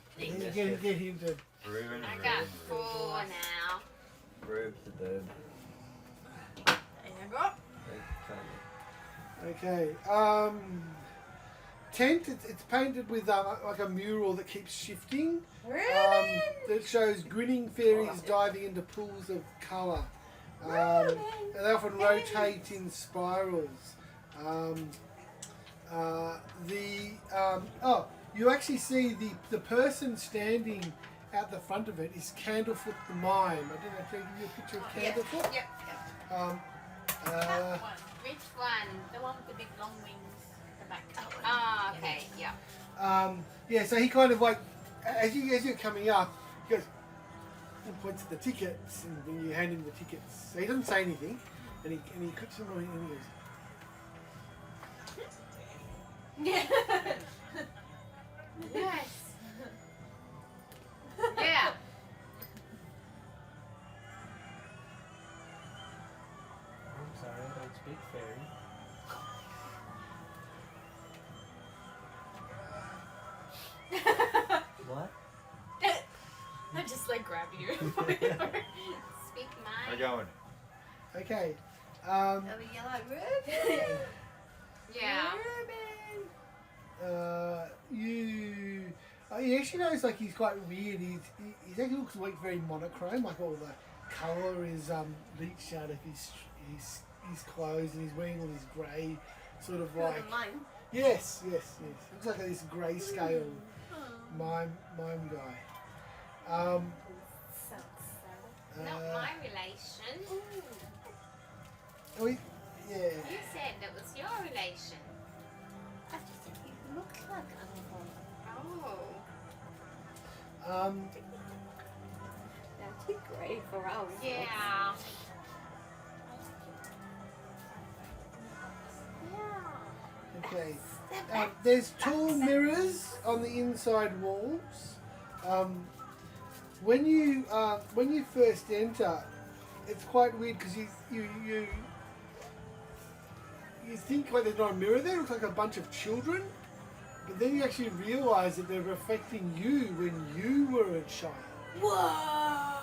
Get him to. Ruben, I got 4 now. Rube the bird. There you go. Okay. Tent. It's painted with like a mural that keeps shifting. That shows grinning fairies diving into pools of colour. And they often rotate in spirals. You actually see the person standing at the front of it is Candlefoot the Mime. I don't know if I give you a picture of Candlefoot. Yep. That one. Which one? The one with the big long wings. The back. Oh, okay, yeah. Yeah, so he kind of like, as you're coming up, he goes and points at the tickets, and when you hand him the tickets, so he doesn't say anything, and he clicks them on and he goes, Yes. Yeah. I'm sorry, I don't speak fairy. What? I just like grab you. Speak How mine. going? okay, Are we yellow Ruben? Yeah. he actually knows like he's quite weird. He actually looks like very monochrome, like all the colour is leached out of his clothes, and he's wearing all this grey sort of like yes. Looks like this greyscale mime guy. Not my relation. Yeah. You said that was your relation. I just think he looks like Uncle. Oh. They're too grey for our Yeah. Okay. There's tall mirrors on the inside walls. When you first enter, it's quite weird because you think like there's not a mirror there. It looks like a bunch of children, but then you actually realise that they're reflecting you when you were a child. Whoa!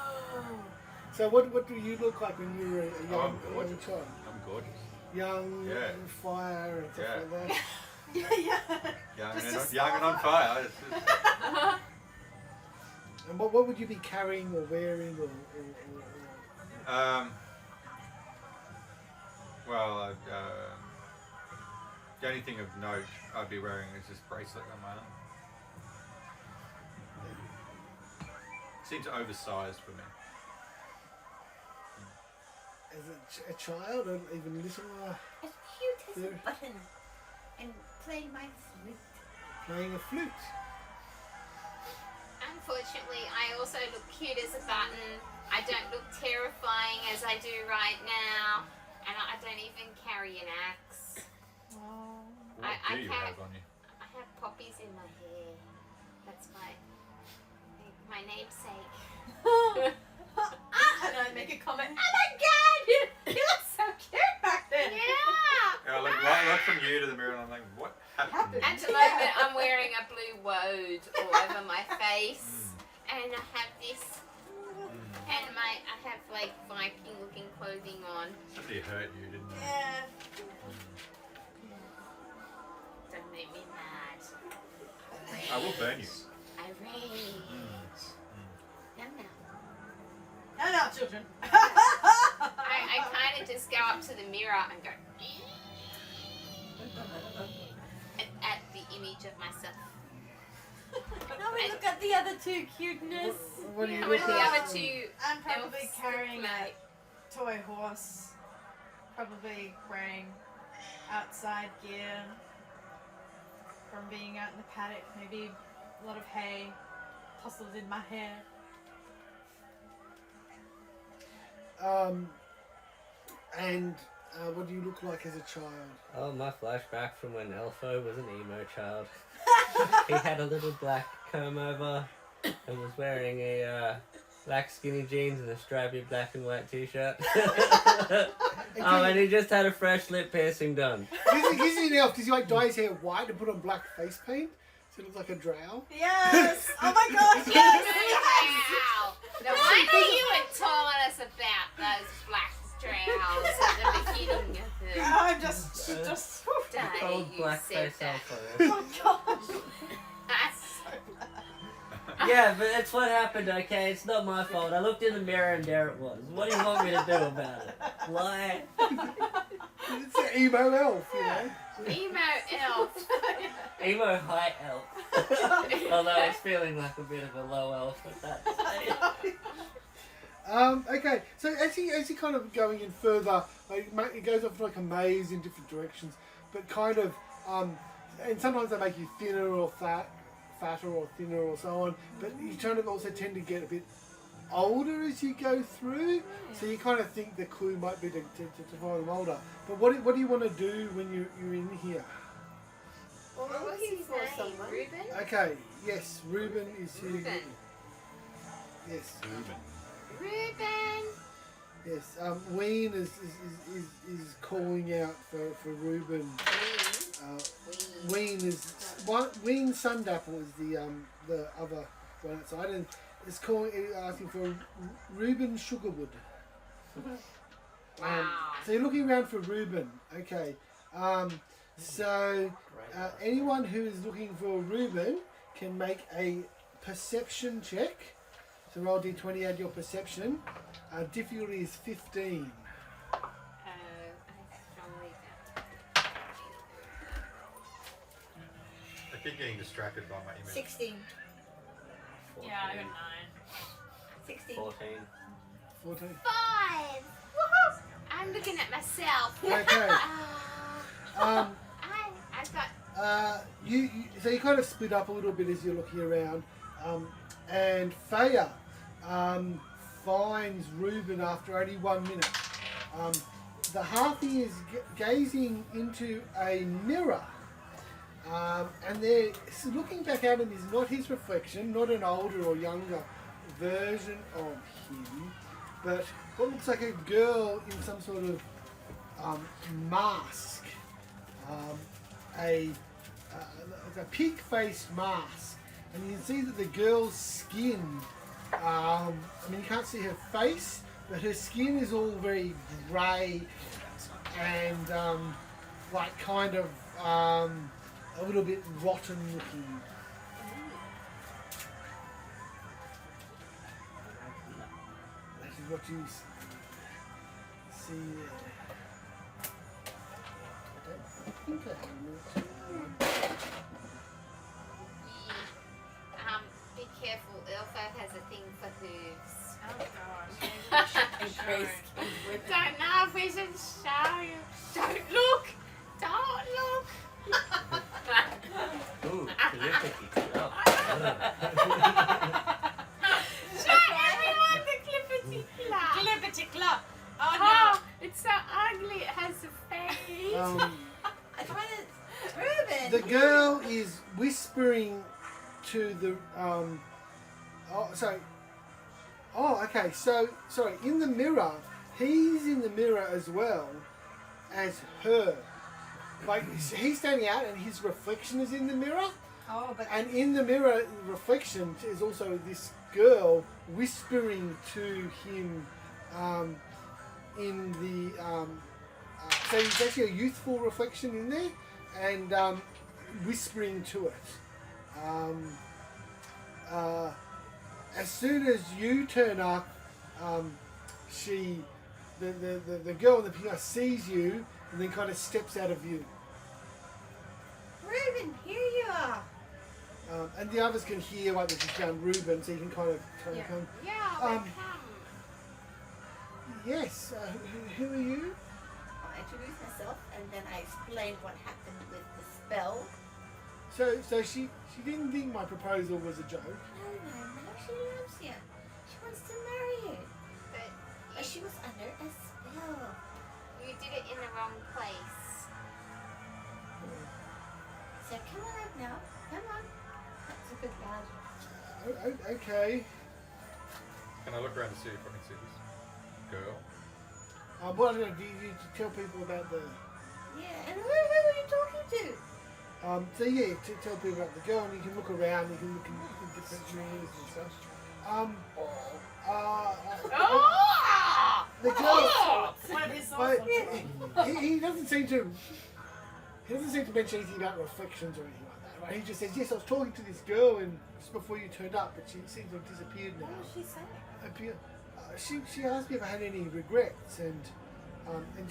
So what do you look like when you were a young child? I'm gorgeous. Young, Yeah. and fire and stuff Yeah. like that. Yeah. Young and on fire. It's just, And what would you be carrying or wearing or well, the only thing of note I'd be wearing is this bracelet on my arm. Seems oversized for me. as a child or even littler, As cute as Yeah. a button. And play my flute. playing a flute? Unfortunately, I also look cute as a button. I don't look terrifying as I do right now. And I don't even carry an axe. What I do you can't- have on you? I have poppies in my hair. That's my namesake. And I make a comment. Oh my god! You look so cute back then. Yeah! I look right up from you to the mirror and I'm like, what happened? At the moment, I'm wearing a blue woad all over my face. And I have this. And I have like Viking looking clothing on. Somebody hurt you, didn't they? Yeah. Don't make me mad. I will burn you. I rage. Yum yum. No, children. I kind of just go up to the mirror and go at the image of myself. Now we look at the other two cuteness. What do you And look with the at? other two, I'm probably elves carrying look a like- toy horse. Probably wearing outside gear from being out in the paddock. Maybe a lot of hay tousled in my hair. And what do you look like as a child? Oh, my flashback from when Elfo was an emo child. He had a little black comb over and was wearing a black skinny jeans and a stripy black and white t-shirt. And he just had a fresh lip piercing done. He's an elf. Does he like dye his hair white and put on black face paint so it looks like a drow? Yes! Oh my god, yes! Wow. No wonder you were telling us about those black drows at the beginning of the I'm just day. Old You black said face that. elf. oh gosh. Yeah, but it's what happened, okay? It's not my fault. I looked in the mirror and there it was. What do you want me to do about it? Lie? It's an emo elf, you know. Emo elf. Emo high elf. Although I was feeling like a bit of a low elf at that stage. Okay, so as he kind of going in further, like it goes off like a maze in different directions, but kind of, and sometimes they make you thinner or fatter or thinner or so on, but you kind of also tend to get a bit older as you go through, so you kind of think the clue might be to find them older. But what do you want to do when you're in here? Well, we're What's looking his for name? someone. Reuben? Okay, yes, Reuben is here. Reuben. Yes, Reuben. yes. Ween is calling out for Reuben. Ween is Ween Sundapple is the other one outside, and is asking for Reuben Sugarwood. Wow. So you're looking around for Reuben. Okay. So anyone who is looking for Reuben can make a perception check. So roll d20, add your perception. Difficulty is 15. I strongly doubt. I keep getting distracted by my image. 16. 14, Yeah, I got 9. 16. 14. 14. 5. Woohoo! I'm looking at myself. Okay. I've got. So you kind of split up a little bit as you're looking around, and Feya finds Reuben after only 1 minute. The halfie is gazing into a mirror, and they're looking back at him is not his reflection, not an older or younger version of him, but what looks like a girl in some sort of mask, a pig-faced mask, and you can see that the girl's skin, I mean you can't see her face, but her skin is all very grey and like kind of a little bit rotten looking. That is what you see there. I think I have Be careful. Elfo has a thing for hooves. Oh gosh. And Grace. Don't know if we should show you. Don't look. Don't look. Ooh, telepathy. Oh. Show everyone the clippity clap. Clippity clap. Oh no. Oh, it's so ugly. It has a face. I tried it. Reuben! The girl is whispering to the okay, so sorry, in the mirror, he's in the mirror as well as her. Like he's standing out and his reflection is in the mirror, Oh, but and in the mirror reflection is also this girl whispering to him in the so it's actually a youthful reflection in there, and whispering to it. As soon as you turn up, the girl in the PR sees you and then kind of steps out of view. Reuben, here you are. And the others can hear like this is down Reuben, so you can kind of come. Yeah, Um, come. Yes, who are you? I introduced myself and then I explained what happened with the spell. So she didn't think my proposal was a joke. No, she loves you. She wants to marry you. But But she was under a spell. you did it in the wrong place. So come on up now. Come on. That's a good lad. Okay. Can I look around to see if I can see this girl? What do you tell people about the? Yeah, and who are you talking to? So yeah, to tell people about the girl, and you can look around. You can look in different rooms and stuff. The girl. One of his But songs. he doesn't seem to. He doesn't seem to mention anything about reflections or anything like that. Right? He just says, "Yes, I was talking to this girl, and just before you turned up, but she seems to have disappeared now." What was she saying? She asked me if I had any regrets, and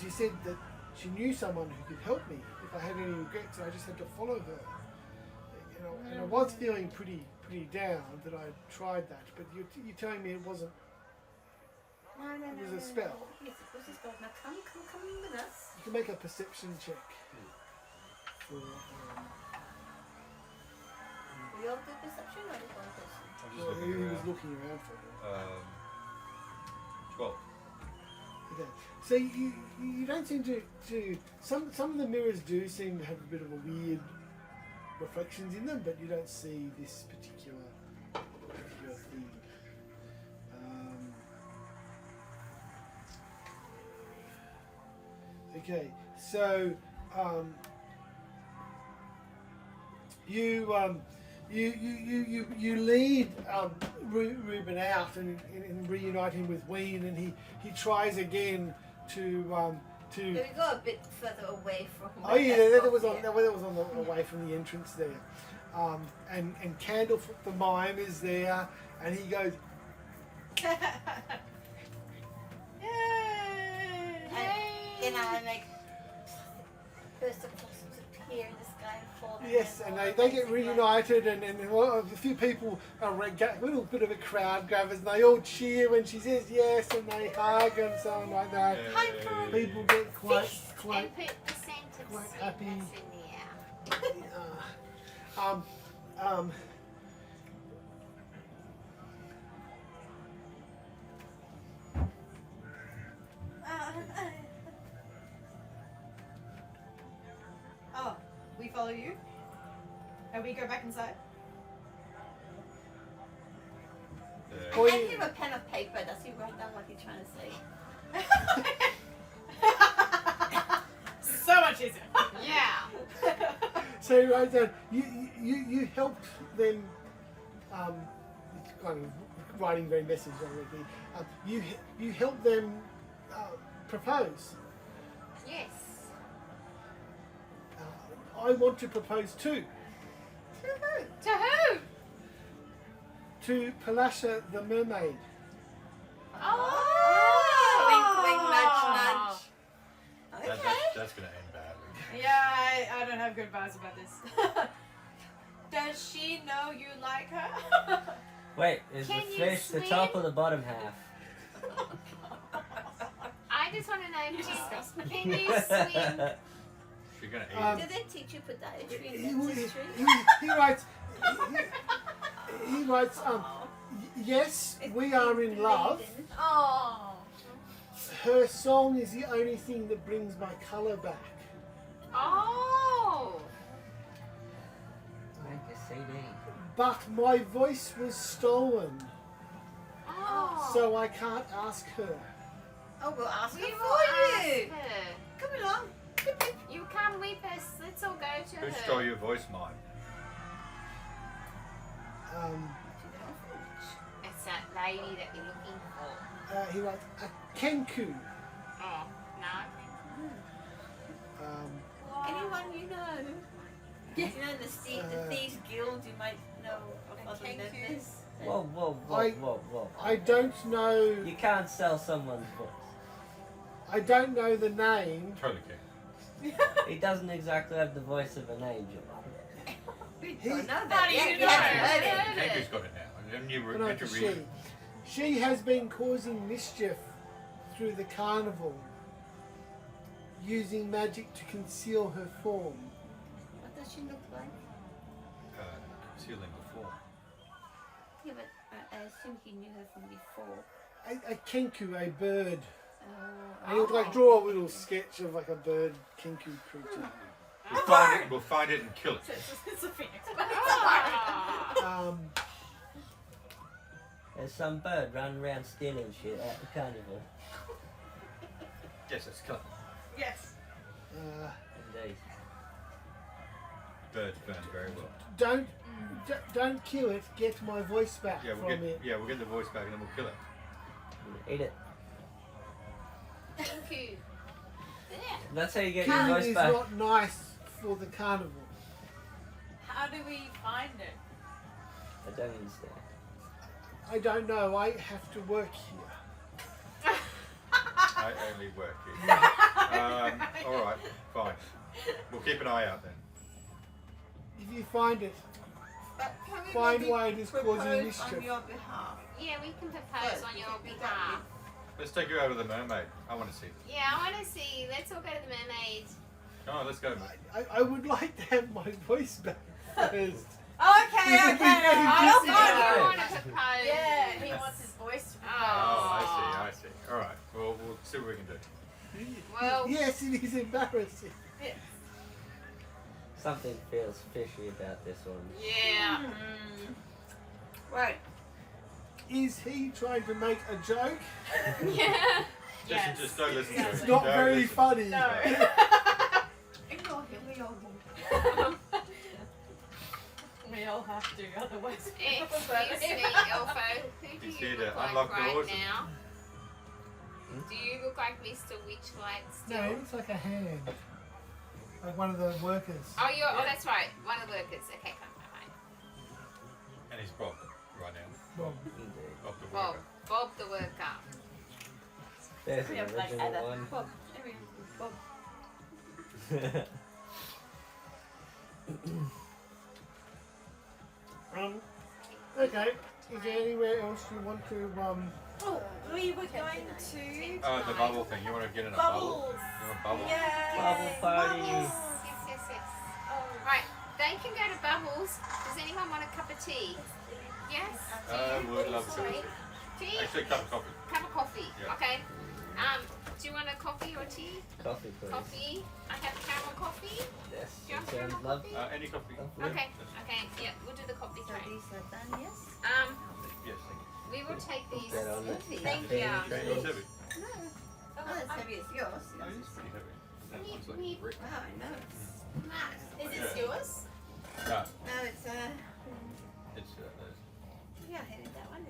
she said that she knew someone who could help me if I had any regrets, and I just had to follow her. You know, and I was feeling pretty down that I tried that, but you're telling me it wasn't. No. It was a spell. Yes, it was a spell. Now come with us. You can make a perception check. For, We all do perception or just one person? I'm just well, looking he was around. looking around for her. 12. Okay. So you don't seem to some of the mirrors do seem to have a bit of a weird reflections in them, but you don't see this particular thing. Okay, so you lead Reuben out and reunite him with Ween, and he tries again to Do we go a bit further away from? Oh yeah, that was on the away from the entrance there, and Candlefoot the mime is there, and he goes, And I make burst of blossoms appear in the sky and fall. yes, and they get reunited, and a few people are a little bit of a crowd grabbers, and they all cheer when she says yes, and they hug and so on like that. People get quite And put the scent of quite sweetness happy. in the air. Oh, we follow you? And we go back inside? Or Hand you- him a pen of paper. Does he write down what he's trying to say? So much easier. Yeah. So right then, you helped them. It's kind of writing very message already. You helped them propose. Yes. I want to propose too. To who? To Palasha the mermaid. Wink, wink, nudge, nudge. Okay. That's going to end badly. Yeah, I don't have good vibes about this. Does she know you like her? Wait, is Can the you fish the swim? top or the bottom half? I just want to know, can you swim? She's going to eat Um, it. Did they teach you podiatry He, and dentistry? he writes. He writes. Yes, we are in love. Oh. Her song is the only thing that brings my colour back. Oh. Make a CD. But my voice was stolen, Oh. so I can't ask her. Oh, we'll ask We her will for ask you. her. Come along. You come with us. Let's all go to Who her. stole your voice, mine? It's that lady that we're looking for. He writes a Kenku. Oh, no. Anyone you know? You know the Thieves Guild, you might know of other members. Whoa, whoa, whoa, I- whoa, whoa. I don't know. You can't sell someone's voice. I don't know the name. Totally can. He doesn't exactly have the voice of an angel. We He- don't know How that do yet. you We know? haven't heard it. Kanku's got it now. And then you No, had to she. read. She has been causing mischief through the carnival, using magic to conceal her form. What does she look like? Concealing the form. Yeah, but I assume he knew her from before. A Kenku, a bird. Oh. And he'll like draw a little sketch of like a bird Kenku creature. We'll find it and kill it. It's a phoenix. Oh. There's some bird running around stealing shit at the carnival. Yes, it's cut. Yes. Indeed. Birds burn very well. Don't kill it. Get my voice back Yeah, from it. we'll get the voice back and then we'll kill it. Eat it. Thank you. There. That's how you get your Killing voice is back. not nice for the carnival. How do we find it? I don't understand. I don't know. I have to work here. I only work here. Alright, fine. We'll keep an eye out then. If you find it, But can we find maybe why it is causing propose mischief. on your behalf? Yeah, we can propose on your Be behalf. Let's take you over to the mermaid. I want to see this. Yeah, I want to see. Let's all go to the mermaid. Come on, let's go, mate. I would like to have my voice back first. Okay. You'll Oh, so find you it. want to propose? Yeah, he wants his voice to be Oh. I see. Alright, well, we'll see what we can do. Well, Yes, it is embarrassing. Yes. Something feels fishy about this one. yeah. Right. Is he trying to make a joke? Yeah. Yes. Just don't listen to Yes. it. It's not Don't very listen. funny. No. Ignore him. We all do. We all have to, otherwise. Excuse me, Elfo. Who do He's you here look to like unlock right doors. now? Do you look like Mr. Witchlight still? No, it looks like a hand. Like one of the workers. Oh, oh, that's right. One of the workers. Okay, fine. And he's Bob right now. Well, Indeed. Bob the Bob. worker. Bob the worker. There's We an have like original other. one. Bob. Bob. okay. Is there anywhere else you want to Oh, we were going to The bubble thing. You want to get in a bubble? bubbles. You want a bubble? Yeah. Bubble party. Yes. Right, they can go to Bubbles. Does anyone want a cup of tea? Yes? Would love to. Sorry. Tea? Actually, a cup of coffee. Cup of coffee. Yeah. Okay. Do you want a coffee or tea? Coffee, please. Coffee. I have caramel coffee. Yes, Do you want that sounds caramel lovely. coffee? Any coffee? Lovely. Okay. Okay. Yeah, we'll do the coffee So train. these are done, yes? Yes, thank you. We will take these. Get on it. Heavy. Thank Caffeine, you. Okay, yours heavy. No. Oh, that's heavy as yours. No, it's pretty heavy. That We- one's like we- brick. Wow, I know. It's nice. Is Yeah. this yours? No, No, it's it's those. yeah, I hated that one.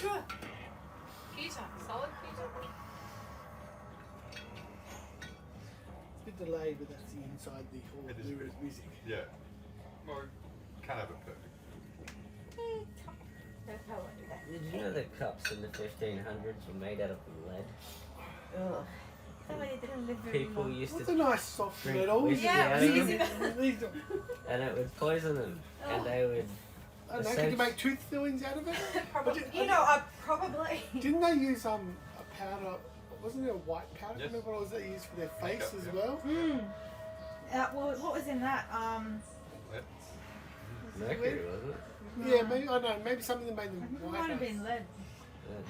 Sure. Pewter. Solid pewter. It's a bit delayed, but that's the inside the hall It is there good. is music. Yeah. Well, can't have it perfect. Did you know that cups in the 1500s were made out of lead? Ugh. Somebody didn't live very People long. used What's to a nice soft drink metal? whiskey Yeah, out of easy. them, These are- and it would poison them, and they would. I don't know, could you make tooth fillings out of it? Probably. But You know, probably. Didn't they use a powder? Wasn't it a white powder? Yes. Remember what was they used for their face Makeup, as yeah. well? Well, what was in that? Mercury, wasn't it? Yeah, maybe I don't know. Maybe something that made them It white. might have been lead.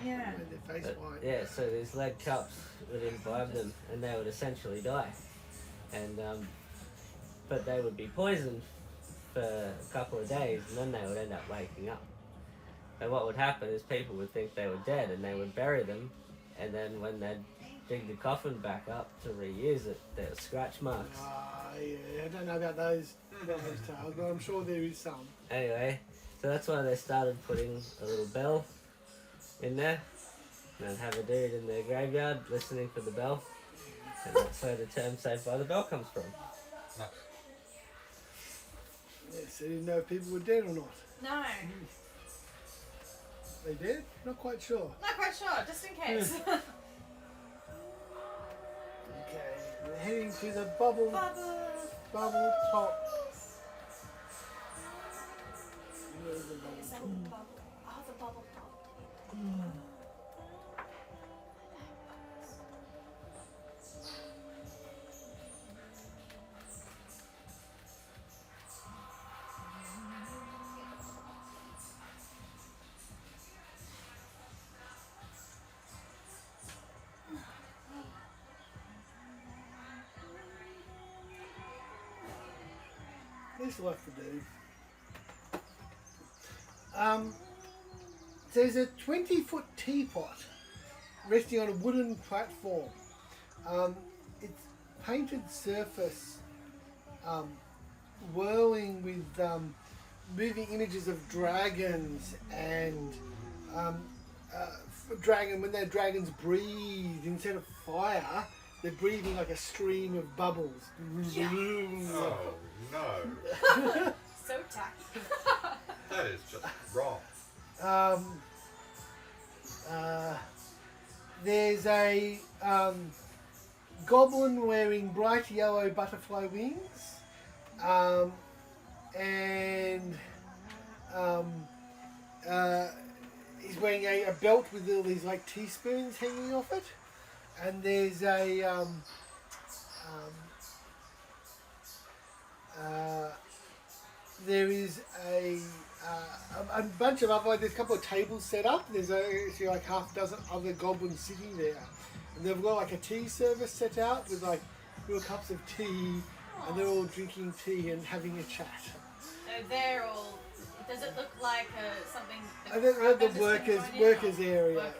Yeah. Made their face But, white. yeah, so these lead cups would imbibe them, and they would essentially die. And but they would be poisoned for a couple of days, and then they would end up waking up. And what would happen is people would think they were dead, and they would bury them, and then when they'd dig the coffin back up to reuse it, there were scratch marks. Yeah, I don't know about those tales, but I'm sure there is some. Anyway, so that's why they started putting a little bell in there, and have a dude in the graveyard listening for the bell. And that's where the term "Saved by the Bell" comes from. Nice. Yes, I didn't know if people were dead or not. No. They dead? Not quite sure. Not quite sure, just in case. Okay, we're heading to the bubble top. Where's the bubble top? Oh, the bubble pop. There's work to do. there's a 20-foot teapot resting on a wooden platform. It's painted surface, whirling with moving images of dragons and when their dragons breathe instead of fire, they're breathing like a stream of bubbles. Oh no, So tacky. that is just wrong. There's a goblin wearing bright yellow butterfly wings, and he's wearing a belt with all these like teaspoons hanging off it, and there's a there is a bunch of other, like, there's a couple of tables set up. There's actually like half a dozen other goblins sitting there, and they've got like a tea service set out with like little cups of tea, and they're all drinking tea and having a chat. So they're all. Does it look like something? I think they're the workers area. Workers area.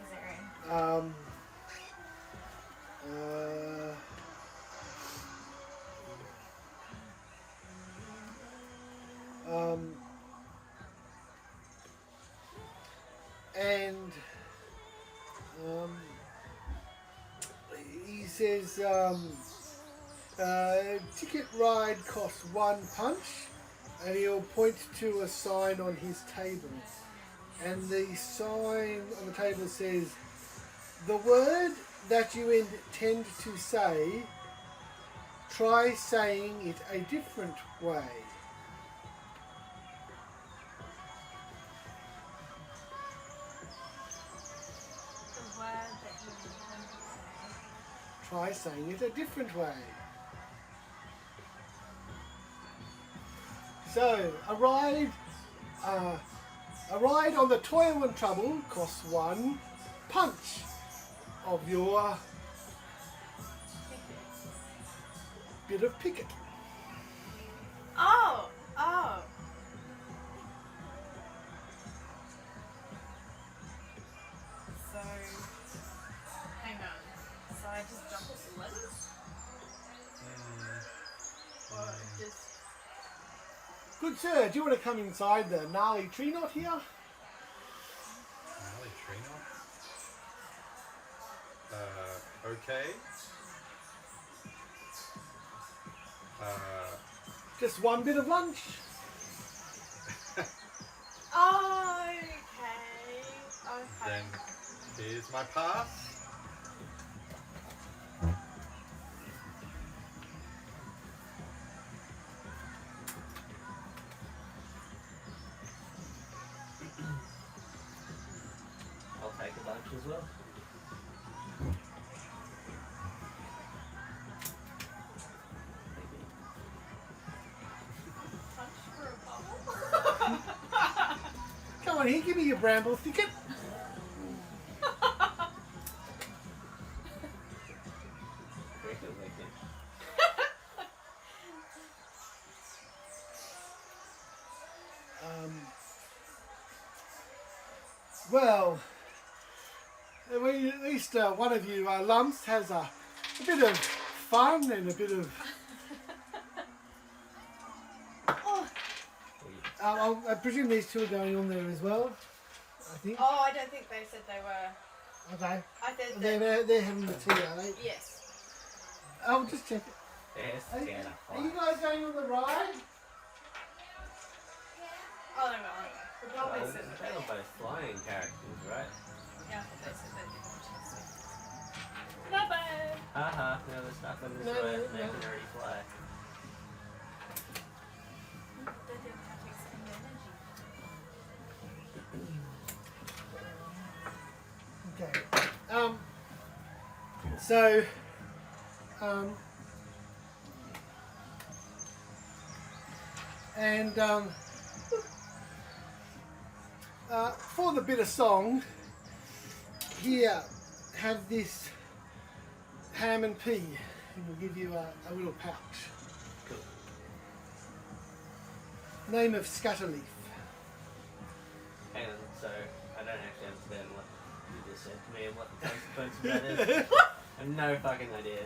And he says ticket ride costs 1 punch, and he'll point to a sign on his table, and the sign on the table says, "The word that you intend to say, try saying it a different way." The word that you intend to say. Try saying it a different way. So, a ride on the Toil and Trouble costs 1 punch of your bit of picket. Oh. So, hang on. So I just jump off the letters? Or just... Good sir, do you want to come inside the gnarly tree knot here? Gnarly tree knot? Okay. Just 1 bit of lunch. Okay. Then here's my pass. I'll take a bunch as well. Punch for a bubble? Come on here, give me your bramble thicket. Well, at least one of you lumps has a bit of fun and a bit of... I presume these two are going on there as well, I think. Oh, I don't think they said they were. Okay. I said They're having the tea, are they? Yes. I'll just check it. Yes, Are you guys going on the ride? Oh, they were. The goblin said that They were both flying characters, right? Yeah, they said they didn't want to. Bye-bye. Haha, no, they're stuck on this No, way. no, They no. can already fly. They didn't have to expend energy. Okay. So, and for the bit of song, here, have this ham and pea, and we'll give you a little pouch. Name of Scatterleaf. Hang on, so I don't actually understand what you just said to me and what the consequence of that is. I have no fucking idea.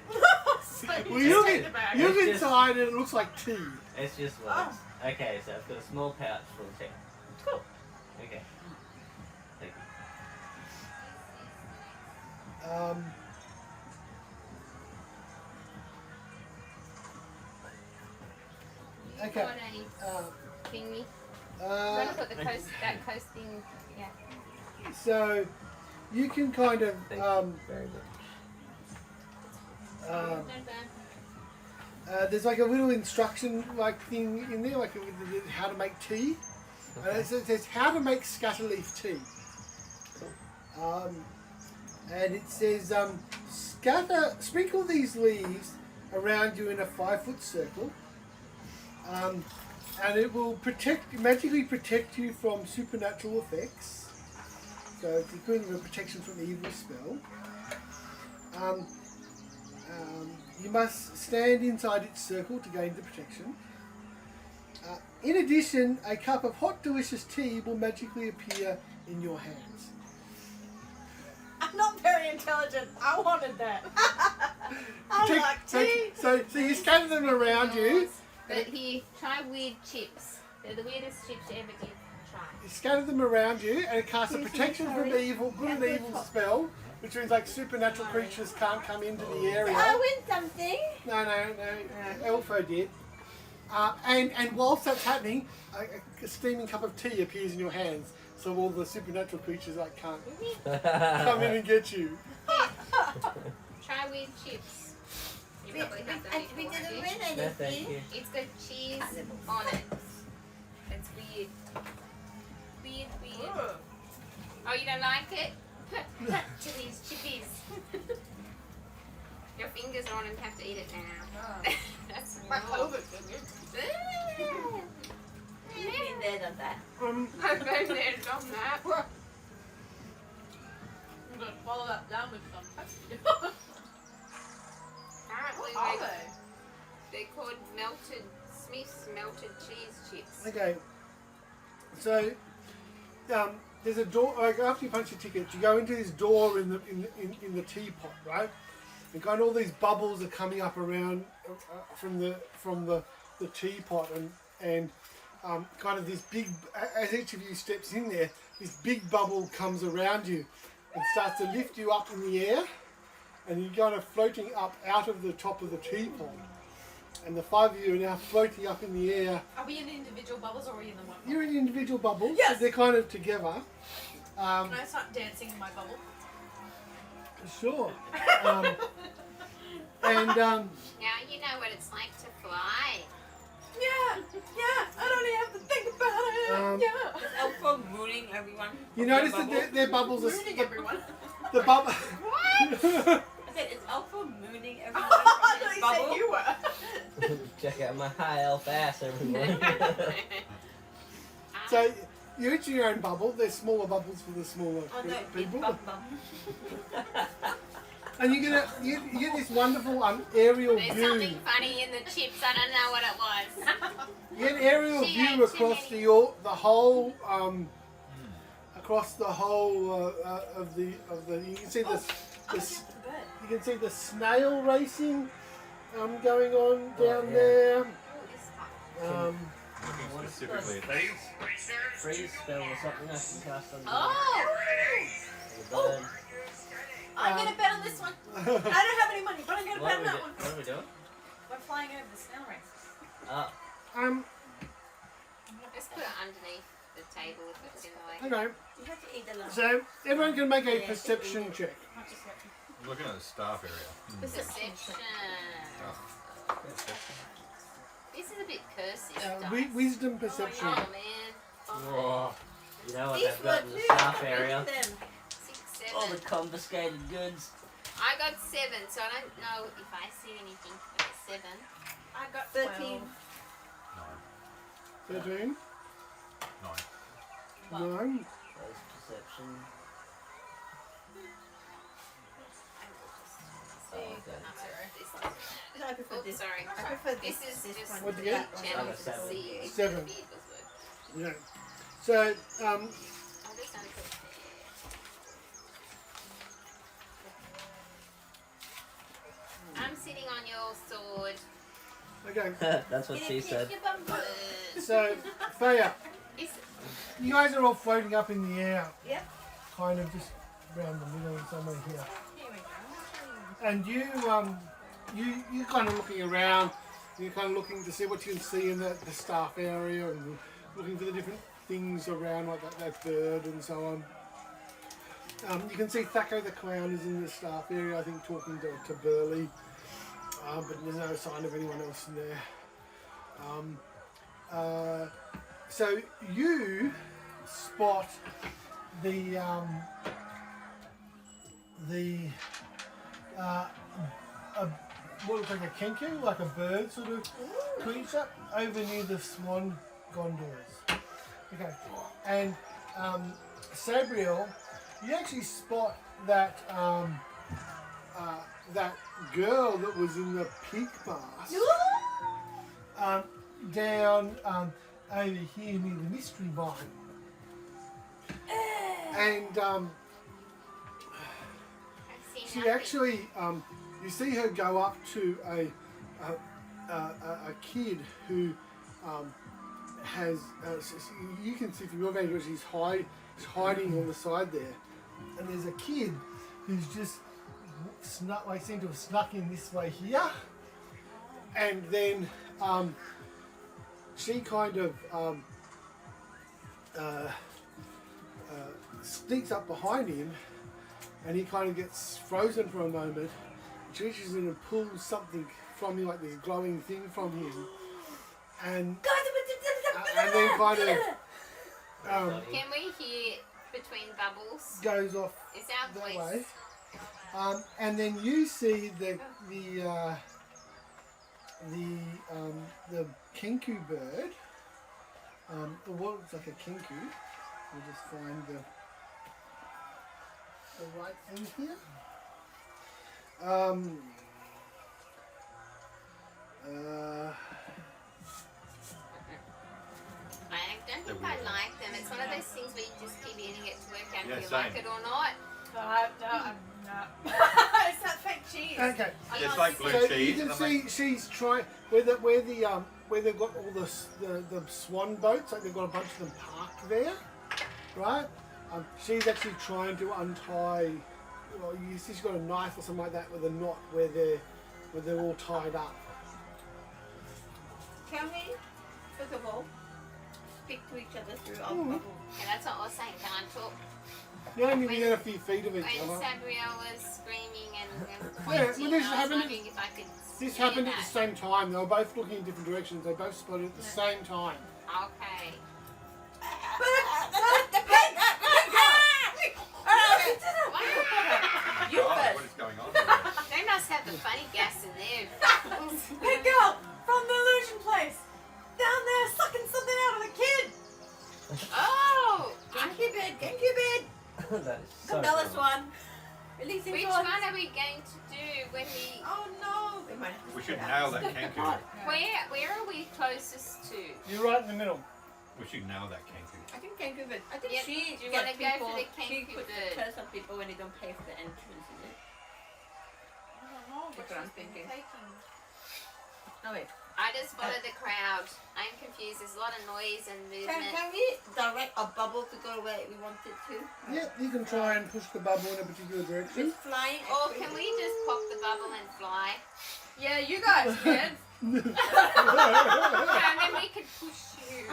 Well, you take look, the bag. you look It's just- inside and it looks like tea. It's just words. Okay, so I've got a small pouch full of tea. Cool. Okay. Thank you. Okay. Got a thingy. I'm Uh, gonna put the coast, that coast thing. Yeah. so you can kind of Thank you very much. there's like a little instruction like thing in there, like how to make tea. It says how to make scatterleaf tea. And it says sprinkle these leaves around you in a 5-foot circle. And it will magically protect you from supernatural effects. So it's equivalent of protection from evil spell. You must stand inside its circle to gain the protection. In addition, a cup of hot, delicious tea will magically appear in your hands. I'm not very intelligent. I wanted that. I like tea. So you scatter them around you. But here, try weird chips. They're the weirdest chips you ever did try. You scatter them around you, and it casts a Excuse me, protection from sorry. evil, good and evil spell, which means like supernatural creatures can't come into the area. I win something. No, Elfo did. And whilst that's happening, a steaming cup of tea appears in your hands, so all the supernatural creatures like can't come in and get you. Try weird chips. You We probably have them we before, didn't have win you? No, thank anything. you. It's got cheese on it. It's weird. Weird. Ugh. Oh, you don't like it? Chilies, chippies. Your fingers are on and have to eat it now. That's My wrong. COVID fingers. We've been there, done that. I've been there, done that. I'm gonna follow that down with some pepper. Apparently, What are they? they're called Smith's melted cheese chips. Okay. So there's a door. Like after you punch your ticket, you go into this door in the teapot, right? And kind of all these bubbles are coming up around from the teapot, and kind of this big. As each of you steps in there, this big bubble comes around you and starts to lift you up in the air, and you're kind of floating up out of the top of the teapot. And the 5 of you are now floating up in the air. Are we in individual bubbles or are we in the one? You're in individual bubbles, Yes! so they're kind of together. Can I start dancing in my bubble? Sure. Now you know what it's like to fly. Yeah, I don't even have to think about it. Yeah. Is Elfo mooning everyone? You from notice their that their bubbles are Ruining everyone. the bubble. I said, is Elfo mooning everyone I from his thought bubble? you said you were. Check out my high elf ass, everyone. So you're each in your own bubble. There's smaller bubbles for the smaller Oh no, big people, bum bum. and you get this wonderful aerial There's view. something funny in the chips. I don't know what it was. You get an aerial She view ate too across many. the whole across the whole of the you can see you can see the snail racing going on down yeah. there. Looking specifically at these. Freeze spell or something I can cast on the Oh, bird. I'm gonna bet on this one. I don't have any money, but I'm gonna bet on that one. What are we doing? We're flying over the snail race. Just put it underneath the table if it's in the way. Okay, You have to eat the lunch. so everyone can make a perception check. I'm looking at the staff area. Perception. This is a bit cursive. Wisdom perception. Oh man. Whoa. You know what These they've were got in the too. staff area? Look at them. 6, All the 7. confiscated goods. I got 7, so I don't know if I see anything for the 7. I got 13. 13. 9. 9. That's perception. So Oh, okay. I prefer this. Sorry. I prefer This this. is just one. What'd you get? channel I got to 7. see if 7. the vehicles work. Yeah. So I'll just unput sitting on your sword. Okay, That's what she said. so Feya, Is you guys are all floating up in the air, Yep. kind of just around the middle and somewhere here. Here we go. And you kind of looking around. You're kind of looking to see what you can see in the staff area and looking for the different things around, like that bird and so on. You can see Thaco the clown is in the staff area, I think, talking to Burley, but there's no sign of anyone else in there. So you spot the what looks like a kenku, like a bird sort of creature, over near the swan gondolas. Okay, and Sabriel, you actually spot that that girl that was in the pig mask down over here near the mystery vine, and I've seen she nothing. actually you see her go up to a kid who has you can see from your vantage where she's hiding on the side there, and there's a kid who's just snuck, like, seemed to have snuck in this way here, and then she kind of sneaks up behind him, and he kind of gets frozen for a moment. She reaches in and pulls something from him, like this glowing thing from him, and then kind of Can we hear between bubbles? goes off Is our that voice? way. And then you see the kenku bird, what looks like a kenku. We'll just find the right thing here. I don't think I like them. It's one of those things where you just keep eating it to work out Yeah, if you same. like it or not. No. It's that fake cheese. Okay. It's like blue So cheese. you can and I'm like, see she's trying where they've got all the swan boats, like they've got a bunch of them parked there, right? She's actually trying to untie. Well, you see she's got a knife or something like that with a knot where they're all tied up. Can we, first of all, speak to each other through our Mhm. bubble? And that's what I was saying. Can I talk? You're only within a few feet of each When other. Sabriel was screaming and well, pointing, this I was happened- wondering if I could This hear happened at the that. same time. They were both looking in different directions. They both spotted at the same time. Okay. You oh, first. what is going on here? They must have the funny gas in there. Big girl from the illusion place down there sucking something out of the kid. Oh! Genki bed. That is so Cabela's funny. one. Releasing Which swords. one are we going to do when we... Oh no. We might have to We split should out. nail that kangaroo. Where are we closest to? You're right in the middle. We should nail that kangaroo. I think Genki bed. I think Yep. she Do you gets wanna go people. for the She Genki puts bird? the curse on people when they don't pay for the entrance. Is it? I don't know That's what what I'm she's been thinking. taking. Oh wait. I just follow the crowd. I'm confused. There's a lot of noise and movement. Can we direct a bubble to go where we want it to? Yeah, you can try and push the bubble in a particular direction. With flying. Or can we just pop the bubble and fly? Yeah, you guys can. Yeah, and then we could push you.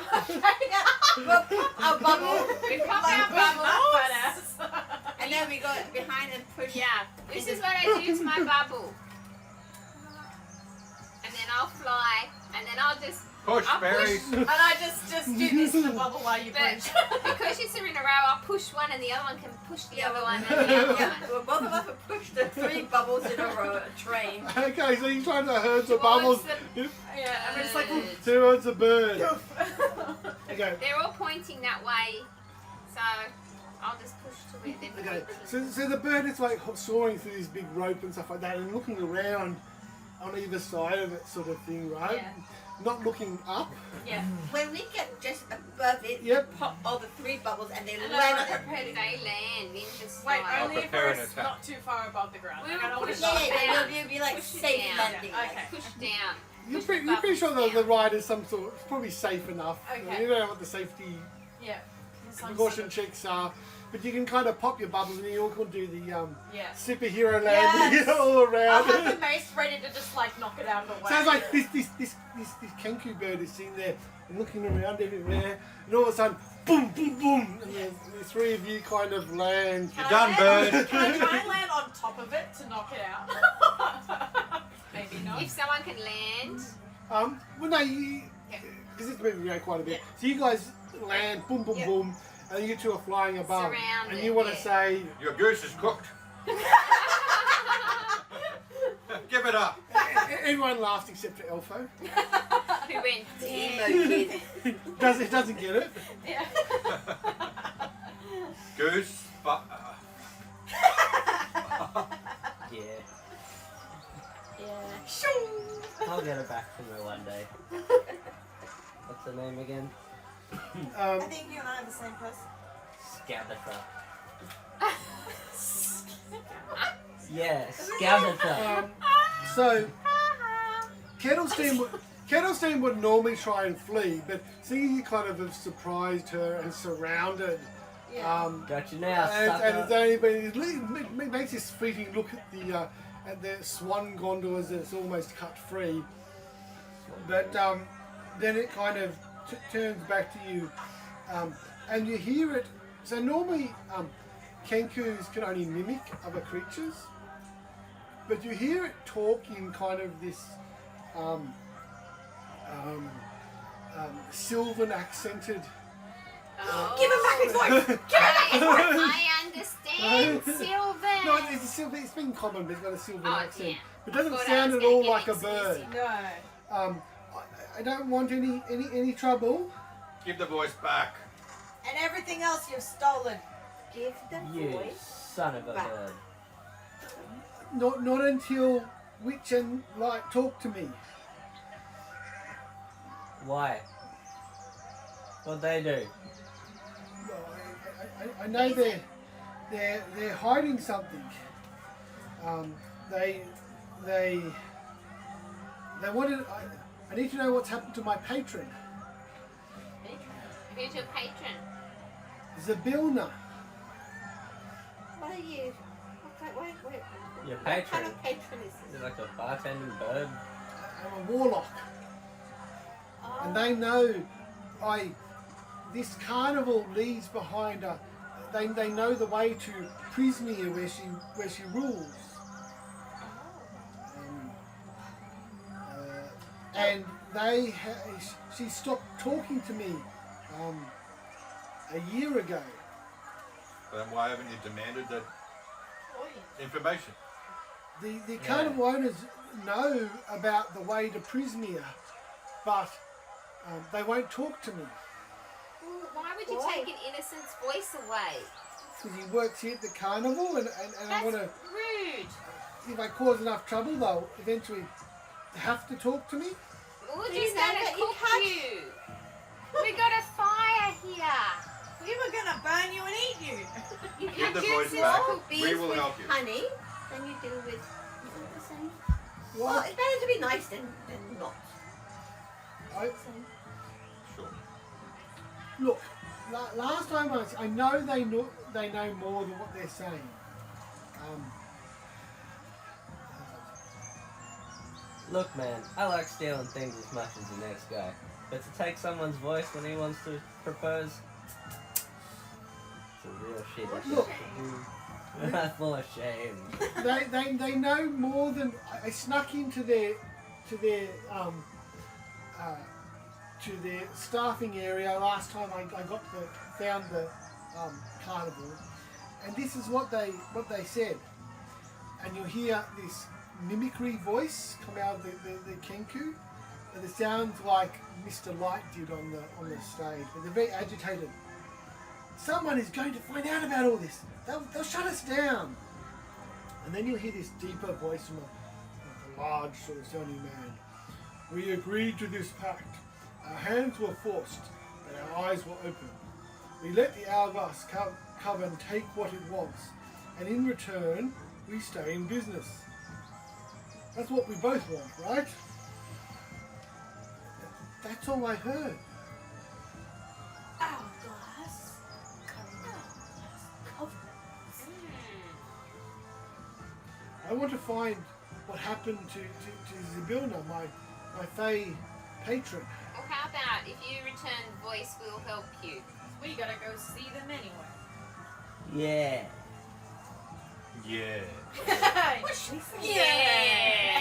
We'll pop our bubble. We pop Like our my bubbles. fat ass. And then we go behind and push. Yeah, this is what I do to my bubble. And then I'll fly, and then I'll just... Push, I'll berries. And I just do this in the bubble while you But push. because you are in a row, I'll push one and the other one can push the other one and the other Yeah, one. well, both of us will push the 3 bubbles in a row, a train. Okay, so you're trying to herd the Towards bubbles the Yeah, I mean it's like bird. towards a bird. Okay. They're all pointing that way, so I'll just push to where they're Okay, pointing. so the bird is like soaring through this big rope and stuff like that, and looking around, on either side of it, sort of thing, right? Yeah. Not looking up. Yeah. When we get just above it, Yep. we pop all the 3 bubbles and they And land I on it. prepared it. They land in the Wait, sky. only if prepare we're an attack. not too far above the ground. We Like, I will don't want push to Yeah, it yeah, down. you'll be like Push it safe down. landing. Yeah, okay. Push down. You're Push pretty, the you're pretty sure bubbles the down. ride is some sort. It's probably safe enough. Okay. You don't know what the safety Yeah. Some precaution sort checks are, but you can kind of pop your bubbles and you all can do the Yeah. superhero landing Yes. all I'll around. have the mace ready to just like knock it out of the way. Sounds like this kenku bird is sitting there and looking around everywhere, and all of a sudden, boom, boom, boom, and the 3 of you kind of land. You're done, bird. Can I try and land on top of it to knock it out? Maybe not. If someone can land, Well, no, because it's moving around quite a bit. So you guys land, boom, boom, Yeah. boom, and you 2 are flying above, Surrounded, and you want to yeah. say, Your goose is cooked. Give it up. everyone laughs except for Elfo. who went Emo damn. kid. It doesn't get it. Yeah. Goose, but Yeah. Yeah. I'll get her back from her one day. What's her name again? I think you and I are the same person. Scabatha. Yeah, Scabatha. So, Kettlestein would normally try and flee, but seeing you kind of have surprised her and surrounded, Got you now, and it's sucker. only been, it makes this fleeting look at the swan gondolas that's almost cut free. But then it kind of turns back to you, and you hear it. So normally, kenkus can only mimic other creatures, but you hear it talk in kind of this Sylvan accented. Give him back his voice! I understand, Sylvan. No, it's a Sylvan. It's been common, but it's got a Sylvan Oh, accent. yeah. It doesn't Thought I sound was at all gonna like get a bird. expensive. No. I don't want any trouble. give the voice back. And everything else you've stolen. Give the You voice. son of a back. bird. Not until Witch and Light talk to me. Why? What'd they do? Well, I know they're hiding something. They wanted. I need to know what's happened to my patron, Who's your patron? Zabilna. What are you? Wait. Your What kind patron? of patron is Is this? it like a bartending bird? I'm a warlock, Oh. and they know this carnival leads behind her. They know the way to Prismia where she rules. And she stopped talking to me a year ago. Then why haven't you demanded that information? The carnival owners know about the way to Prismia, but they won't talk to me Well, why would you Why? take an innocent's voice away? because he works here at the carnival, and I That's want to. rude. If I cause enough trouble, they'll eventually have to talk to me. We're Do you just know gonna that you cook can't- you. We got a fire here. We were gonna burn you and eat you. You Give the do voice this back. with bees We will with help you. honey than you do with. Isn't it the same? Well, What? it's better to be nice than not. I, Sure. look, last time I know they know more than what they're saying. Look, man, I like stealing things as much as the next guy. But to take someone's voice when he wants to propose, it's a real shitty Look. shit to do. Full of shame. They know more than I snuck into their staffing area last time I found the carnival, and this is what they said. And you'll hear this mimicry voice come out of the kenku, and it sounds like Mr. Light did on the stage, but they're very agitated. Someone is going to find out about all this. They'll shut us down. And then you'll hear this deeper voice from large sort of stony man. We agreed to this pact. Our hands were forced, but our eyes were open. We let the hourglass coven take what it wants, and in return, we stay in business. That's what we both want, right? That's all I heard. Hourglass. Covenant. I want to find what happened to Zabilna, my Fey patron. Well, how about if you return voice, we'll help you. We gotta go see them anyway. Yeah. Yeah. What's she saying? Yeah.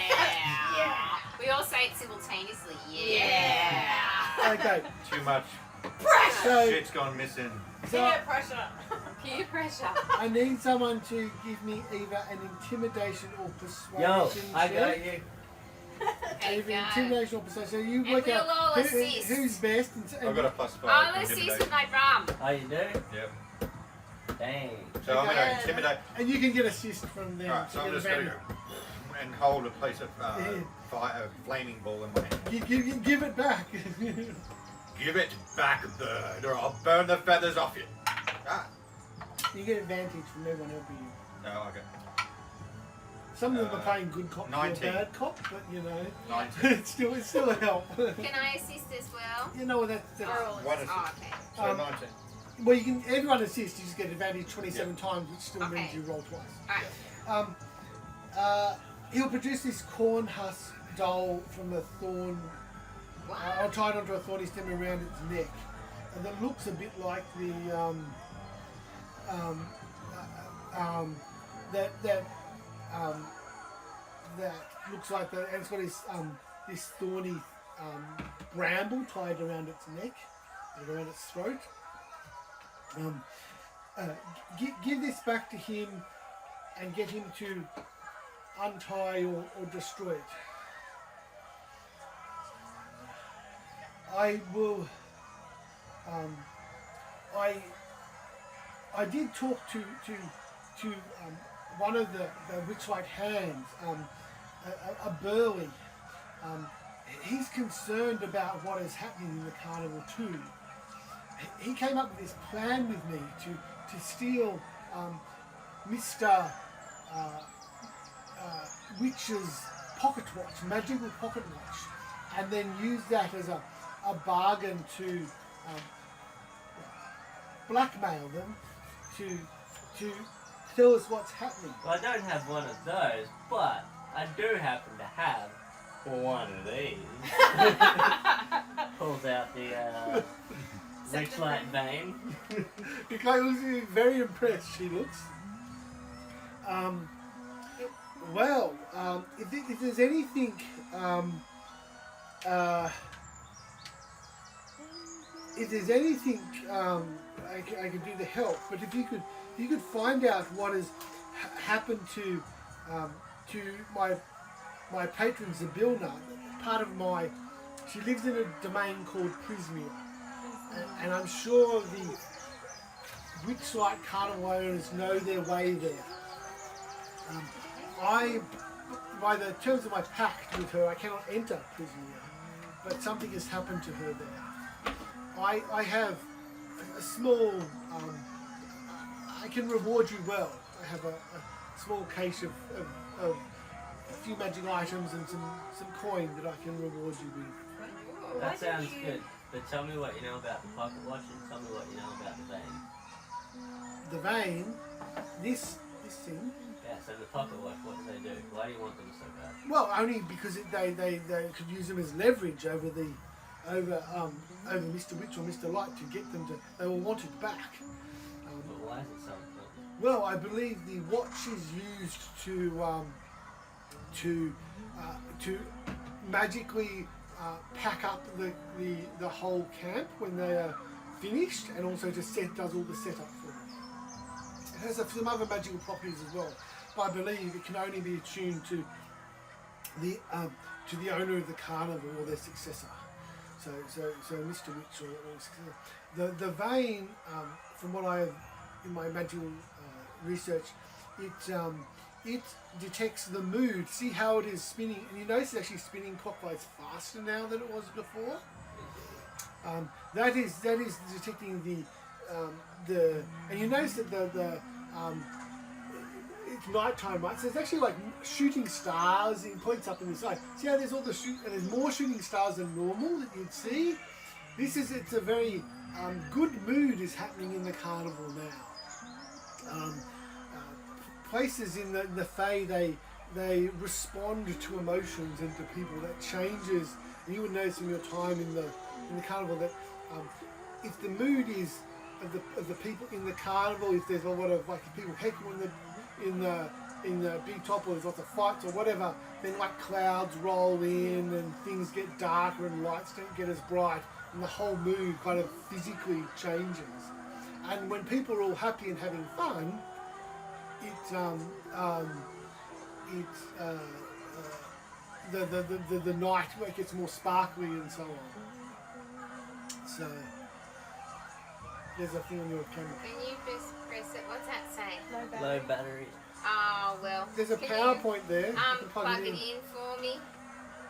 We all say it simultaneously. Yeah. Okay, Too much Pressure! so, shit's gone missing. so Peer pressure. Peer pressure. I need someone to give me either an intimidation or persuasion Yo, I check. got you. Okay, Either go. intimidation or persuasion. So you And work we'll out all assist. who's best. I've got a +5. I'll for assist intimidation. with my drum. Oh, you do? Yep. Dang. So I'm going Okay. to intimidate. and you can get assist from them. Right, so to I'm get just going to advantage. go and hold a piece of fire, a flaming ball in my hand. Give it back. Give it back, bird, or I'll burn the feathers off you. Ah. You get advantage from everyone helping you. No, okay. Some of them are playing good cop or 19. bad cop, but you know, 19. it's still a help. Can I assist as well? You know what that's One assist. Oh, okay. So Um, 19. well, you can everyone assist. You just get advantage 27 times, which still means Okay. you roll twice. Alright. He'll produce this corn husk doll from a thorn. I'll tie it onto a thorny stem around its neck, and that looks a bit like the that looks like the, and it's got this thorny bramble tied around its neck and around its throat. Give this back to him and get him to untie or destroy it. I will. I did talk to one of the Witchlight hands, a Burley. He's concerned about what is happening in the carnival too. He came up with this plan with me to steal Mr. Witch's pocket watch, magical pocket watch, and then use that as a bargain to blackmail them to tell us what's happening. Well, I don't have one of those, but I do happen to have one of these. Pulls out the Witchlight vein. Because looks very impressed, she looks. Well, if there's anything I could do to help, but if you could find out what has happened to my patron Zabilna, part of she lives in a domain called Prismia, and I'm sure the Witchlight Carnival owners know their way there. By the terms of my pact with her, I cannot enter Prismia, but something has happened to her there. I have a small, I can reward you well. I have a small case of a few magic items and some coin that I can reward you with. That sounds good. But tell me what you know about the pocket watch and tell me what you know about the vein. The vein, this thing. Yeah, so the pocket watch, what do they do? Why do you want them so bad? Well, only because they could use them as leverage over Mr. Witch or Mr. Light to get them to. They will want it back. But why is it so important? Well, I believe the watch is used to magically pack up the whole camp when they are finished, and also does all the setup for them. It has some other magical properties as well, but I believe it can only be attuned to the owner of the carnival or their successor. So Mr. Witch or successor. The vein, from what I have in my magical research, it detects the mood. See how it is spinning, and you notice it's actually spinning clockwise faster now than it was before. That is detecting the and you notice that the it's nighttime, right? So it's actually like shooting stars in points up in the sky. See how there's all the there's more shooting stars than normal that you'd see. It's a very good mood is happening in the carnival now. Places in the Fae, they respond to emotions and to people. That changes, and you would notice in your time in the carnival that if the mood is of the people in the carnival, if there's a lot of like people heckling in the big top, or there's lots of fights or whatever, then like clouds roll in and things get darker and lights don't get as bright, and the whole mood kind of physically changes. And when people are all happy and having fun, the night where it gets more sparkly and so on. So there's a thing on your camera. When you just press it, what's that say? Low battery. Oh, well. There's a can PowerPoint there. You, You can plug it in for me.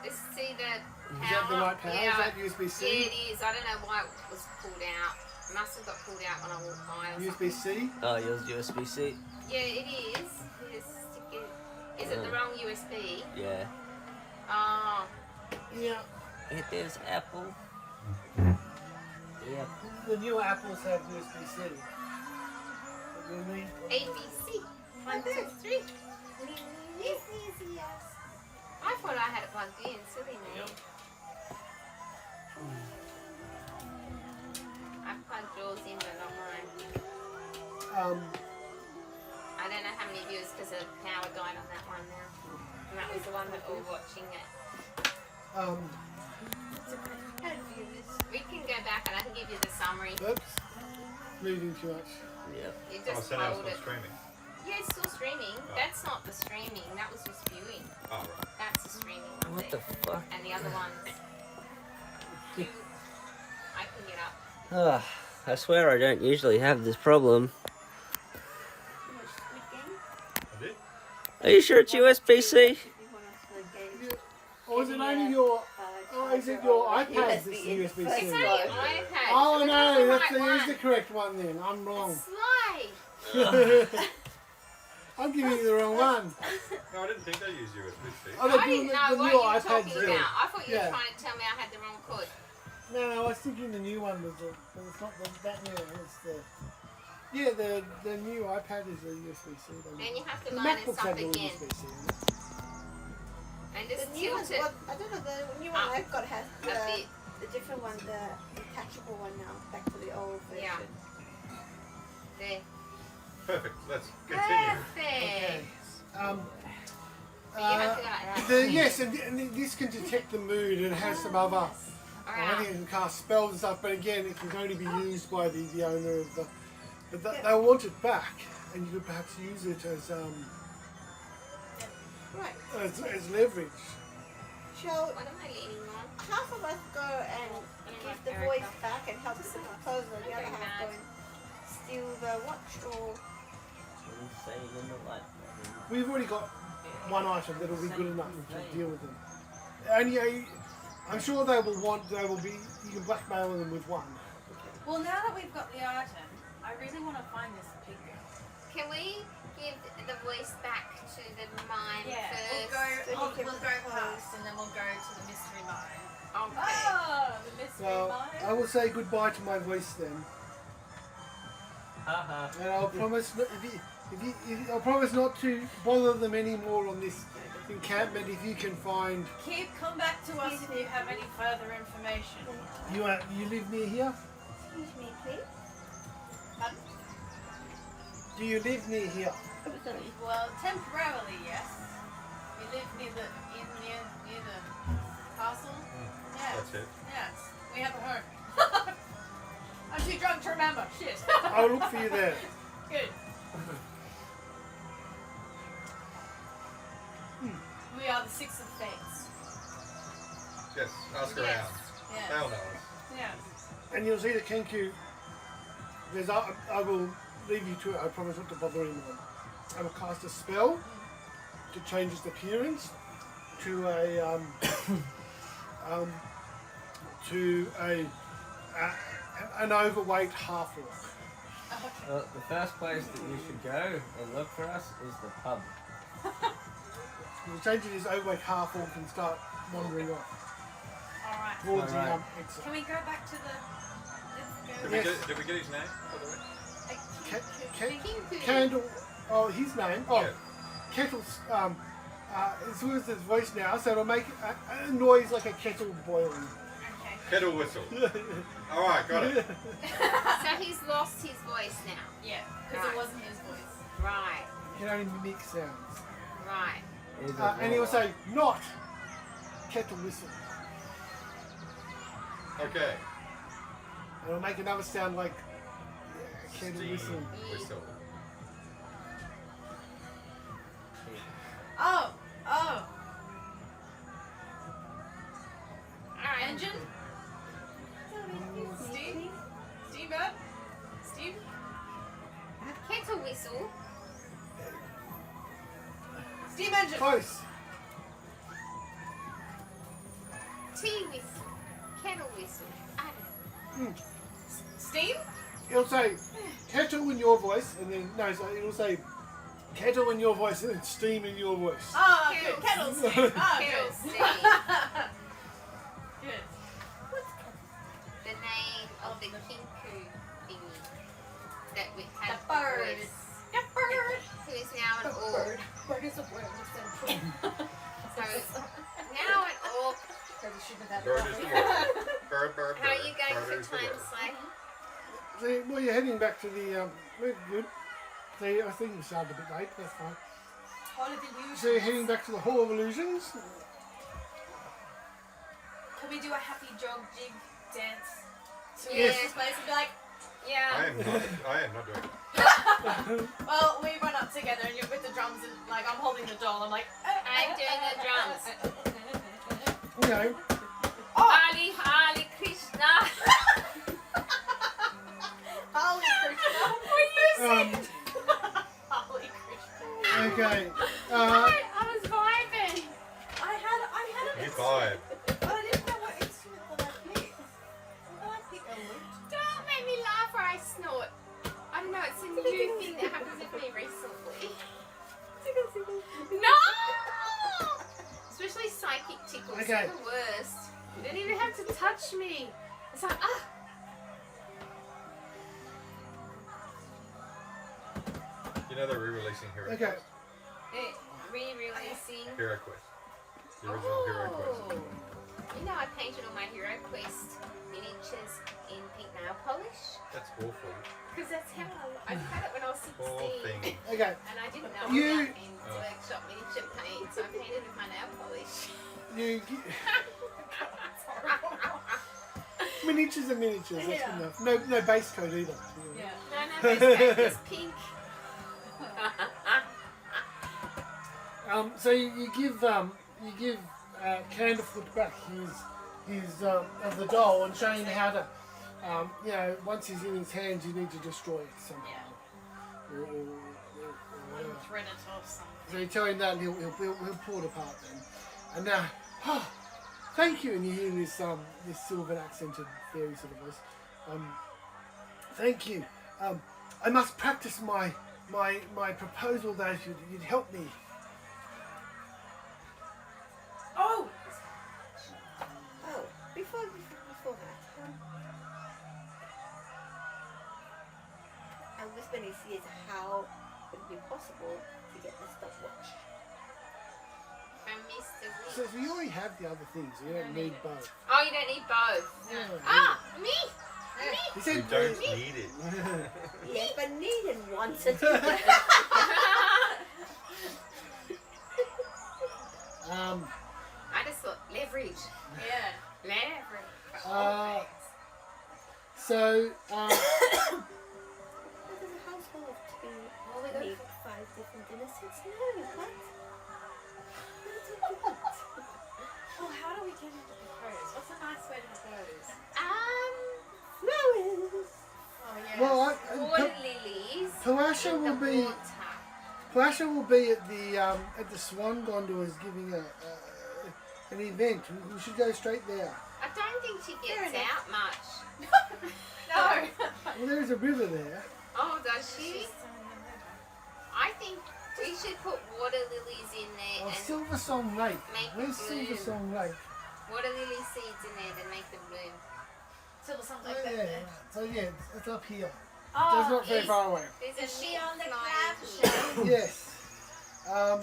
Just see the power. Is that the right power? Yeah, Is that USB-C? Yeah, it is. I don't know why it was pulled out. It must have got pulled out when I walked by or something. USB-C? Oh, yours USB-C? Yeah, it is. Is it the wrong USB? Yeah. Oh. Yeah. It is Apple. Yeah. The newer Apples have USB-C. ABC. 1, 2, 3. Yes. I thought I had it plugged in. Silly me. I plugged yours in, but not mine. I don't know how many viewers because the power died on that one now. And that was the one that we were watching it. We can go back and I can give you the summary. Oops. Moving too much. Yep. You Oh, just so now it's hold not it. streaming. Yeah, it's still streaming. That's not the streaming. That was just viewing. Oh, right. That's the streaming one What there. the fuck? And the other ones. I can get up. Ah, I swear I don't usually have this problem. I did? Are you sure it's USB-C? Or is it only your... Oh, is it your iPad that's the USB-C? It's only an iPad. Oh so no, that's that's the right is the one. correct one then. I'm wrong. Sly. I'm giving you the wrong one. No, I didn't think they used USB-C. Oh, I they're didn't doing know the what new you were iPads talking do. about. I thought you Yeah. were trying to tell me I had the wrong cord. No, I was thinking the new one was but it's not that new. It's the new iPad is a USB-C. And you have to The line it MacBooks up have a again. USB-C. And The just new one, tilt it I don't know, the new one up I've got has a bit. the different one, the detachable one now, back to the old version. Yeah. There. Perfect. Let's continue. Perfect. You have to go like that. Yes, and this can detect the mood and it has some other. I think it can cast spells and stuff, but again, it can only be used by the owner of the. But they want it back, and you could perhaps use it as Right. as leverage. Shall What am I leaning on? half of us go and give the voice back and help the composer, the other half go and steal the watch, or We've already got one item that will be good enough to deal with them. And I'm sure they will be. You can blackmail them with one. Well, now that we've got the item, I really want to find this pig. Can we give the voice back to the mine Yeah, first? we'll go past and then we'll go to the mystery mine. Okay. Oh, the mystery So I will say goodbye to my voice then, Haha. and I'll promise. I'll promise not to bother them anymore on this encampment if you can find. Come back to us if you have any further information. You live near here? excuse me, please. Do you live near here? Well, temporarily, yes. We live near the castle. Yes. That's it. Yes. We have a home. I'm too drunk to remember. Shit. I'll look for you there. Good. We are the Six of Fates. Yes, ask Yes. around. Yes. They'll know us. Yes. And you'll see that Kenku. I will leave you to it. I promise not to bother anyone. I will cast a spell, to change its appearance to a an overweight half-orc. Well, the first place that you should go and look for us is the pub. He'll change it as overweight half-orc and start wandering off Alright. towards Alright. the exit. Can we go back to the... Did we get his name, by the way? Candle. Oh, his name. Oh, Yeah. Kettle's. As well as his voice now, so it'll make a noise like a kettle boiling. Okay. Kettle whistle. Alright, got it. So he's lost his voice now. Yeah, because Right. it wasn't his voice. Right. You can only mimic sounds. Right. And he'll say, not kettle whistle. Okay. And it'll make another sound like kettle Steam whistle. whistle. Oh! Alright. Engine? Steam? Steamboat? Steam? Kettle whistle. Steam engine! Close. Tea whistle. Kettle whistle. I don't know. Steam? It'll say kettle in your voice, and then no, so it'll say kettle in your voice, and then steam in your voice. Ah, Kettle. good. Kettle steam. Ah, Kettle good. steam. Good. The name of the kinku thingy that we The had bird. voice, The bird. who is now an orc. Bird is a word. So now an orc. Bird shouldn't have Bird is had the it. word. Bird. How are you going Bird for is the time, word. Slay? So, well, you're heading back to the. We're good. So, I think we started a bit late. That's fine. Hall of Illusions. So you're heading back to the Hall of Illusions. Can we do a happy jog jig dance? To Yes. this place and be like, Yeah. I am not doing that. well, we run up together and you're with the drums and like I'm holding the doll. I'm like, I'm doing the drums. You know, Harley, Harley Krishna. Harley Krishna. Harley Krishna. okay. I was vibing. I had an You instrument, vibe. but I didn't know what instrument that I picked. What did I pick? A lute? Don't make me laugh or I snort. I don't know, it's a new thing that happens with me recently. No! Especially psychic tickles. Okay. They're the worst. You don't even have to touch me. It's like, ah. You know they're re-releasing Hero Okay. Quest. Re-releasing. Hero Quest. The original Hero Quest. Oh. You know I painted all my Hero Quest miniatures in pink nail polish. That's awful. Because that's how I had it when I was 16. Poor thing. Okay. And I didn't know You- about in workshop miniature paint, so I painted with my nail polish. Miniatures are miniatures. That's Yeah. good enough. No base coat either. Yeah. No, base coat, just pink. So you give Candlefoot back his of the doll and showing him how to you know, once he's in his hands you need to destroy it somehow. Or whatever. Shred it off something. So you tell him that and he'll pull it apart then. And now, oh, thank you, and you hear this silver accented fairy sort of voice. Thank you. I must practice my proposal that you'd help me. Oh! Oh, before that, I was going to see is how it would be possible to get the stopwatch. From Mr. So Witch. if you already have the other things, you don't need both. Oh, you don't need both. Yeah. Ah, me! He You said don't need it. Yes, but needed once a I just thought leverage. Yeah. Leverage. For Uh, all things. so There's a household of two. Well, we got Need 5 different dinner sets. No, what? Well, how do we get him to propose? What's a nice way to propose? Flowers. Oh, yeah. well, water lilies. Palasha in will the be water. Plasha will be at the Swan Gondolas giving an event. We should go straight there. I don't think she gets out much. No. Well, there's a river there. Oh, does she? I think we should put water lilies in there Oh, and Silver Song Lake. Make Where's it Silver bloom. Song Lake? water lily seeds in there to make them bloom. So there's something Oh, like yeah, that. right. So yeah, it's up here. Oh, It's not very far away. There's a Is she leaf on the flying cloud here. Yes. Uh,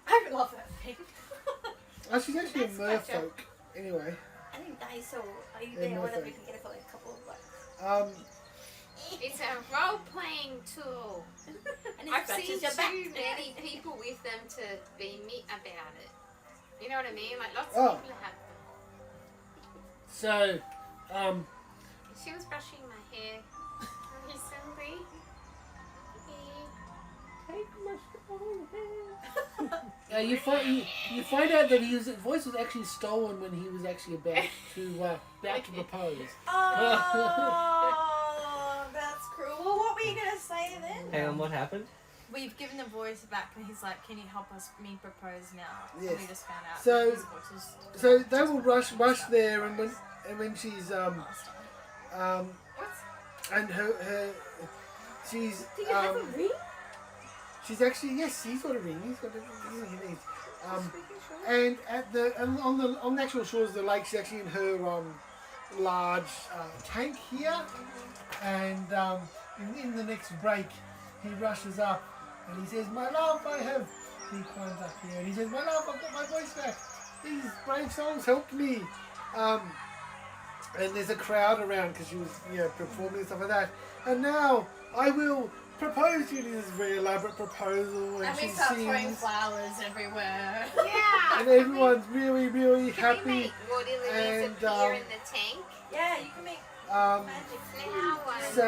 I love that thing. oh, she's actually a That's quite merfolk. Anyway, I think Daiso, are you Yeah, there? no Whatever, thanks. you can get it for like a couple of bucks. It's a role-playing tool. And I've scratches seen your back. too many people with them to be me about it. You know what I mean? Like lots Oh. of people have them. so, She was brushing my hair recently. you find out that his voice was actually stolen when he was actually about to propose. Oh, that's cruel. Well, what were you going to say then? Hang on, what happened? We've given the voice back and he's like, can you help me propose now? Yes. And we just found out So- that his voice was So they will rush there, and when she's last time. What's and her she's Do you have a ring? she's actually, yes, he's got a ring. He's got everything he needs. And at on the actual shores of the lake, she's actually in her large tank here. And in the next break, he rushes up and he says, "My love, I have." He climbs up here and he says, "My love, I've got my voice back. These brave souls helped me." And there's a crowd around because she was, performing and stuff like that. And now I will propose to you. This very elaborate proposal, and And she we start throwing sings, flowers everywhere. yeah. and everyone's really, really Can we happy. make water lilies and, appear in the tank? Yeah, you can make Um, magic Flowers. so,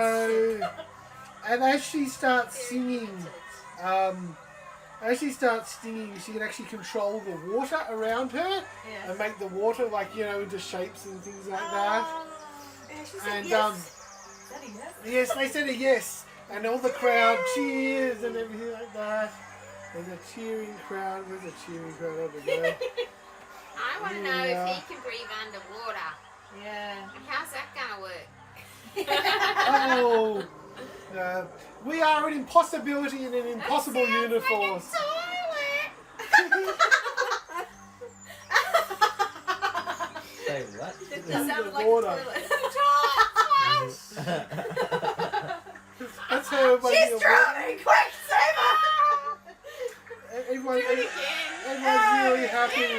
and as she starts singing, she can actually control the water around her Yeah. and make the water into shapes and things like that. Yeah, she said And yes. Is that a yes? yes, they said a yes, and all the crowd cheers and everything like that. There's a cheering crowd. There's a cheering crowd over there. I want to know Yeah. if he can breathe underwater. Yeah. And how's that gonna work? Oh, we are an impossibility in an impossible universe. Say what? It does sound like Water. a toilet. That's how everybody. She's drowning! Quick, save her! Everyone, Do it again. everyone's really happy.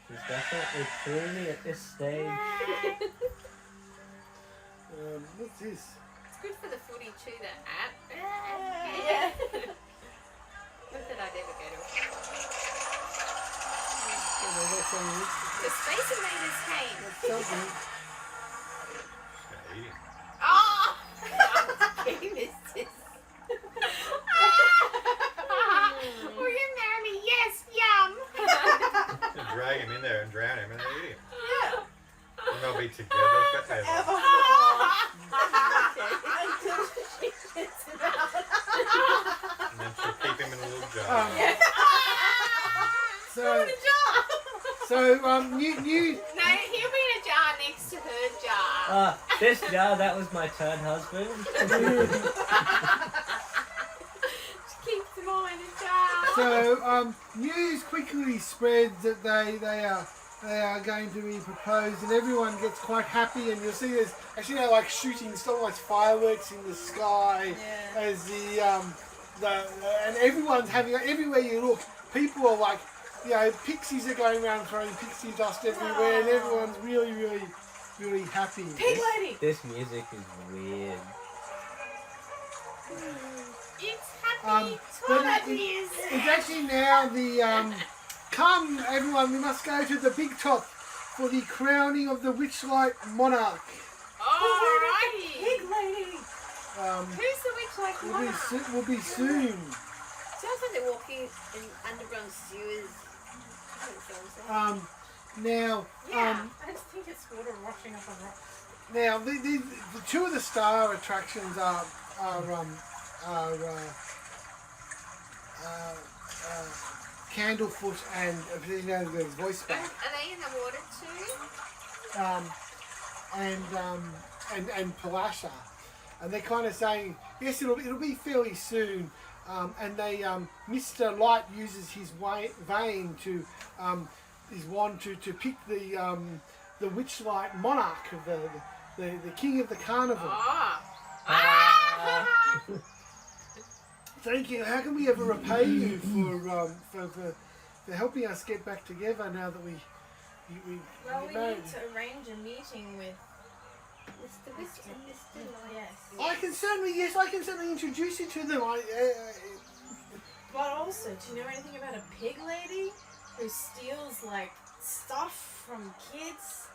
She's definitely crooning at this stage. What's this? It's good for the footy too, the app. Yeah. Not that I'd ever go to. Oh, no, that's something. The Space Invaders came. That's something. Gonna eat him. Oh! What game is this? Will you marry me? Yes, yum! Just drag him in there and drown him and then eat him. Yeah. And they'll be together forever. Until she gets it out. And then she'll keep him in a little jar. New. No, he'll be in a jar next to her jar. This jar, that was my turn husband. She keeps them all in a jar. So news quickly spreads that they are going to be proposed, and everyone gets quite happy. And you'll see there's actually like shooting stuff like fireworks in the sky Yeah. as and everyone's having everywhere you look. People are like, pixies are going around throwing pixie dust everywhere, and everyone's really, really, really happy. Pig lady! This music is weird. It's happy Um, but toilet it- music. It's actually now the come everyone, we must go to the big top for the crowning of the Witchlight monarch. Alrighty. Pig lady! Who's the Witchlight monarch? Will be soon. Sounds like they're walking in underground sewers. Now, Yeah, I just think it's water washing up on rocks. now the two of the star attractions are Candlefoot and you know the voice back. Are they in the water too? And Palasha, and they're kind of saying yes, it'll be fairly soon. And they Mr. Light uses his vein to his wand to pick the Witchlight monarch of the king of the carnival. Ah. Thank you. How can we ever repay you for helping us get back together now that we Well, we married? need to arrange a meeting with Mr. Witch and Mr. Light. yes. I can certainly introduce you to them. But also, do you know anything about a pig lady who steals like stuff from kids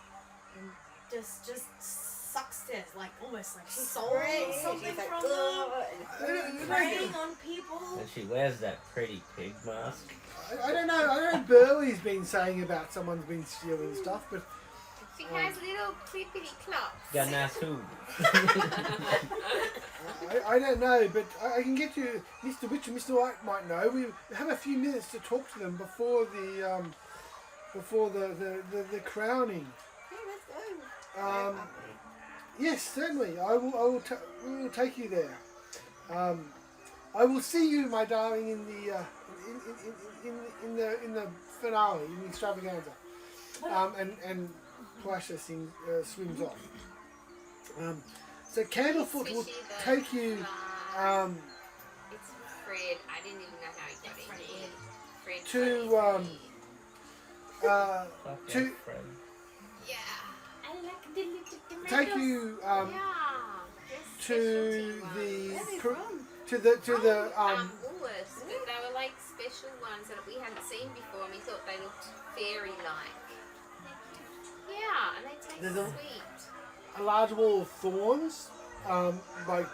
and just sucks their like almost like soul or something She's like, from them, "Ugh," preying on people? And she wears that pretty pig mask. I don't know. I know Burley's been saying about someone's been stealing stuff, but She has little clippity clops. Ganasu. I don't know. But I can get you, Mr. Witch and Mr. White might know. We have a few minutes to talk to them before the crowning. Hey, let's go. Yes, certainly. We will take you there. I will see you, my darling, in the finale, in the extravaganza. And Plasha swims off. So Candlefoot will take you. It's Fred. I didn't even know how he got in. Fred. To Fuck To- yeah, Fred. Yeah. I like the little tomatoes. take you Yeah. to Where are they the from? to the Woolworths, but they were like special ones that we hadn't seen before, and we thought they looked fairy-like. Yeah, and they taste There's a- sweet. a large wall of thorns, like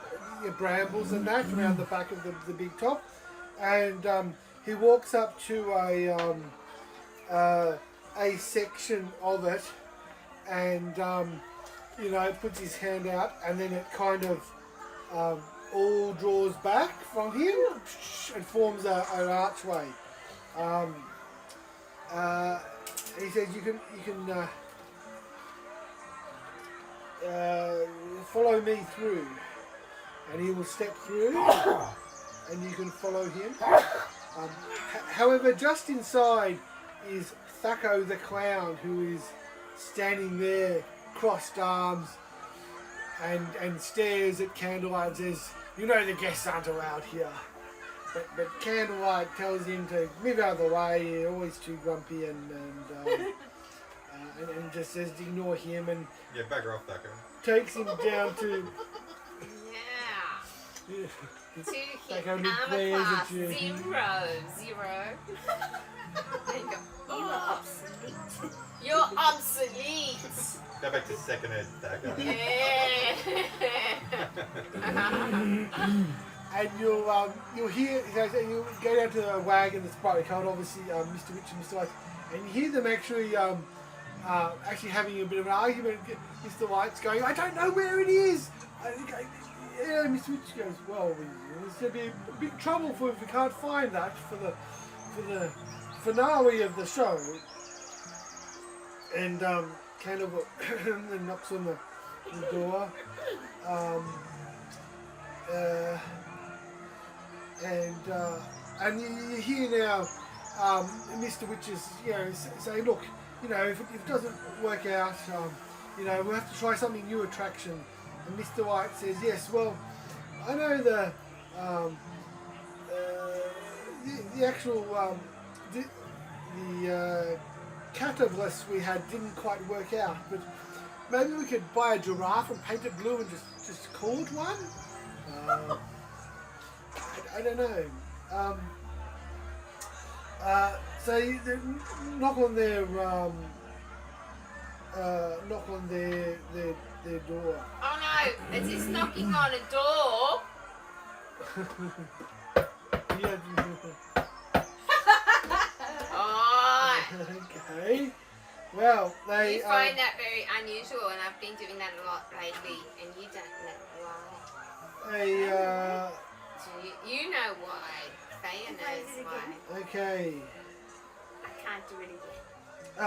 brambles and that around the back of the big top, and he walks up to a section of it, and puts his hand out, and then it kind of all draws back from him and forms an archway. He says you can follow me through, and he will step through, and you can follow him. However, just inside is Thacko the clown, who is standing there, crossed arms, and stares at Candlelight and says, "You know the guests aren't allowed here." But Candlelight tells him to move out of the way. You're always too grumpy, and just says to ignore him, and Yeah, bugger off, that guy. takes him down to. Yeah. To hit Like only armor players class that you- 0. There you go. You are obsolete. You're obsolete. Go back to second ed, that guy. Yeah. And you'll hear, and you'll go down to the wagon that's brightly coloured, obviously, Mr. Rich and Mr. White, and you hear them actually having a bit of an argument. Mr. White's going, "I don't know where it is." And he goes, yeah, Mr. Rich goes, "Well, there's going to be a big trouble if we can't find that for the finale of the show." And kind of knocks on the door. And you hear now Mr. Witch is say, "Look, if it doesn't work out, we'll have to try something new attraction." And Mr. White says, "Yes, well, I know the actual the catalyst we had didn't quite work out, but maybe we could buy a giraffe and paint it blue and just call it one." I don't know. So you knock on their door. Oh no, it's just knocking on a door. Yeah. Oh. Okay. Well, they. You find that very unusual, and I've been doing that a lot lately, and you don't know why. You know why. Feya knows why. Okay. I can't do it again. I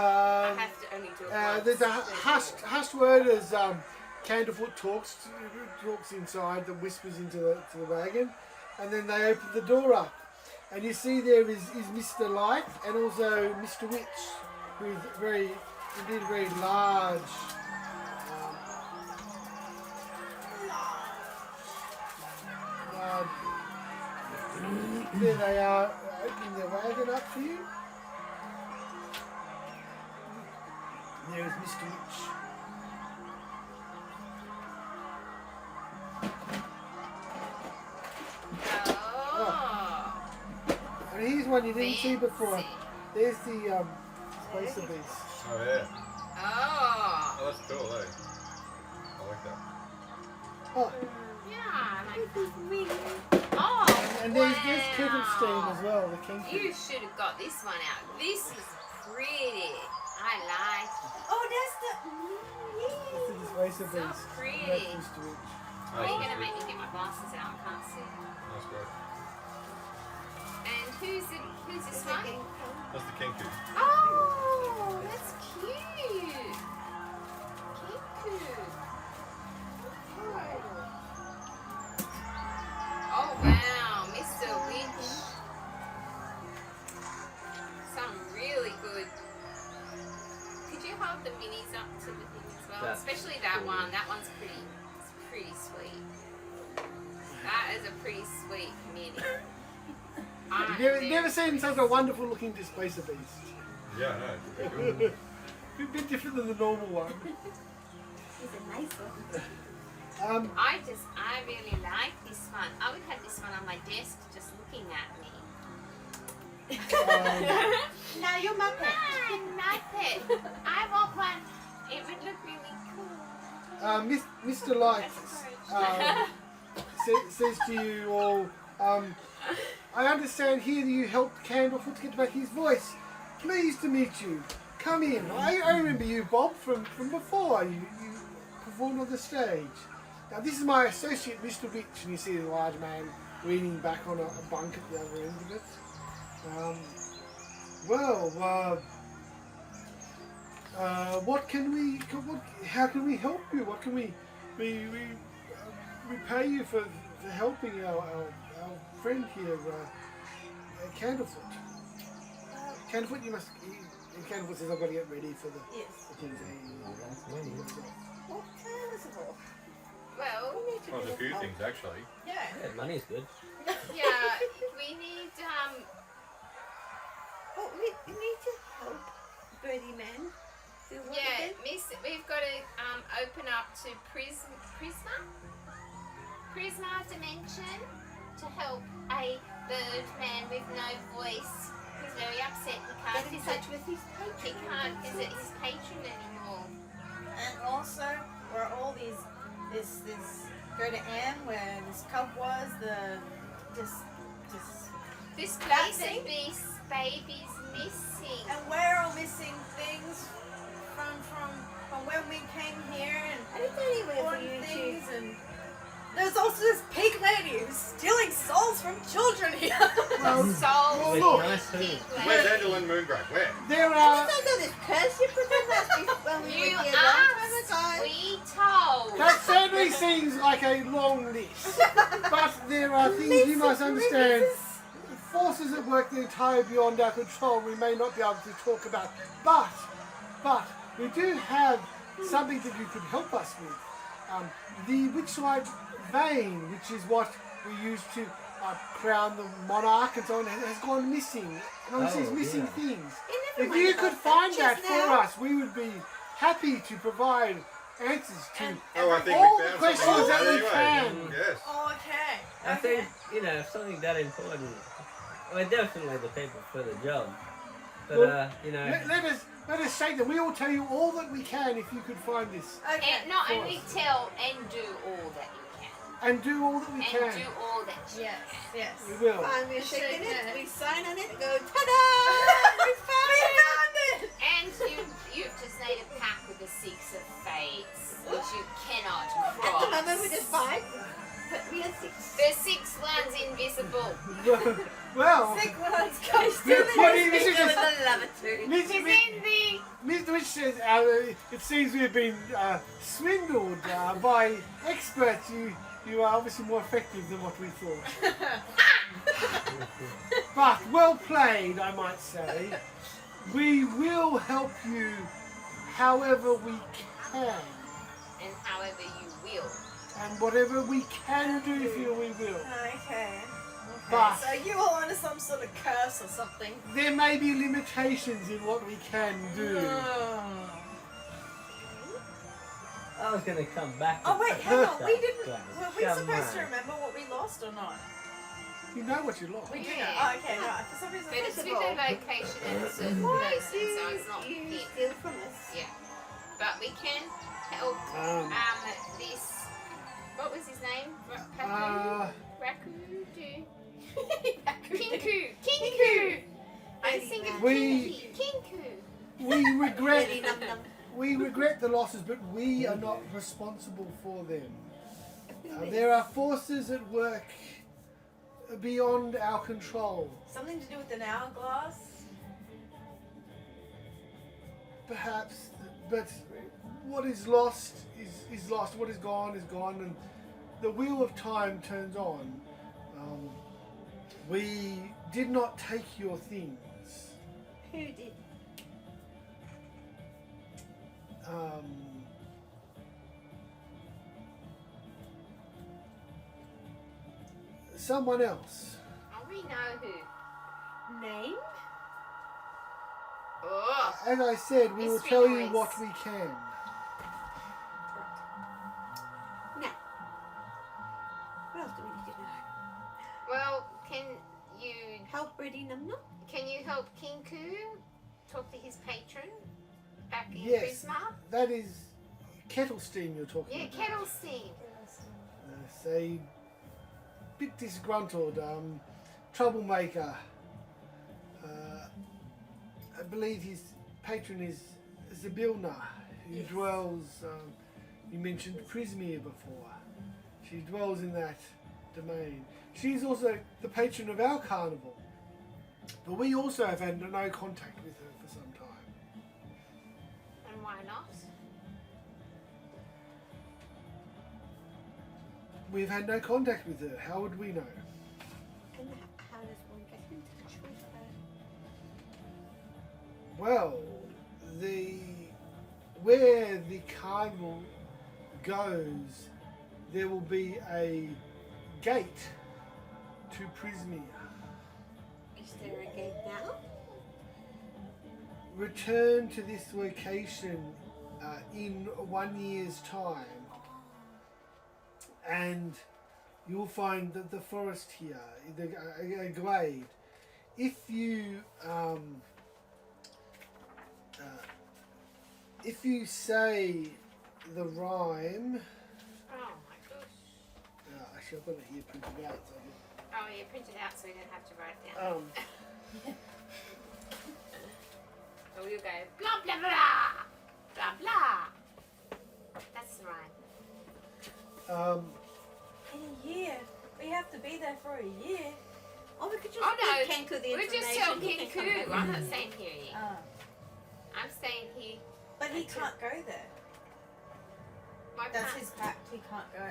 have to only do it once. There's a hushed word as Candlefoot talks inside, that whispers into the wagon, and then they open the door up, and you see there is Mr. Light and also Mr. Witch, who is very large. There they are, opening their wagon up for you. There is Mr. Witch. Oh. And here's one you didn't see before. Fancy. There's the Spacer Beast. Oh yeah. Oh. Oh, that's cool, eh? I like that. Oh, Yeah. Oh. and there's wow. Kevinstein as well, the king. You should have got this one out. This is pretty. I like it. Oh, that's the. That's the Spacer So Beast. pretty. That's Mr. Witch. Oh, you're going to make me get my glasses out. I can't see. That's great. And who's this one? That's the Kenku. Oh, that's cute. Cute. Oh, wow. Mr. Witch. Some really good. Could you hold the minis up to the thing as well? That's Especially that cool. one. That one's pretty sweet. That is a pretty sweet mini. You've never seen such a wonderful looking Spacer Beast. Yeah, I know. It's pretty cool. A bit different than the normal one. It's a nice one. I really like this one. I would have this one on my desk just looking at me. Now you're my pet. Nothing. I want one. It would look really cool. Mr. Light says to you all, I understand here that you helped Candlefoot get back his voice. Pleased to meet you. Come in. I remember you, Bob, from before. You performed on the stage. Now this is my associate, Mr. Witch, and you see the large man leaning back on a bunk at the other end of it. How can we help you? What can we repay you for helping our friend here, Candlefoot? Candlefoot, Candlefoot says I've got to get ready for the Yes. things. What terrible. Well, Well, there's a few things actually. Yeah. Yeah, money's good. yeah, we need Oh, we need to help Birdie Man. Do what yeah, again? Miss. We've got to open up to Prisma Dimension to help a bird man with no voice. He's very upset. He Get can't in visit. touch with his He patron. can't visit his patron anymore. And also, where all this go to Am, where this cub was, This That place thing? of beasts, babies missing. and we're all missing things from when we came here, and I didn't go anywhere for important you things, to. and there's also this pig lady who's stealing souls from children here. Soul With look. nice food. Where's Angela and Moongrave? Where? There I are. don't know this curse you put on us when we You were here long time asked, ago. we told. That certainly seems like a long list, but there are things you must understand. Forces at work that are entirely beyond our control we may not be able to talk about, but we do have something that you could help us with. The Witchlight vein, which is what we use to crown the monarch and so on, has gone missing. And all these Oh, missing yeah. things. never If mind you about could that find just that for now. us, we would be happy to provide answers to Oh, I think all we the found questions something that we anyway. can. Yes. Okay. I think, if something that important, we're definitely the people for the job. But, Well, Let us say that we will tell you all that we can if you could find this. Okay. And not Of only course. tell and do all that you can. And do all that we And can. do all that you Yes. can. Yes. We will. Fine, we're shaking good. it, we sign on it, and go, ta-da! We found it! And you've made a pact with the Six of Fates, which you cannot At the cross. moment we're just 5, but we are 6. The sixth one's invisible. Well, Sick ones go what do you Still Mr. in the lava too. It's in the... Mr. Witch says it seems we've been swindled by experts. You are obviously more effective than what we thought. But well played, I might say. We will help you however we can. And however you will. And whatever we can do for you, we will. Okay. But So you all under some sort of curse or something? there may be limitations in what we can do. I was going to come back. Oh wait, hang on. We Guys, didn't. Were we come supposed to on. remember what we lost or not? You know what you lost. We do Yeah. know. Oh, okay, right. For some reason, But it's first with of a all, location and a certain Why person, do so it's not you him. steal from us? Yeah. But we can help this... What was his name? Raccoon? Kinku! Kinku! I was thinking We- Kinku. Really num num. We regret the losses, but we are not responsible for them. There are forces at work beyond our control. something to do with an hourglass. Perhaps, but what is lost is lost. What is gone, and the wheel of time turns on. We did not take your things. Who did? Someone else. Oh, we know who. Name? Oh, As I said, we will Mystery tell you noise. what we can. No. What else do we need to know? well, can you Help Ready Num Num? help Kinku talk to his patron back in Yes, Prisma? that is kettle steam you're talking Yeah, about. Kettle Steam. Say, bit disgruntled, troublemaker. I believe his patron is Zabilna, who Yes. dwells. You mentioned Prismir before. She dwells in that domain. She's also the patron of our carnival, but we also have had no contact with her for some time. And why not? We've had no contact with her. How would we know? And how does one get in touch with her? Well, where the carnival goes, there will be a gate to Prismir. Is there a gate now? Return to this location in 1 year's time, and you'll find that the forest here, a glade. If you say the rhyme, Oh my gosh. actually I've got it here printed out. Oh, yeah, print it out so we don't have to write it So down. So we'll go blah blah blah blah blah. That's the rhyme. In a year. We have to be there for a year. Oh, we could just Oh no, give Kenku the we're information. just telling He can come Kinku. back. I'm not staying here yet. I'm staying here. But he can't go there. My That's part- his pact. He can't go.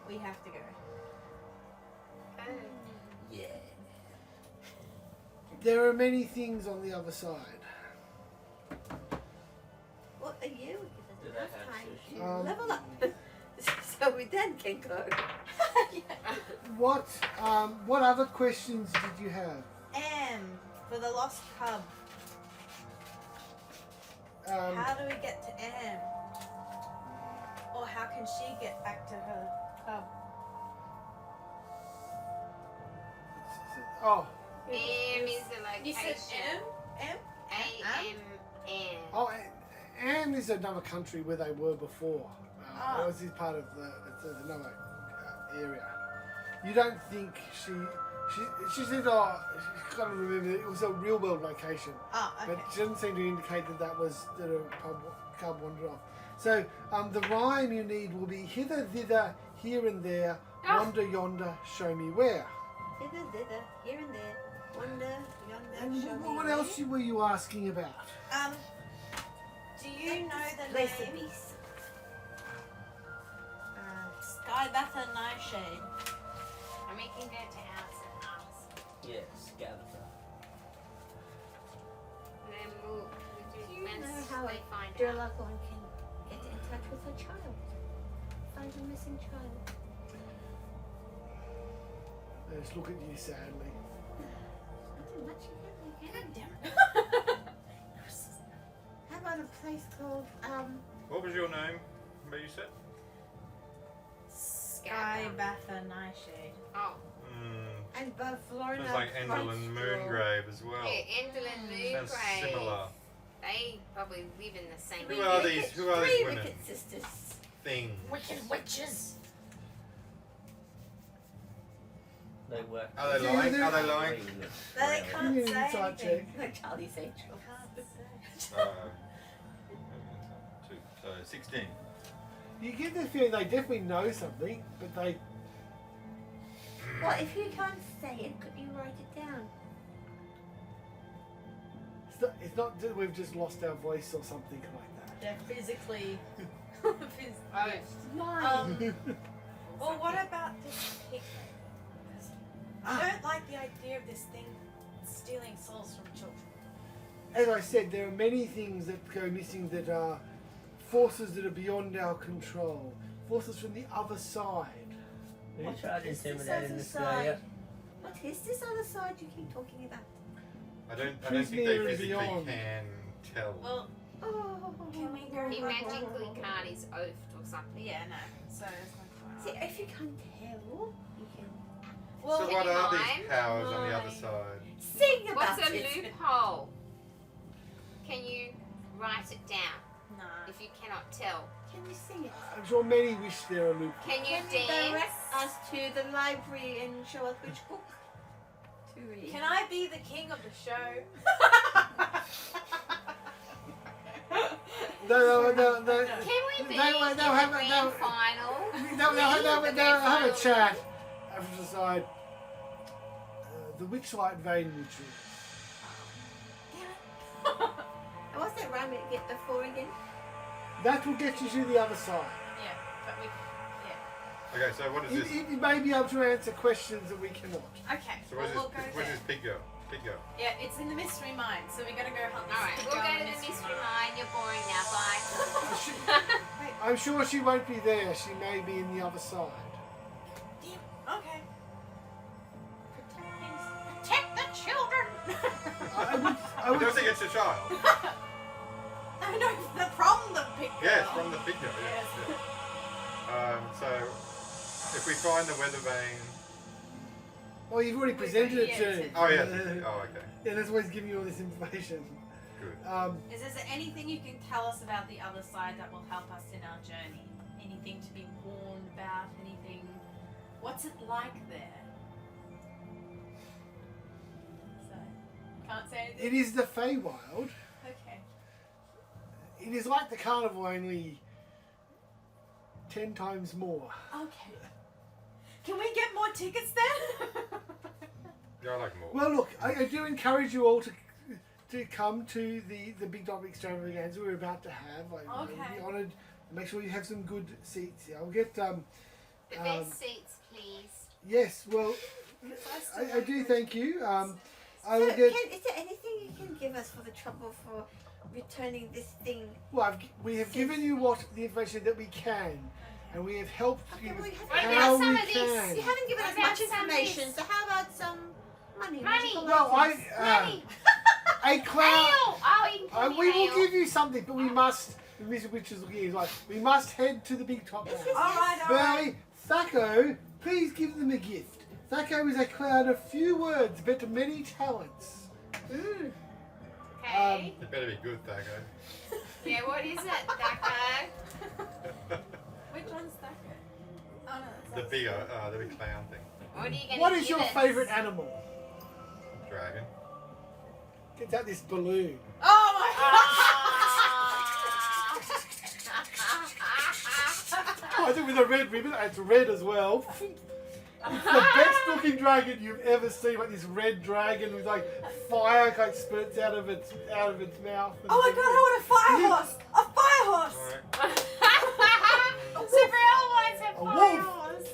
We have to go. Oh. there are many things on the other side. What a year would give us Do they enough have time sushi? to level up. So we then can go. What other questions did you have? For the lost cub. How do we get to Am? Or how can she get back to her cub? Oh, M is the You location. said M? A-M-N. oh, Am is another country where they were before. Ah. This is part of it's another area. you don't think she said, oh, she's got to remember it was a real world location. Oh, okay. But she doesn't seem to indicate that that was that a cub wandered off. So the rhyme you need will be hither, thither, here and there, wander yonder, show me where. Thither, thither, here and there, wander, yonder, And show me what where. else were you asking about? Do you know the Place the name? beast. Skybather Nightshade. And we can go to ours and ask. Yes, Gavatha. And then we'll Do do you once know how they find out. Dhedluck can get in touch with her child? Find a missing child. They just look at you sadly. Nothing much you can do. Damn. How about a place called What was your name? What you said? Skybather Nightshade. Oh, and Florina? Sounds like Enderlin Moongrave as well. yeah, Enderlin Sounds Moongrave. similar. They probably live in the same. Who are these? Who are these Three women? wicked sisters. Things. Wicked witches. They work. Are they lying? Are they lying? They Give can't me an say insight anything. check. Like Charlie's age. Uh, 16. You get the feeling they definitely know something, but they Well, if you can't say it, could you write it down? it's not that we've just lost our voice or something like that. They're physically. Mine. Well, what about this pig? I don't like the idea of this thing stealing souls from children. As I said, there are many things that go missing that are forces that are beyond our control. Forces from the other side. Have you tried is this intimidating other this guy yet? What is this other side you keep talking about? I don't Who's think they near and physically beyond? can tell. Well, Oh, can we go? He magically can't his oath or something. Yeah, no. So it's not see, quite. if you can't tell, you can Well, So can what you are mime? these powers on the other Mime. side? sing about What's a it. loophole? Can you write it down nah. if you cannot tell? Can you sing it? I'm sure many wish there are loopholes. Can you Can you dance? direct us to the library and show us which book to read? Can I be the king of the show? No. Can we be No, in no, the have a- grand no. final? They'll have a chat. Have to decide. The Witchlight vein ritual. And what's that rhyme it get before again? That will get you to the other side. Yeah, but we. Okay, so what is this? It may be able to answer questions that we cannot. Okay. So well, where's we'll this, go where's there. this pig go? Pig go? Yeah, it's in the mystery mine, so we gotta go hunt this Alright, pig we'll girl go in to the mystery mine. You're boring now. Bye. I'm sure she won't be there. She may be in the other side. Okay. Protect the children. I I would, don't think it's a child. No, from the pig girl. Yes, from the pig go, yes. Yeah. So, if we find the weather vane... well, you've already presented it to him. Oh, yes. Oh, okay. Yeah, that's why he's giving you all this information. Good. Is there anything you can tell us about the other side that will help us in our journey? Anything to be warned about? Anything? What's it like there? So, can't say anything. It is the Feywild. Okay. It is like the carnival, only 10 times more. Okay. Can we get more tickets then? Yeah, I like more. Well, look, I do encourage you all to come to the Big Dog Extravaganza we're about to have. I would Okay. be honoured. Make sure you have some good seats. I'll get The best seats, please. yes. Well, I do thank you. I will So, get. is there anything you can give us for the trouble for returning this thing? Well, we have given you what the information that we can, and we have helped Okay, you well, with you What haven't, about how some we of these? can. you haven't given What us about much some information, of so how about some money? Money. magical Well, items? Money. a clown. Ale! Oh, you can give We me will ale. give you something, but we must. Mr. Witch is looking at you like we must head to the big top This house. is- Alright, alright. Burley, Thaco, please give them a gift. Thaco is a clown of few words, but many talents. Okay. It better be good, Thago. Yeah, what is it, Dacko? Which one's that? Oh no, The big clown thing. What are you gonna What is give your us? favourite animal? Dragon. Gets out this balloon. Oh my Oh, I think with a red ribbon. It's red as well. It's the best looking dragon you've ever seen. Like this red dragon with like fire kind of spurts out of its mouth. And Oh my god, I want a fire horse! A fire horse! Alright. Sabriel wants a A fire wolf. horse.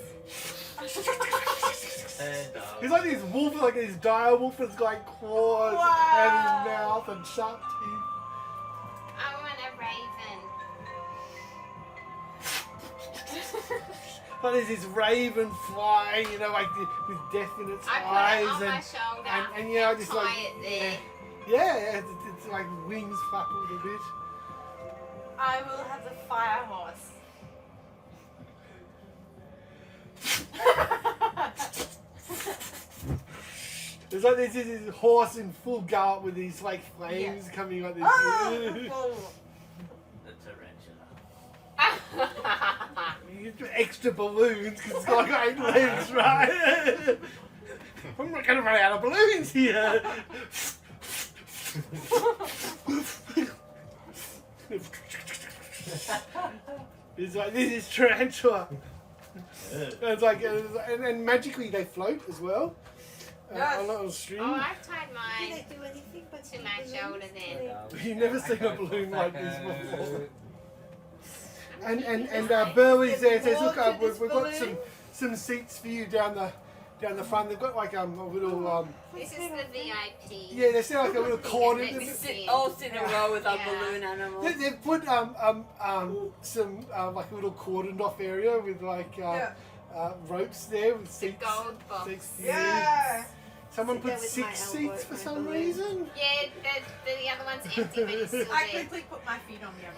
And He's like this wolf, like this dire wolf that's got like claws out of his mouth and sharp teeth. I want a raven. But there's this raven flying, you know, like with death in its I put it eyes, on my shoulder. and you know, just tie like it there. yeah, it's like wings flap a little bit. I will have the fire horse. There's like this horse in full gallop with these like flames coming like this. the tarantula. You get extra balloons because it's got like 8 legs, right? I'm not gonna run out of balloons here. It's like this is tarantula. It's like and magically they float as well. A little string. Oh, I've tied Can mine I do anything but to my shoulder then. You've never seen a balloon like this before. And Burley's there. Says, look, we've got some seats for you down the front. They've got like a little This is the VIP. yeah. They sound like a little cordon. We sit all sit in a row with our Yeah. balloon animals. They've put some like a little cordoned off area with like ropes there with The seats. gold box. Seats. Yeah! Someone Sit there put with 6 my elbow seats for and my some balloon. reason. Yeah, the other one's empty, but it's still I there. quickly put my feet on the other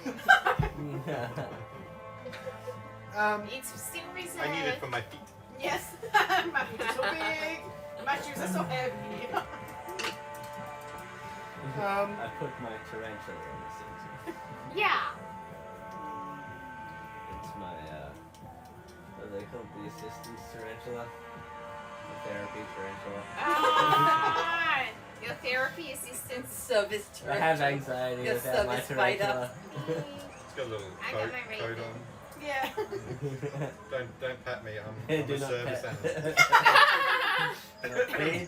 one. It's still reserved. I need it for my feet. Yes! My feet are so big! My shoes are so heavy! I put my tarantula on the seat. Yeah. It's my, what are they called? The assistance tarantula? The therapy tarantula. Oh, your therapy assistant. Service I have tarantula. anxiety Your without my service spider. tarantula. It's got a little I got coat, my coat raven. on. Yeah. Don't pat me. I'm Do a not service pet. animal. Do not feed.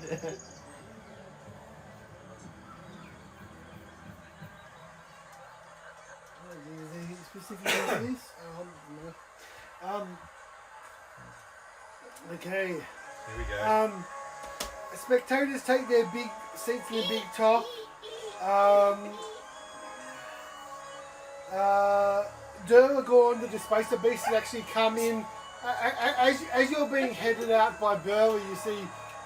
Anything specific about this? No. Okay. Here we go. Spectators take their big seats in the big top. Durlagorn, the displacer beast, has actually come in. As you're being headed out by Burley, you see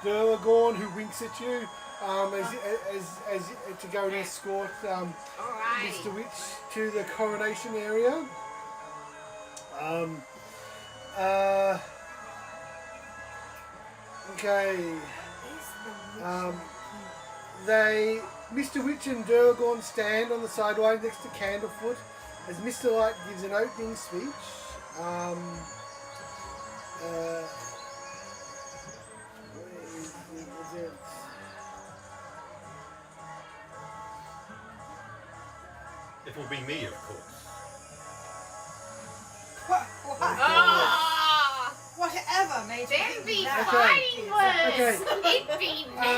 Durlagorn who winks at you as to go and escort Alright. Mr. Witch to the coronation area. Okay. Mr. Witch and Durlagorn stand on the sideline next to Candlefoot as Mr. Light gives an opening speech. Where is it? It will be me, of course. What? Ah, Whatever made you them be think that? fighting Okay. words. It be me.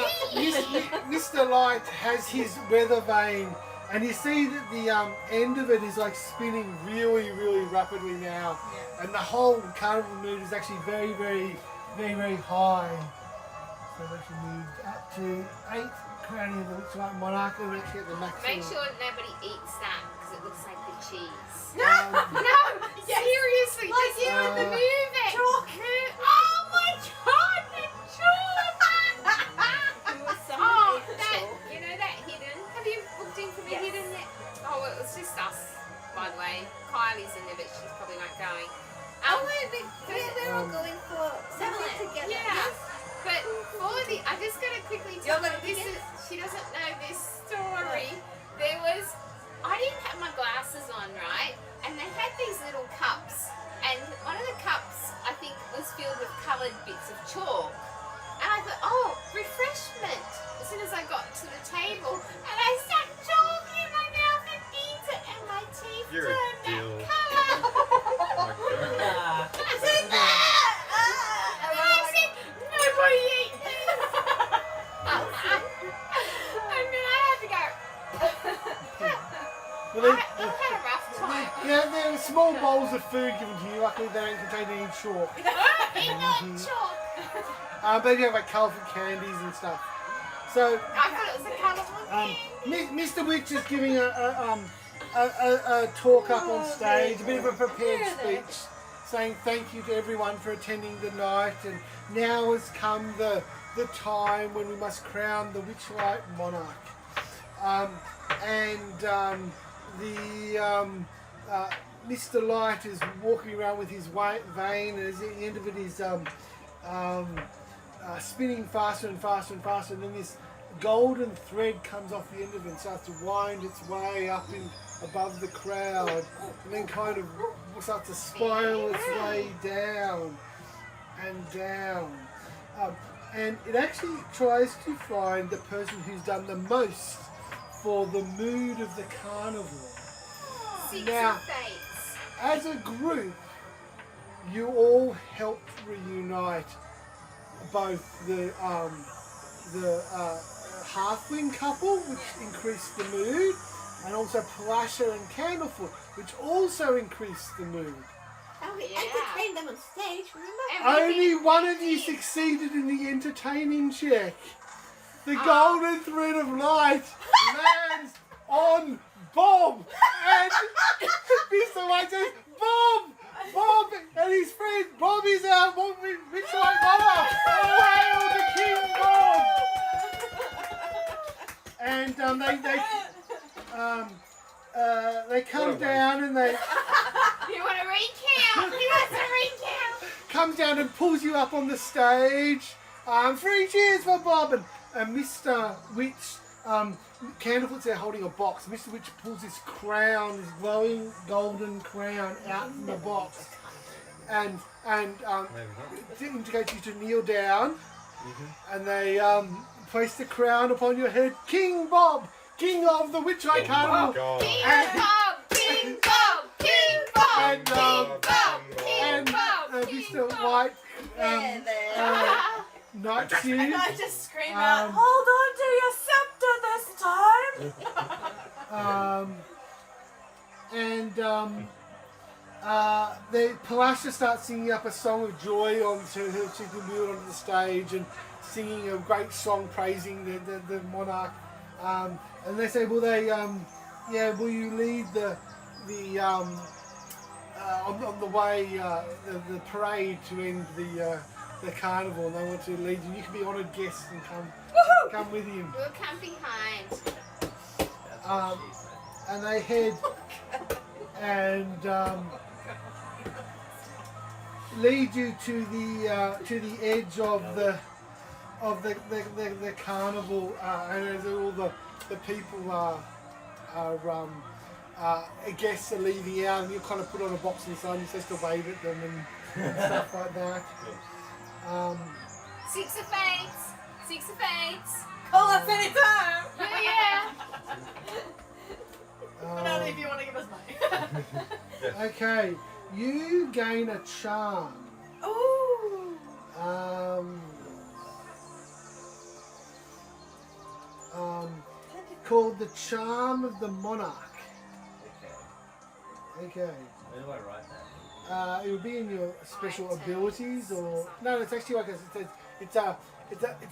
Mr. Light has his weather vane, and you see that the end of it is like spinning really, really rapidly now, Yeah. and the whole carnival mood is actually very, very, very, very high. So we actually moved up to 8, crowning of the Witchlight Monarch, and we're actually at the maximum. Make sure nobody eats that because it looks like the cheese. Um, No, seriously, Like just you in the move it. chalk. Oh my god, the chalk! Oh, that, you know that hidden? Have you booked in for the Yes. hidden there? Oh, it was just us, by the way. Kylie's in there, but she's probably not going. We're all going for something together. Yeah. But for the, I just gotta quickly You're tell her gonna this begin? is, she doesn't know this story. There was, I didn't have my glasses on, right? And they had these little cups and one of the cups, I think, was filled with coloured bits of chalk. And I thought, oh, refreshment. As soon as I got to the table, and I stuck chalk in my mouth and eat it, and my teeth You're a turned dill. that colour. My God. I said, and I said, nobody eat this. And then I had to go. Well, I had a rough time. yeah, there are small bowls of food given to you. Luckily, they don't contain any chalk. Eat not chalk. But you have like colourful candies and stuff. So, I thought it was a colourful thing. Mr. Witch is giving a talk up on stage, a bit of a prepared speech, saying thank you to everyone for attending the night, and now has come the time when we must crown the Witchlight monarch. Mr. Light is walking around with his vane, and at the end of it is spinning faster and faster and faster, and then this golden thread comes off the end of it and starts to wind its way up above the crowd, and then kind of starts to spiral its way down and down. And it actually tries to find the person who's done the most for the mood of the carnival. Six Now, of Fates. as a group, you all helped reunite both the halfling couple, which increased the mood, and also Palasha and Candlefoot, which also increased the mood. And we Yeah. entertained them on stage, remember? And we Only did one of you eat. succeeded in the entertaining check. The golden thread of light lands on Bob, and Mr. White says, Bob, and his friend Bob is our Witchlight monarch. Hail the King Bob! And they come down and they You want to recount? He wants to recount. comes down and pulls you up on the stage. 3 cheers for Bob, and Mr. Witch, Candlefoot's there holding a box. Mr. Witch pulls this crown, this glowing golden crown out from the box, and indicates you to kneel down, and they place the crown upon your head. King Bob, King of the Witchlight Carnival. God. King And- Bob, King Bob, King Bob, And, King Bob, King and Bob, Mr. King White There. knights And you. I just scream out, Um, hold on to your scepter this time! The Palasha starts singing up a song of joy onto her. She can wheel onto the stage and singing a great song praising the monarch. And they say, will you lead on the way the parade to end the carnival? And they want to lead you. You can be honoured guests and come with him. We'll come behind. And they head and lead you to the edge of the carnival, and as all the people guests are leaving out, and you kind of put on a box inside, and you're supposed to wave at them and stuff like that. Six of Fates. Six of Fates. Call us anytime! Yeah. But only if you want to give us money. Okay, you gain a charm. Ooh! Called the Charm of the Monarch. Okay. Where do I write that? It would be in your special abilities, or no, it's actually like it's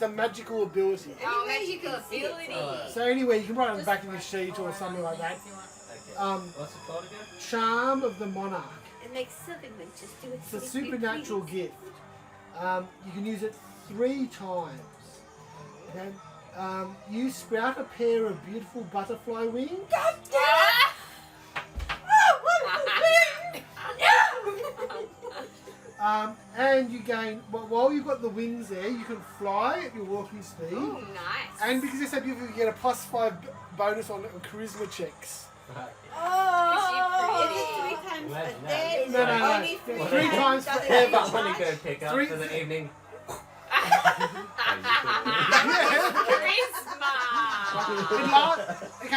a magical ability. Oh, magical ability. So anyway, you can write it on the back of your sheet or something like that. What's it called again? Charm of the Monarch. It makes Sylvan Witches do it. It's a supernatural gift. You can use it 3 times. Okay. You sprout a pair of beautiful butterfly wings. And you gain, while you've got the wings there, you can fly at your walking speed. Oh, nice. And because they're so beautiful, you get a +5 bonus on charisma checks. Because you're Is it 3 times Imagine a that. day? No, no, no. Only 3 What Three if- times does it forever. get I want to go charged? pick up Three- for the evening.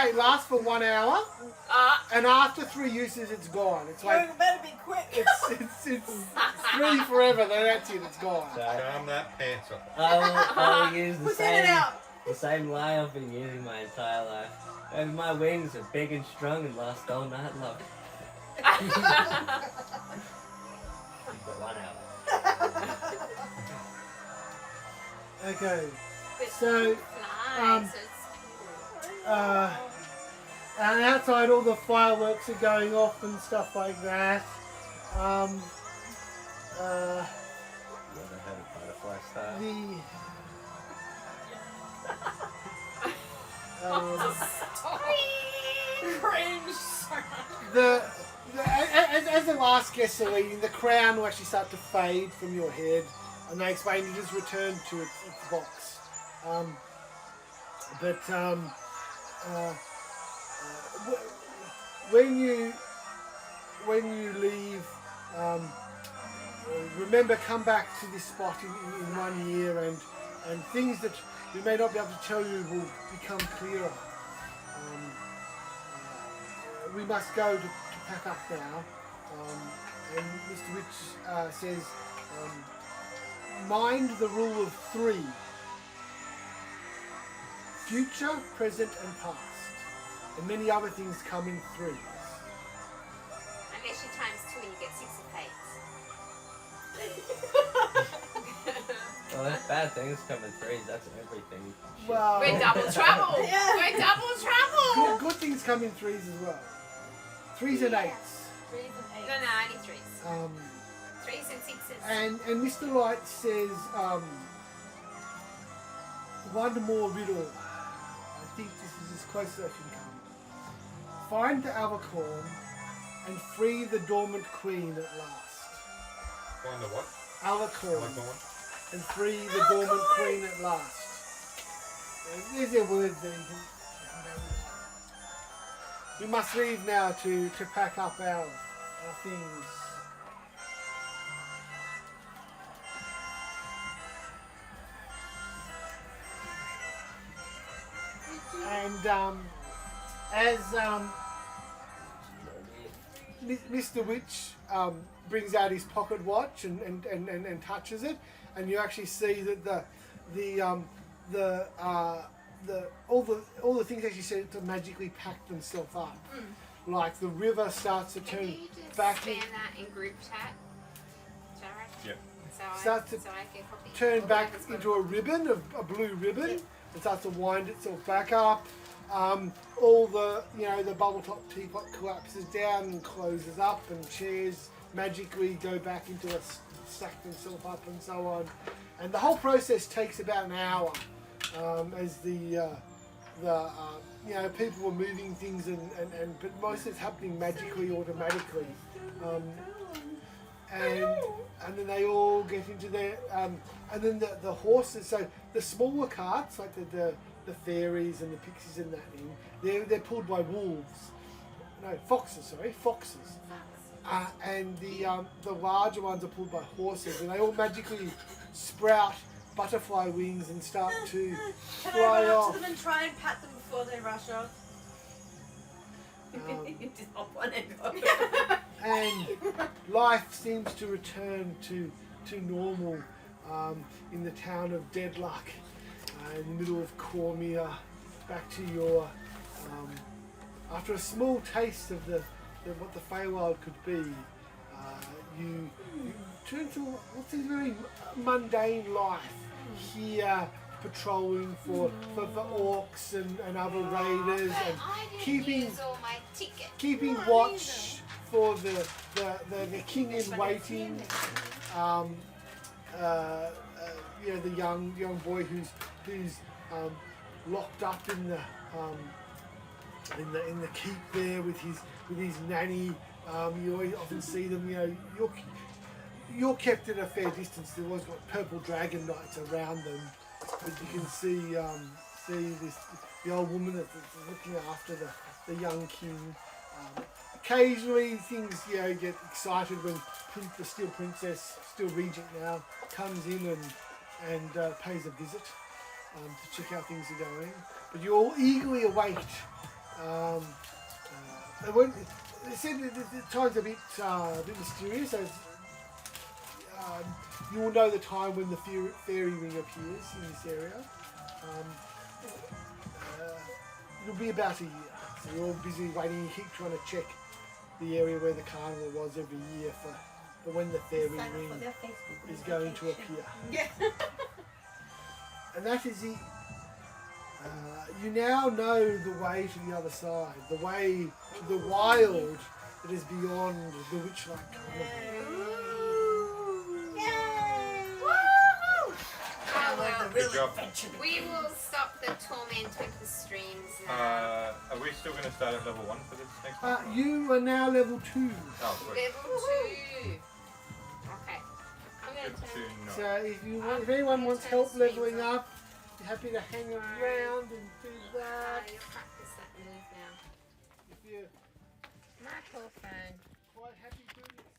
It lasts for 1 hour, and after 3 uses, it's gone. It's like You better be quick. it's 3 forever. Then that's it. It's gone. So Calm that pants up. I'll use the Put it out. same lie I've been using my entire life. And my wings are big and strong and last all night long. For 1 hour. Okay. So, and outside all the fireworks are going off and stuff like that. Never had a butterfly star. As the last guests are leaving, the crown will actually start to fade from your head, and they explain you just return to its box. When you leave, remember, come back to this spot in 1 year, and things that we may not be able to tell you will become clearer. We must go to pack up now. And Mr. Witch says, mind the rule of 3. Future, present and past. And many other things come in 3s. Unless you times 2 and you get 6 of fates. Well, if bad things come in 3s, that's everything. Well, We're double trouble. Yeah. We're double trouble. good things come in 3s as well. 3s and 8s. No, only 3s. 3s and 6s. And Mr. Light says, one more riddle. I think this is as close as I can come. Find the Avacorn and free the dormant queen at last. Find the what? Avacorn Like one? and free the dormant queen at last. There's your words there. We must leave now to pack up our things. And as Mr. Witch brings out his pocket watch and touches it, and you actually see that all the things actually seem to magically pack themselves up. Like the river starts to Can turn you just back, spam that in group chat, Jarrod? Yep. So Start to I can copy. turn all back that as into well. a ribbon, a blue ribbon. It starts to wind itself back up. All the the bubble top teapot collapses down and closes up, and chairs magically go back into stack themselves up, and so on. And the whole process takes about an hour, as people are moving things, but most of it's happening magically, automatically. And then they all get into their and then the horses. So the smaller carts, like the fairies and the pixies and that they're pulled by wolves. No, foxes. Sorry, foxes. And the larger ones are pulled by horses, and they all magically sprout butterfly wings and start to Can I fly run up off. to them and try and pat them before they rush off? Just hop on and go. And life seems to return to normal in the town of Dhedluck, in the middle of Cormyr. Back to your after a small taste of what the Feywild could be, you turn to what seems very mundane life here, patrolling for orcs and other raiders, and I didn't keeping use all my tickets. keeping watch for the king in waiting. The young boy who's locked up in the keep there with his nanny. You always often see them. You're kept at a fair distance. There was got purple dragon knights around them, but you can see the old woman that's looking after the young king. Occasionally things get excited when the Steel Princess, Steel Regent now, comes in and pays a visit to check how things are going. But you all eagerly await. They said the time's a bit mysterious. As, you will know the time when the fairy ring appears in this area. It'll be about a year. So you're all busy waiting. You keep trying to check the area where the carnival was every year for when the fairy Sign up ring for their Facebook is going to appear. Yeah. And that is it. You now know the way to the other side, the way to the wild that is beyond the Witchlight Carnival. Yay! Woohoo! I Oh, well, want the real Good job. adventure. we will stop the torment with the streams now. Are we still going to start at level 1 for this next one? You are now level 2. Oh, sweet. Level 2. Okay. I'm going Good to turn. to know. So if anyone wants help leveling up, you're happy to hang around and do that. You'll practice that move now. If you're My poor phone. quite happy doing it